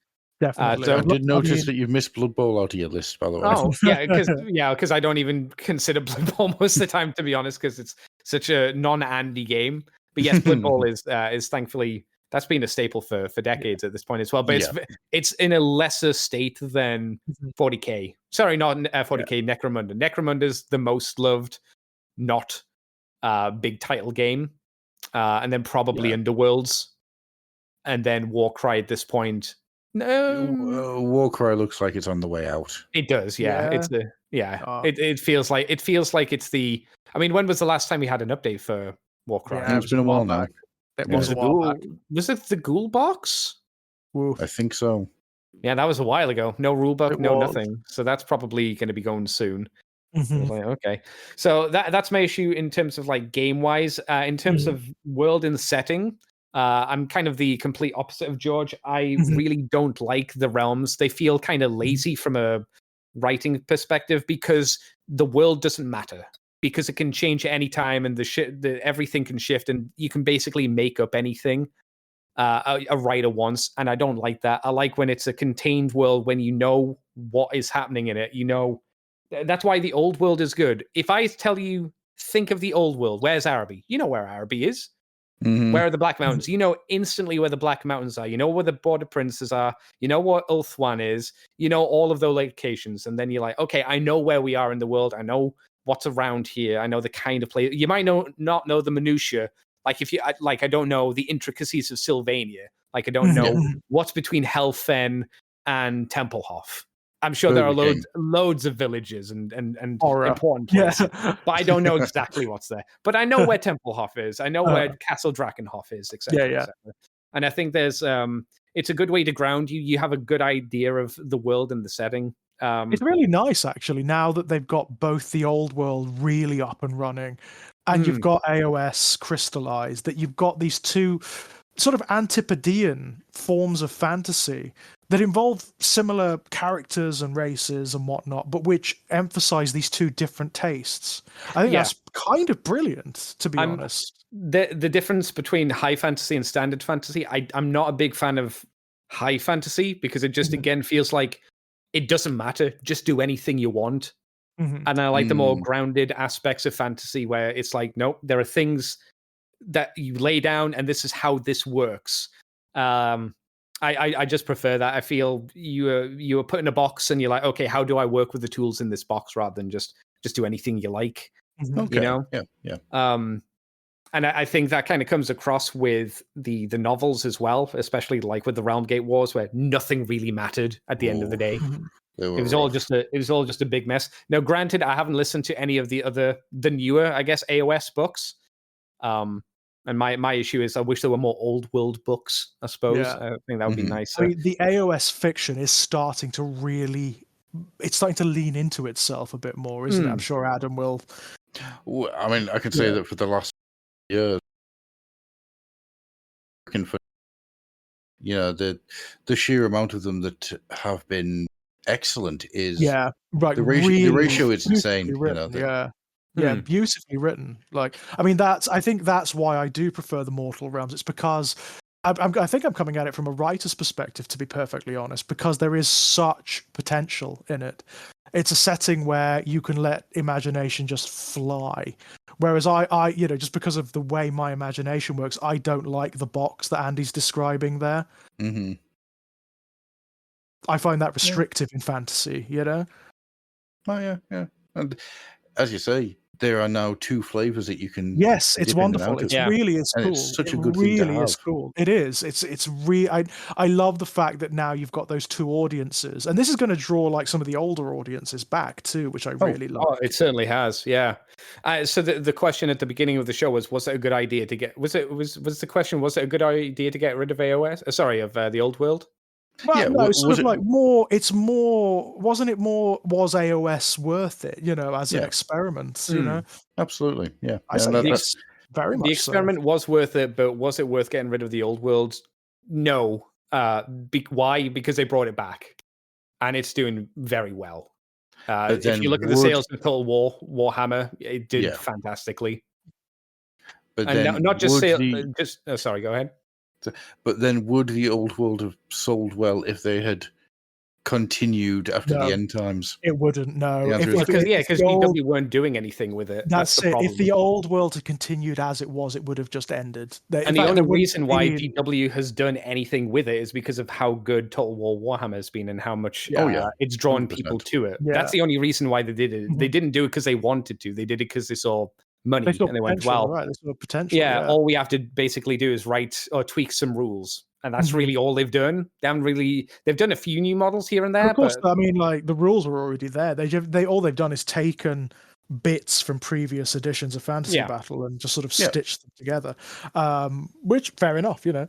Definitely.
I did notice that you've missed Blood Bowl out of your list, by the way.
Oh, because I don't even consider Blood Bowl most of the time, to be honest, because it's such a non-Andy game. But yes, Blood Bowl is thankfully That's been a staple for decades at this point as well. But it's in a lesser state than 40k. Sorry, not 40k. Necromunda. Necromunda's the most loved, not big title game, and then probably Underworlds, and then Warcry at this point. No,
Warcry looks like it's on the way out.
It does, yeah. It's the It feels like it's the. I mean, when was the last time we had an update for Warcry?
Yeah,
it's been a while now.
It was a while back.
Was it the Ghoul box?
Woof.
I think so.
Yeah, that was a while ago. No rulebook, no nothing. So that's probably going to be going soon. Like, okay, so that's my issue in terms of like game wise. In terms of world and setting, I'm kind of the complete opposite of George. I really don't like the realms. They feel kind of lazy from a writing perspective because the world doesn't matter, because it can change at any time and everything can shift and you can basically make up anything a writer wants. And I don't like that. I like when it's a contained world, when you know what is happening in it. You know, that's why the old world is good. If I tell you, think of the old world, where's Araby? You know where Araby is. Where are the Black Mountains? You know instantly where the Black Mountains are. You know where the Border Princes are. You know what Ulthuan is. You know all of those locations. And then you're like, okay, I know where we are in the world. I know what's around here. I know the kind of place. You might not know the minutiae. Like I don't know the intricacies of Sylvania. Like I don't know what's between Helfen and Templehof. I'm sure there are loads of villages and important places, but I don't know exactly what's there. But I know where Templehof is. I know where Castle Drakenhof is, etc. Et and I think there's it's a good way to ground you. You have a good idea of the world and the setting.
It's really nice, actually, now that they've got both the old world really up and running, and you've got AOS crystallized, that you've got these two sort of antipodean forms of fantasy that involve similar characters and races and whatnot, but which emphasize these two different tastes. I think that's kind of brilliant, to be honest.
The difference between high fantasy and standard fantasy, I'm not a big fan of high fantasy because it just, again, feels like it doesn't matter. Just do anything you want. And I like the more grounded aspects of fantasy where it's like, nope, there are things that you lay down and this is how this works. I just prefer that. I feel you are put in a box and you're like, okay, how do I work with the tools in this box rather than just do anything you like, you know?
Yeah.
And I think that kind of comes across with the novels as well, especially like with the Realm Gate Wars, where nothing really mattered at the end of the day. It was all just a big mess. Now, granted, I haven't listened to any of the newer, I guess, AOS books. And my issue is I wish there were more old world books, I suppose. I think that would be nice.
I mean, the AOS fiction is starting to lean into itself a bit more, isn't it? I'm sure Adam will.
Well, I mean, I can say that for the last year, working for, the sheer amount of them that have been excellent is
right.
The ratio is insane.
Beautifully written. Like, I mean, I think that's why I do prefer the Mortal Realms. It's because I think I'm coming at it from a writer's perspective, to be perfectly honest, because there is such potential in it. It's a setting where you can let imagination just fly. Whereas I just because of the way my imagination works, I don't like the box that Andy's describing there. I find that restrictive in fantasy, Oh,
yeah. And as you say, there are now two flavors that you can.
Yes, it's wonderful. It's really cool.
It's such a good thing to have.
Is cool. It is. It's really. I love the fact that now you've got those two audiences, and this is going to draw like some of the older audiences back too, which I really love.
Oh, it certainly has. Yeah. So the question at the beginning of the show was it a good idea to get? Was the question? Was it a good idea to get rid of AOS? Sorry, of the old world.
Well, no, sort of like more. It's more. Wasn't it more? Was AOS worth it? As an experiment.
Absolutely. Yeah.
I say very much.
The experiment was worth it, but was it worth getting rid of the old world? No. Why? Because they brought it back, and it's doing very well. If you look at the sales of Total War Warhammer, it did fantastically.
But then
not just sales. Sorry, go ahead.
But then would the old world have sold well if they had continued after the
No.
end times?
It wouldn't, no.
The answer is
Because
the old,
GW weren't doing anything with it. That's the
it.
problem.
If the old world had continued as it was, it would have just ended.
And the only reason why GW has done anything with it is because of how good Total War Warhammer has been and how much it's drawn
100%.
people to it.
Yeah.
That's the only reason why they did it. They didn't do it because they wanted to. They did it because they saw money and they went, well,
right? They saw potential.
yeah, all we have to basically do is write or tweak some rules. And that's really all they've done. They've done a few new models here and there.
Of course,
but
I mean, like the rules were already there. They all they've done is taken bits from previous editions of Fantasy Battle and just sort of stitched them together. Which, fair enough, you know.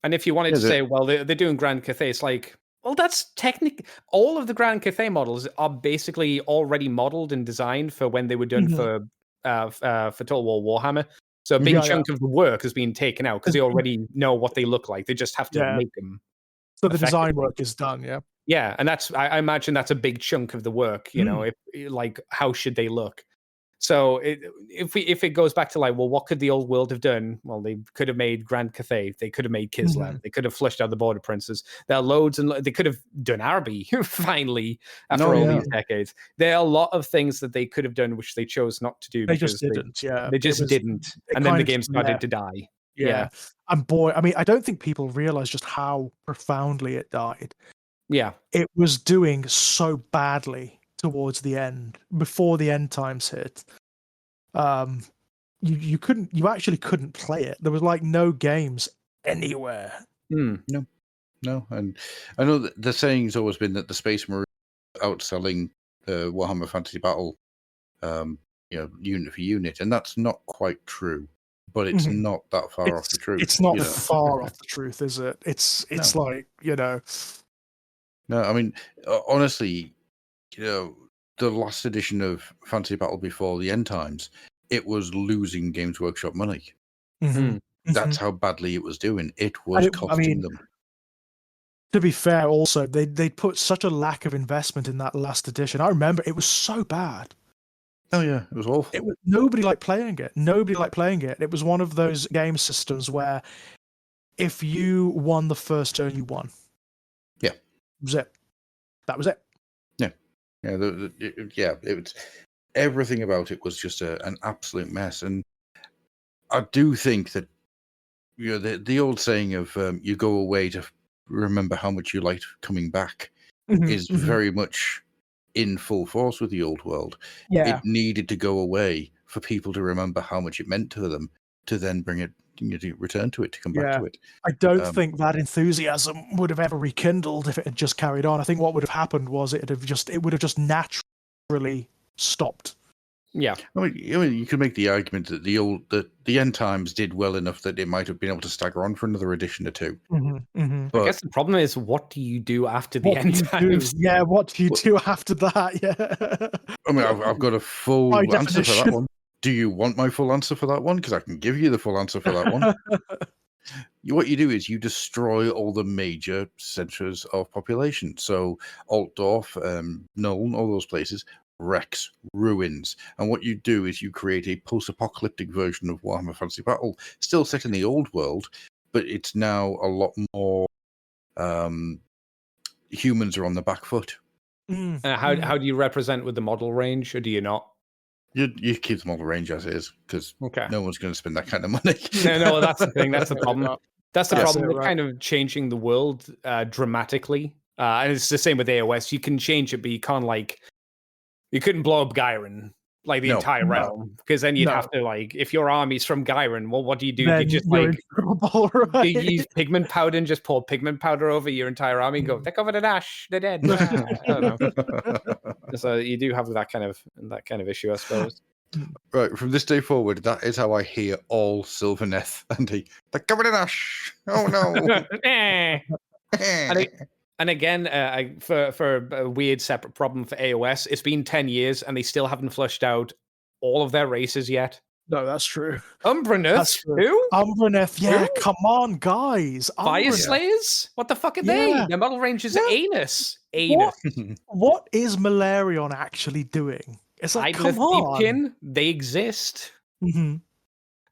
And if you wanted to say, well, they're doing Grand Cathay, it's like, well, that's technically all of the Grand Cathay models are basically already modeled and designed for when they were done for Total War Warhammer. So a big chunk of the work has been taken out because they already know what they look like. They just have to make them.
So the design work is done, yeah.
Yeah, and I imagine that's a big chunk of the work. You know, if like how should they look? So if it goes back to like, well, what could the old world have done? Well, they could have made Grand Cathay. They could have made Kislev. They could have flushed out the Border Princes. There are loads and they could have done Araby finally after all these decades. There are a lot of things that they could have done which they chose not to do.
They just didn't.
They just didn't, and then the game started to die. Yeah.
And boy, I mean, I don't think people realize just how profoundly it died.
Yeah,
it was doing so badly towards the end, before the end times hit. You actually couldn't play it. There was like no games anywhere.
No, and I know that the saying's always been that the Space Marines are outselling Warhammer Fantasy Battle, unit for unit, and that's not quite true. But it's not that far off the truth.
It's not far off the truth, is it? It's like, you know.
No, I mean, honestly, the last edition of Fantasy Battle before the end times, it was losing Games Workshop money. That's how badly it was doing. It was costing them.
To be fair, also, they put such a lack of investment in that last edition. I remember it was so bad.
Oh yeah, it was awful.
Nobody liked playing it. It was one of those game systems where if you won the first turn, you won.
Yeah.
That was it.
Yeah. It was, everything about it was just an absolute mess. And I do think that the old saying of you go away to remember how much you liked coming back is very much in full force with the old world.
Yeah.
It needed to go away for people to remember how much it meant to them, to then bring it, to return to it, to come back to it.
I don't think that enthusiasm would have ever rekindled if it had just carried on. I think what would have happened was it would have just naturally stopped.
Yeah,
I mean, you could make the argument that the end times did well enough that it might have been able to stagger on for another edition or two.
But I guess the problem is, what do you do after the end times?
Yeah, what do you do after that? Yeah.
I mean, I've got a full answer for that one. Do you want my full answer for that one? Because I can give you the full answer for that one. What you do is you destroy all the major centres of population. So Altdorf, Nuln, all those places. Wrecks, ruins, and what you do is you create a post-apocalyptic version of Warhammer Fantasy Battle, still set in the old world, but it's now a lot more humans are on the back foot.
How do you represent with the model range, or do you not?
You keep the model range as is, because no one's going to spend that kind of money.
No, that's the thing. That's the problem. That's the problem with kind of changing the world dramatically. And it's the same with AOS. You can change it, but you can't you couldn't blow up Gyron, like the entire realm, because then you'd have to, like, if your army's from Gyron, well, what do? You just
right?
You use pigment powder and just pour pigment powder over your entire army and go, they're covered in ash, they're dead. I don't know. So you do have that kind of issue, I suppose.
Right, from this day forward, that is how I hear all Sylvaneth, and they're covered in ash. Oh no.
And again, for a weird separate problem for AOS, it's been 10 years and they still haven't flushed out all of their races yet.
No, that's true.
Umbraneth? Who?
Umbraneth, yeah, come on, guys.
Fire Slayers? What the fuck are they? Their model range is Anus.
What is Malarion actually doing? It's like, come on.
Deepkin, they exist.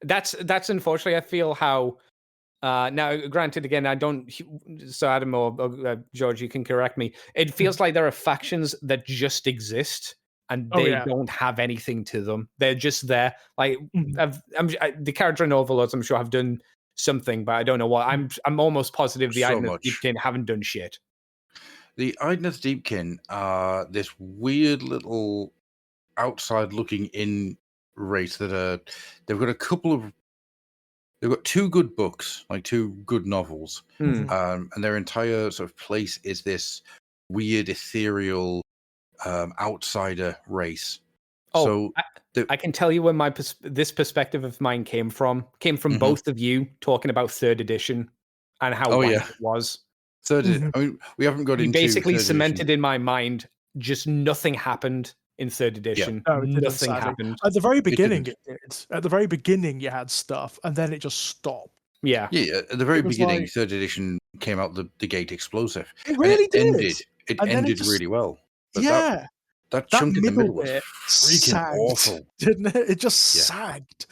That's unfortunately, I feel, how Now, granted, again, I don't. So, Adam or George, you can correct me. It feels like there are factions that just exist and
Oh
they
yeah.
don't have anything to them. They're just there. Like
Mhm.
the character in Overlords, I'm sure have done something, but I don't know what. I'm almost positive the
So
Iden of
much.
Deepkin haven't done shit.
The Idneth Deepkin are this weird little outside looking in race that they've got a couple of they've got two good books, like two good novels,
Hmm.
and their entire sort of place is this weird ethereal outsider race.
Oh,
So the,
I can tell you where this perspective of mine came from. Came from
Mhm.
both of you talking about third edition and how
Oh
wank
yeah,
it was.
Mhm.
I mean, we haven't got
You
into
basically
third edition.
cemented in my mind just nothing happened in third
Yeah,
edition.
No, it didn't,
Nothing
sadly.
happened.
At the very
it
beginning,
didn't.
it did. At the very beginning, you had stuff, and then it just stopped.
Yeah.
Yeah, at the very
It was
beginning,
like
third edition came out the gate explosive,
it
and
really did,
it
and then it
ended
just
really well. But
yeah.
that
That
chunk in the
middle
middle was
bit
freaking
sagged,
awful.
didn't it? It just
Yeah.
sagged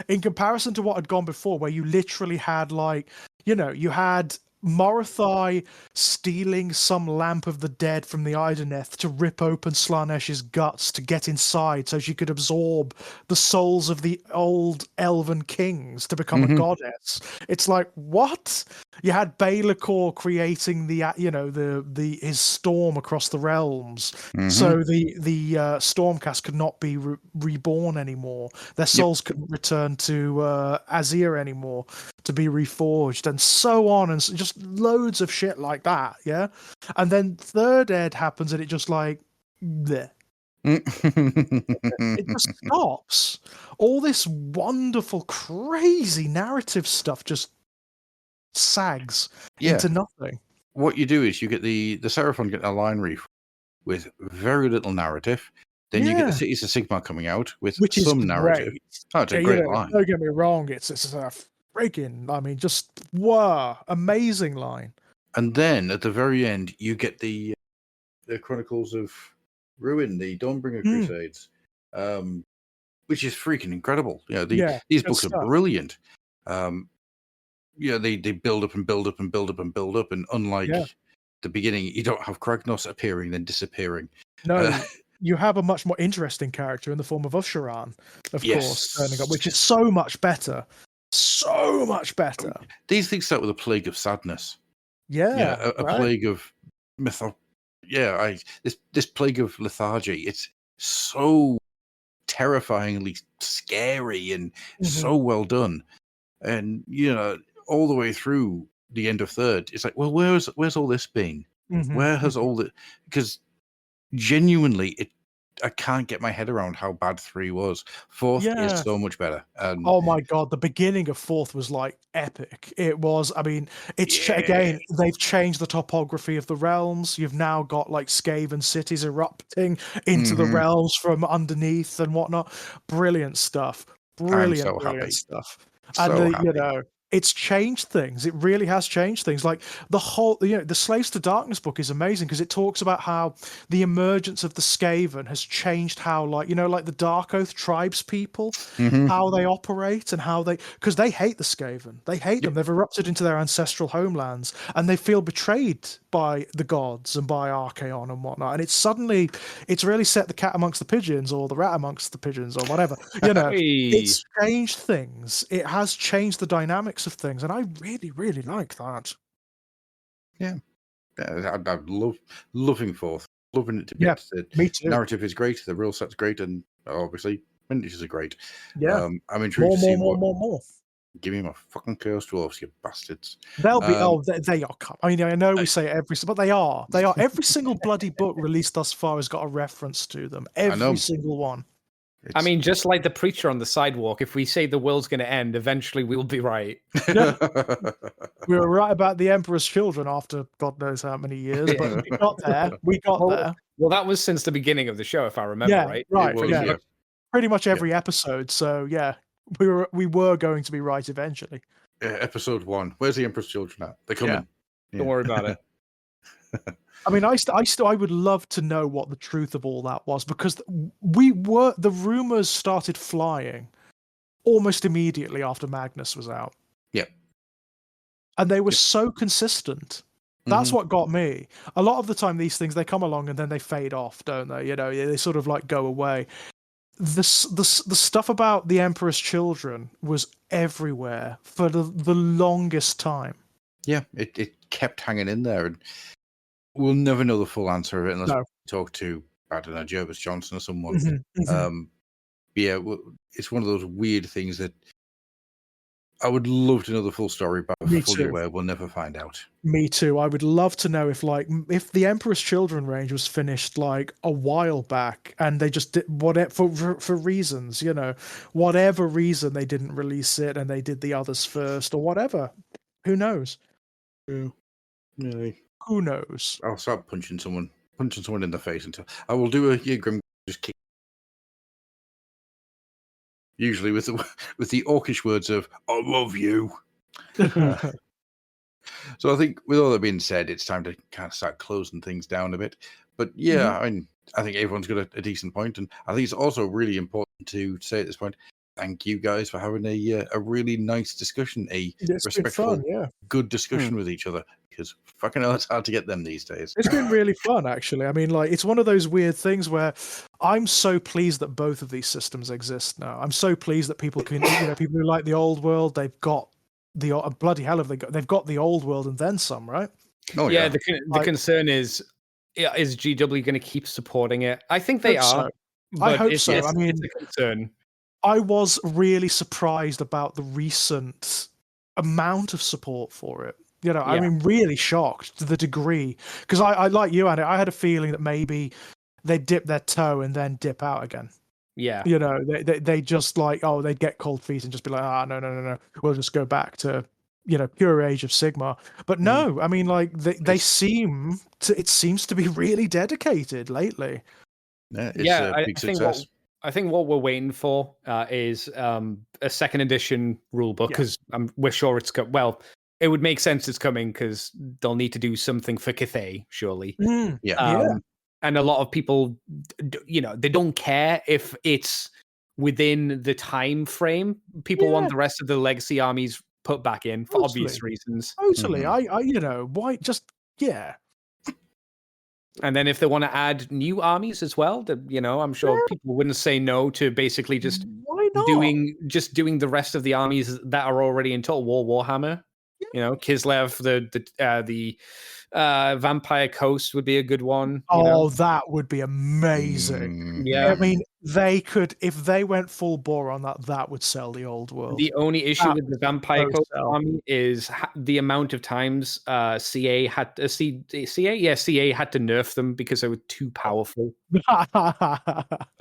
in comparison to what had gone before, where you literally had like, you had Morothai stealing some lamp of the dead from the Ideneth to rip open Slanesh's guts to get inside so she could absorb the souls of the old elven kings to become a
Mhm.
goddess. It's like, what? You had Baelacor creating the his storm across the realms,
Mhm.
so the Stormcast could not be reborn anymore. Their souls couldn't return to Azir anymore to be reforged, and so on, and just loads of shit like that. Yeah, and then third ed happens, and it just like, bleh. It just stops. All this wonderful, crazy narrative stuff just sags
Yeah.
into nothing.
What you do is you get the Seraphon get a line reef with very little narrative. Then you get the
Yeah,
Cities of Sigmar coming out with
which is
some narrative.
great.
Oh, it's a
Yeah,
great line.
don't get me wrong. It's a friggin', I mean, just wow, amazing line.
And then at the very end, you get the Chronicles of Ruin, the Dawnbringer
Mm,
Crusades, which is freaking incredible. You know,
yeah,
these
good
books are
stuff.
brilliant. They build up and build up and build up and build up, and unlike
Yeah.
the beginning, you don't have Kragnos appearing then disappearing.
No, you have a much more interesting character in the form of Usharan, of course, turning up, which is
Yes.
so much better. So much better.
These things start with a plague of sadness.
Yeah,
A
right?
plague of mytho. Yeah, this plague of lethargy. It's so terrifyingly scary and
Mhm,
so well done. And all the way through the end of third, it's like, well, where's all this been?
mhm,
Where has
mhm.
all the because genuinely I can't get my head around how bad 3 was. 4th is
Yeah.
so much better. And
Oh my god, the beginning of fourth was like epic. It was, I mean,
yeah.
again, they've changed the topography of the realms. You've now got like Skaven cities erupting into the
Mhm.
realms from underneath and whatnot. Brilliant stuff.
I'm
Brilliant,
so
brilliant
happy.
stuff. And
So happy.
it's changed things. It really has changed things. Like the whole, the Slaves to Darkness book is amazing because it talks about how the emergence of the Skaven has changed how, like, like the Dark Oath tribes people,
Mhm.
how they operate and how because they hate the Skaven. They hate them.
Yep.
They've erupted into their ancestral homelands and they feel betrayed by the gods and by Archaon and whatnot. And it's really set the cat amongst the pigeons or the rat amongst the pigeons or whatever.
Hey.
It's changed things. It has changed the dynamics of things. And I really, really like that.
Yeah. I love loving 4th. Loving it to
Yeah,
bits. The
me too.
narrative is great, the rule set's great, and obviously miniatures are great.
Yeah.
I'm intrigued
More,
to
more,
see
more,
what
more, more.
give me my fucking Chaos Dwarfs, you bastards.
They'll be.
Um,
Oh, they are. I mean, I know
I
we say it but they are. They are. Every single bloody book released thus far has got a reference to them.
I
Every
know.
single one.
I
It's
mean, just like the preacher on the sidewalk, if we say the world's going to end, eventually we'll be right.
Yeah, we were right about the Emperor's Children after God knows how many years, but we got there. We got
Well,
there.
well, that was since the beginning of the show, if I remember
Yeah,
right.
It
right.
was,
Pretty
Yeah,
yeah.
much.
pretty much
Yeah.
every episode. So yeah, we were going to be right eventually.
Episode 1. Where's the Emperor's Children at? They're
Yeah.
coming.
Don't worry about it.
I mean, I would love to know what the truth of all that was because the rumors started flying almost immediately after Magnus was out.
Yeah.
and they were so consistent. That's
Mhm.
what got me. A lot of the time, these things, they come along and then they fade off, don't they? They sort of like go away. The stuff about the Emperor's Children was everywhere for the longest time.
Yeah, it kept hanging in there, and we'll never know the full answer of it unless
No.
we talk to, I don't know, Jervis Johnson or someone.
Mhm.
Yeah, it's one of those weird things that I would love to know the full story, but I'm
Me
fully
too.
aware we'll never find out.
Me too. I would love to know if the Emperor's Children range was finished like a while back, and they just did whatever for reasons, whatever reason they didn't release it, and they did the others first, or whatever. Who knows?
Yeah.
Who knows?
I'll start punching someone in the face until I will do a Grim just kick. Usually with the orcish words of "I love you." So I think with all that being said, it's time to kind of start closing things down a bit. But yeah, I think everyone's got a decent point, and I think it's also really important to say at this point, thank you guys for having a really nice discussion, a
It's been
respectful,
fun, yeah.
good discussion with each other. Because fucking hell, it's hard to get them these days.
It's been really fun, actually. I mean, like, it's one of those weird things where I'm so pleased that both of these systems exist now. I'm so pleased that people can, people who like the old world, they've got bloody hell, they've got the old world and then some, right?
Oh
Yeah,
yeah,
the concern is GW going to keep supporting it? I think they are.
So. I hope
it's,
so.
It's,
I mean,
it's a concern.
I was really surprised about the recent amount of support for it. I mean, really shocked to the degree, because I like you, Andy, I had a feeling that maybe they dip their toe and then dip out again.
Yeah.
They just like, they'd get cold feet and just be like, no, we'll just go back to, pure Age of Sigmar. But no, I mean, like it seems to be really dedicated lately.
Yeah, it's a big success.
I think what we're waiting for is a second edition rulebook, because we're sure it's well. It would make sense it's coming because they'll need to do something for Cathay, surely.
Yeah.
And a lot of people, they don't care if it's within the time frame. People want the rest of the legacy armies put back in for obvious reasons.
Totally. Why just, yeah.
And then if they want to add new armies as well, I'm sure people wouldn't say no to basically just doing the rest of the armies that are already in Total War Warhammer. Kislev, the Vampire Coast would be a good one.
That would be amazing.
Yeah,
I mean, they could, if they went full bore on that would sell the old world.
The only issue with the Vampire Coast army is the amount of times CA had to nerf them because they were too powerful.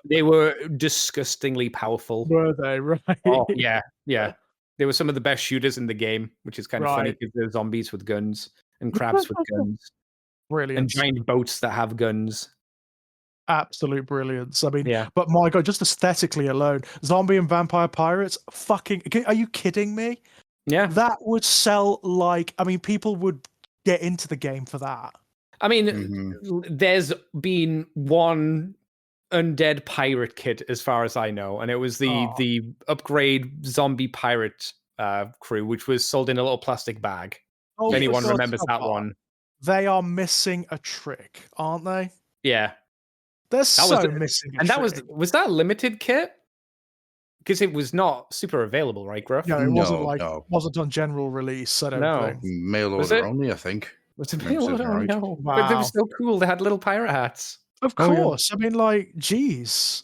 They were disgustingly powerful.
Were they? Right.
Oh, yeah. They were some of the best shooters in the game, which is kind of funny because they're zombies with guns and crabs with guns.
Brilliant.
And giant boats that have guns.
Absolute brilliance. I mean, but my God, just aesthetically alone, zombie and vampire pirates, are you kidding me?
Yeah.
That would sell people would get into the game for that.
I mean, there's been one undead pirate kit as far as I know, and it was the upgrade zombie pirate crew, which was sold in a little plastic bag. If anyone remembers that one.
They are missing a trick, aren't they?
Yeah.
They're missing a trick.
Was that a limited kit? Because it was not super available, right, Gruff?
No, it wasn't on general release, I don't think.
Mail order only, I think.
Was it mail order? Right. No. Wow. But they were so cool. They had little pirate hats.
Of course. I mean, geez.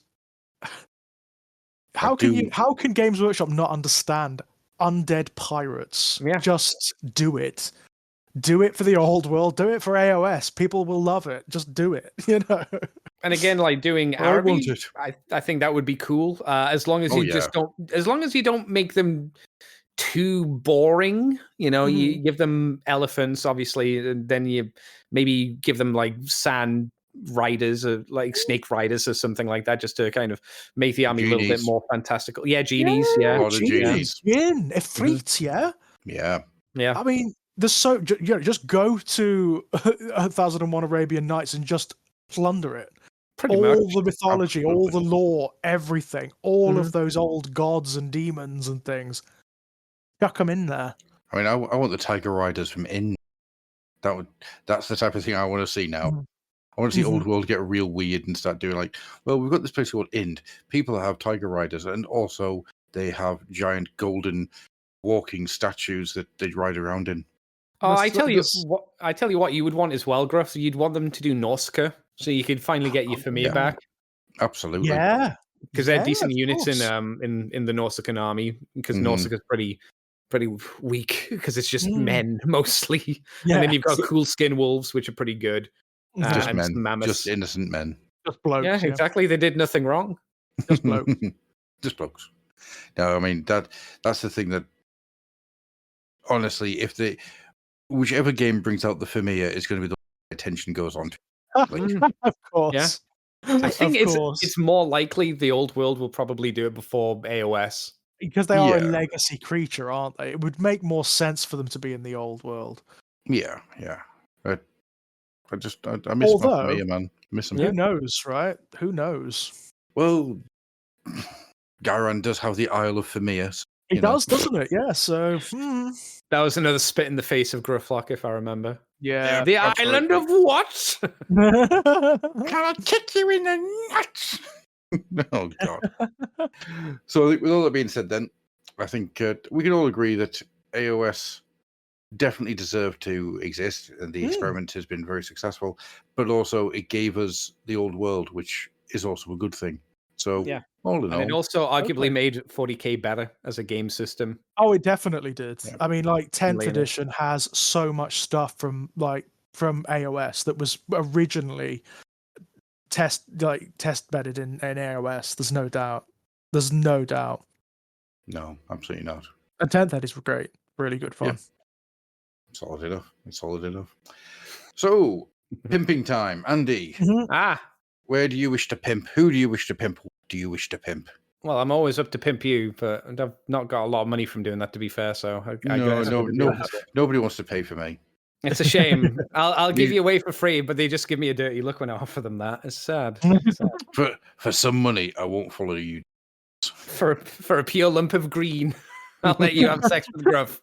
How can Games Workshop not understand undead pirates?
Yeah.
Just do it. Do it for the old world. Do it for AOS. People will love it. Just do it.
And again, doing Araby, I think that would be cool. As long as you don't make them too boring. You give them elephants, obviously, and then you maybe give them sand riders or snake riders or something like that, just to kind of make the army a little bit more fantastical. Yeah, genies. Yeah,
genies.
Efreet,
yeah.
I mean, there's just go to 1001 Arabian Nights and just plunder it.
Pretty much.
All the mythology, all the lore, everything, all of those old gods and demons and things. Chuck them in there.
I mean, I want the Tiger Riders from In. That's the type of thing I want to see now.
Mhm.
I want to see
Mhm.
Old World get real weird and start doing like, well, we've got this place called Ind. People have Tiger Riders, and also they have giant golden walking statues that they ride around in.
Oh, I tell you
That's-
what. I tell you what you would want as well, Gruff. You'd want them to do Nausicaa, so you could finally get your Famir
yeah.
back,
Absolutely.
Yeah.
because they're
Yeah,
decent
of
units
course.
in the Nausicaan army. Because
Mhm.
Nausicaa's pretty weak because it's just
Mm.
men mostly,
Yeah.
and then you've got cool skin wolves, which are pretty good,
Just
and
men,
some mammoths.
just innocent men.
Just blokes.
Yeah, exactly. They did nothing wrong.
Just blokes.
Just blokes. No, I mean that's the thing that honestly, whichever game brings out the Famir is going to be the attention goes on to. Like,
Of course.
I think
Of course.
it's more likely the old world will probably do it before AOS.
Because they are a
Yeah.
legacy creature, aren't they? It would make more sense for them to be in the old world.
yeah. I miss my
Although,
Famir, man. Miss him.
who knows, right? Who knows?
Well, Garan does have the Isle of Famir. So,
It does, doesn't it? Yeah, so...
That was another spit in the face of Grufflock, if I remember.
Yeah.
The
absolutely.
island of what?
Can I kick you in the nuts? Oh, God. So, with all that being said, then, I think we can all agree that AOS definitely deserved to exist, and the experiment has been very successful, but also it gave us the old world, which is also a good thing. So,
Yeah.
all in
And it
all,
also arguably
Totally.
made 40k better as a game system.
Oh, it definitely did.
Yeah.
I mean, like 10th
Later.
edition has so much stuff from AOS that was originally test bedded in AOS. There's no doubt. There's no doubt.
no, absolutely not.
And 10th ed is great. Really good fun.
Yeah. Solid enough. It's solid enough. So, pimping time. Andy,
Ah,
where do you wish to pimp? Who do you wish to pimp? What do you wish to pimp?
well, I'm always up to pimp you, but I've not got a lot of money from doing that, to be fair. So I
No,
guess
nobody wants to pay for me.
it's a shame. I'll give
Me-
you away for free, but they just give me a dirty look when I offer them that. It's sad. It's sad.
For some money, I won't follow you.
For a pure lump of green, I'll let you have sex with Gruff.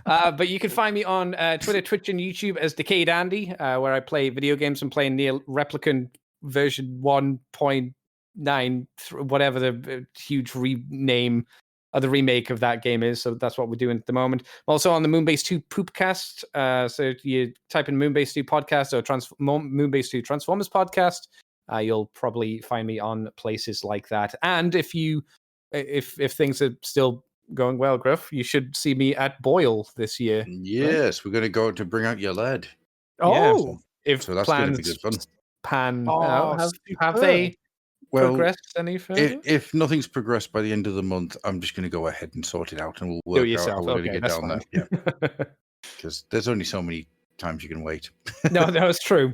But you can find me on Twitter, Twitch, and YouTube as Decayed Andy, where I play video games and play Near Replicant version 1.9, whatever the huge rename of the remake of that game is. So that's what we're doing at the moment. I'm also on the Moonbase 2 Poopcast. So you type in Moonbase 2 podcast or Moonbase 2 Transformers podcast. You'll probably find me on places like that. And if things are still going well, Gruff, you should see me at Boyle this year.
Yes, we're going to go to bring out your lead.
Oh,
If
So that's going to be
plans
good fun.
pan
Oh,
out, have
superb.
they
Well,
progressed any further?
if nothing's progressed by the end of the month, I'm just going to go ahead and sort it out, and we'll
Do
work
it
out how
yourself.
we're going
Okay,
to get
that's
down
fine.
there. Yeah, because there's only so many times you can wait.
No, it's true.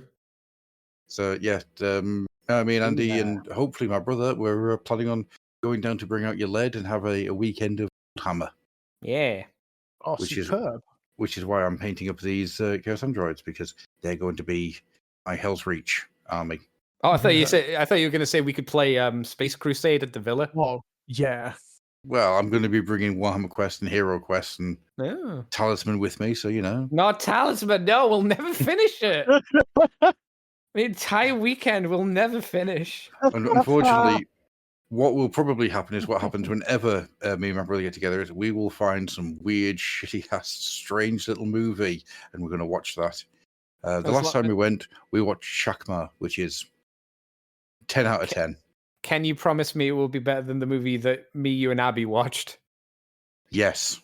So yeah, me and Andy and hopefully my brother, we're planning on going down to bring out your lead and have a weekend of Hammer,
Yeah.
Oh,
which
superb.
which is why I'm painting up these Chaos Androids, because they're going to be my Hell's Reach army.
Oh, I thought you were going to say we could play Space Crusade at the Villa.
Oh, yeah.
Well, I'm going to be bringing Warhammer Quest and Hero Quest and
Oh.
Talisman with me, so you know.
Not Talisman. No, we'll never finish it. The entire weekend we'll never finish.
And unfortunately, what will probably happen is what happens whenever me and my brother get together is we will find some weird, shitty ass, strange little movie, and we're going to watch that. The last time we went, we watched Shakma, which is 10 out of 10.
Can you promise me it will be better than the movie that me, you, and Abby watched?
Yes.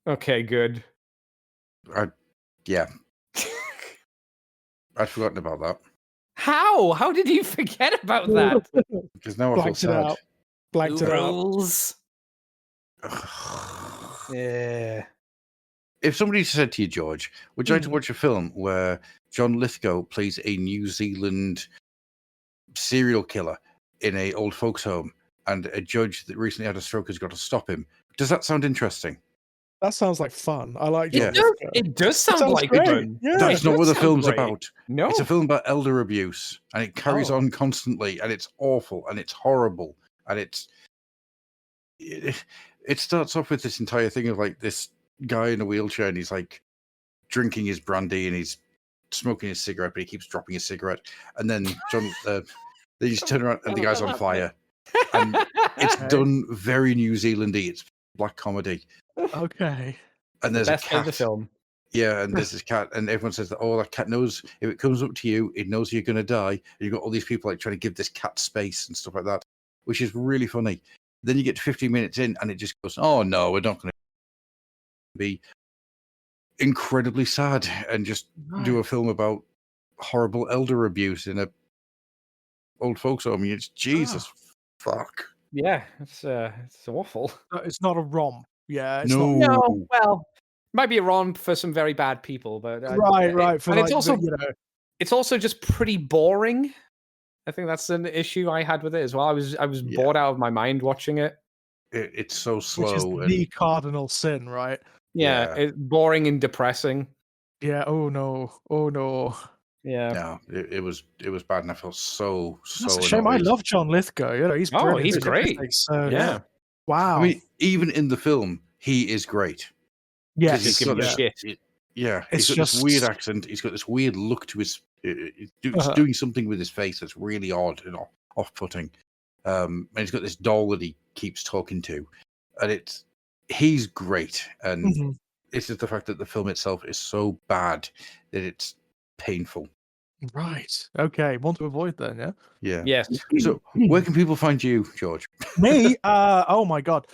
Okay, good.
Yeah. I'd forgotten about that.
How? How did you forget about that?
Because now I feel
Blanked it
sad.
out. Blanked it out.
Rules. Yeah.
If somebody said to you, George, would you like to watch a film where John Lithgow plays a New Zealand serial killer in a old folks home and a judge that recently had a stroke has got to stop him? Does that sound interesting?
That sounds like fun. I like
Yeah.
It does sound
sounds
like
great.
fun.
Yeah.
That's not what the film's
great.
about.
No.
It's a film about elder abuse, and it carries on constantly, and it's awful, and it's horrible, and it starts off with this entire thing of like this guy in a wheelchair, and he's like drinking his brandy, and he's smoking his cigarette, but he keeps dropping his cigarette. And then they just turn around, and the guy's on fire. And it's done very New Zealandy. It's black comedy.
Okay.
And there's a
Best part of the
cat.
film.
Yeah, and there's this cat, and everyone says that, oh, that cat knows if it comes up to you, it knows you're going to die. And you've got all these people like trying to give this cat space and stuff like that, which is really funny. Then you get to 15 minutes in, and it just goes, oh, no, we're not going to be incredibly sad and just do a film about horrible elder abuse in a old folks home. It's Jesus fuck.
Yeah, it's awful.
It's not a romp. Yeah, it's
No.
not.
No, well, might be a romp for some very bad people, but
Right. For
and
like,
it's also
it's
it's also just pretty boring. I think that's an issue I had with it as well. I was bored out of my mind watching it.
It's so slow.
which is
and
the cardinal sin, right?
Yeah, it's boring and depressing.
Yeah. Oh no.
Yeah.
no, it was bad, and I felt so
That's a shame. I
annoyed.
love John Lithgow. You know, he's
Oh,
brilliant.
he's
in
great.
everything, So
Yeah.
Wow.
I mean, even in the film, he is great. 'Cause
yes.
he's
Give
got
him
this-
shit.
Yeah,
It's
he's got this
just-
weird accent. He's got this weird look to his. He's doing something with his face that's really odd and off-putting. And he's got this doll that he keeps talking to, and he's great. And
Mhm.
it's just the fact that the film itself is so bad that it's painful.
Right. Okay. Want to avoid then, yeah?
Yeah.
Yes.
So, where can people find you, George?
Me? Oh my god.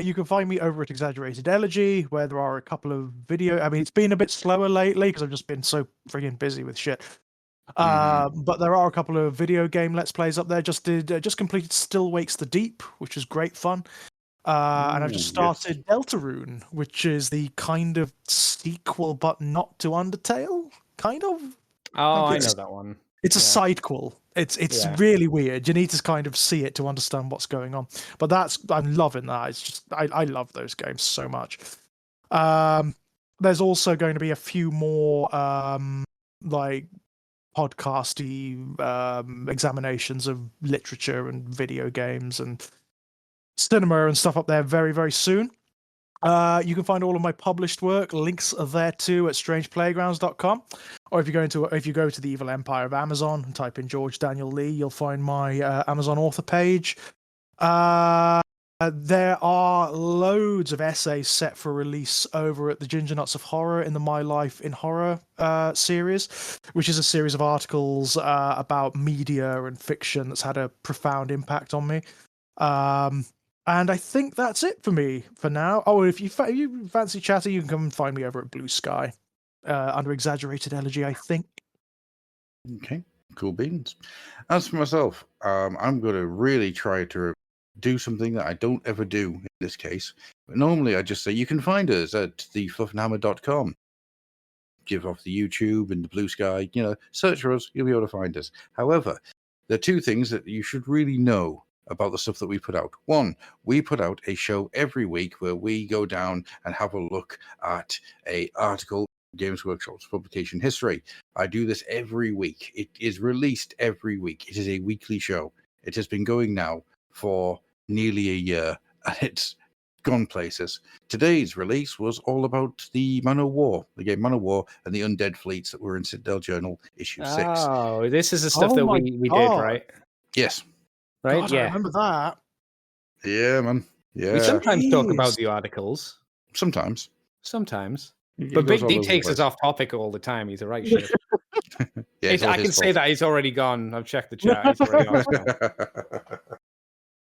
You can find me over at Exaggerated Elegy, where there are a couple of I mean, it's been a bit slower lately because I've just been so friggin' busy with shit. But there are a couple of video game Let's Plays up there. Just completed Still Wakes the Deep, which is great fun. And I've just
Ooh, yes.
started Deltarune, which is the kind of sequel, but not to Undertale, kind of.
Oh, I
it's-
know that one.
It's a
Yeah.
sidequel. It's
Yeah.
really weird. You need to kind of see it to understand what's going on. But I'm loving that. It's just I love those games so much. There's also going to be a few more like podcasty examinations of literature and video games and cinema and stuff up there very, very soon. You can find all of my published work. Links are there too at strangeplaygrounds.com. Or if you go to the Evil Empire of Amazon and type in George Daniel Lee, you'll find my Amazon author page. There are loads of essays set for release over at the Ginger Nuts of Horror in the My Life in Horror series, which is a series of articles about media and fiction that's had a profound impact on me. And I think that's it for me for now. Oh, if you fancy chatting, you can come and find me over at Blue Sky under Exaggerated Elegy, I think.
Okay, cool beans. As for myself, I'm going to really try to do something that I don't ever do in this case. But normally I just say you can find us at thefluffenhammer.com. Give off the YouTube and the Blue Sky, search for us, you'll be able to find us. However, there are two things that you should really know about the stuff that we put out. One, we put out a show every week where we go down and have a look at a article, Games Workshop's publication history. I do this every week. It is released every week. It is a weekly show. It has been going now for nearly a year, and it's gone places. Today's release was all about the Man o' War, the game Man o' War, and the undead fleets that were in Citadel Journal issue 6.
Oh, this is the stuff
Oh
that
my
we did,
God.
right?
Yes.
Right?
God, I
Yeah.
remember that.
Yeah, man. Yeah.
We sometimes talk
Jeez.
about the articles.
Sometimes.
Sometimes.
It
But
goes
Big
all
D
over the
takes us
place.
off topic all the time. He's a right shit.
Yeah, it's all
I can
his
say
fault.
that he's already gone. I've checked the chat. He's already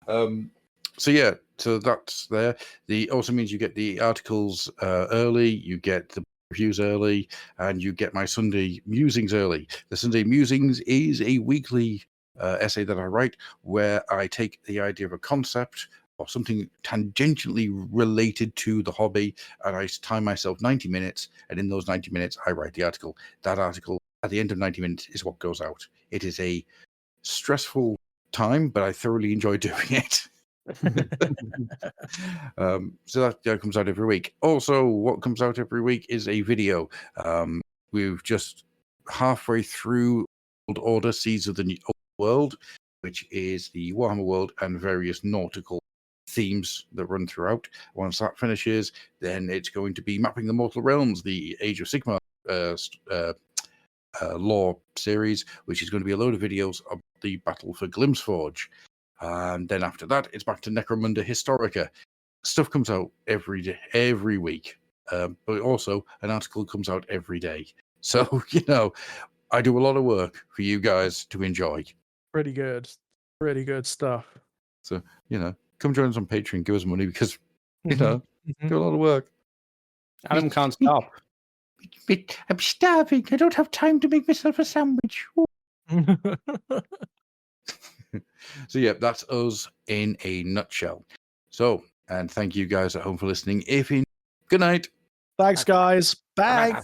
gone.
So that's there. The also means you get the articles early, you get the reviews early, and you get my Sunday musings early. The Sunday musings is a weekly essay that I write where I take the idea of a concept or something tangentially related to the hobby, and I time myself 90 minutes, and in those 90 minutes I write the article. That article at the end of 90 minutes is what goes out. It is a stressful time, but I thoroughly enjoy doing it. So that comes out every week. Also, what comes out every week is a video. We've just halfway through Old Order Seeds of the New Old World, which is the Warhammer world and various nautical themes that run throughout. Once that finishes, then it's going to be Mapping the Mortal Realms, the Age of Sigmar lore series, which is going to be a load of videos of the battle for Glimsforge. And then after that, it's back to Necromunda Historica. Stuff comes out every week, but also an article comes out every day. So, I do a lot of work for you guys to enjoy.
Pretty good stuff.
So, come join us on Patreon, give us money because, do
Mhm.
a lot of work.
Adam can't stop.
I'm starving. I don't have time to make myself a sandwich. So, yeah, that's us in a nutshell. So, and thank you guys at home for listening. Good night.
Thanks, guys. Bye.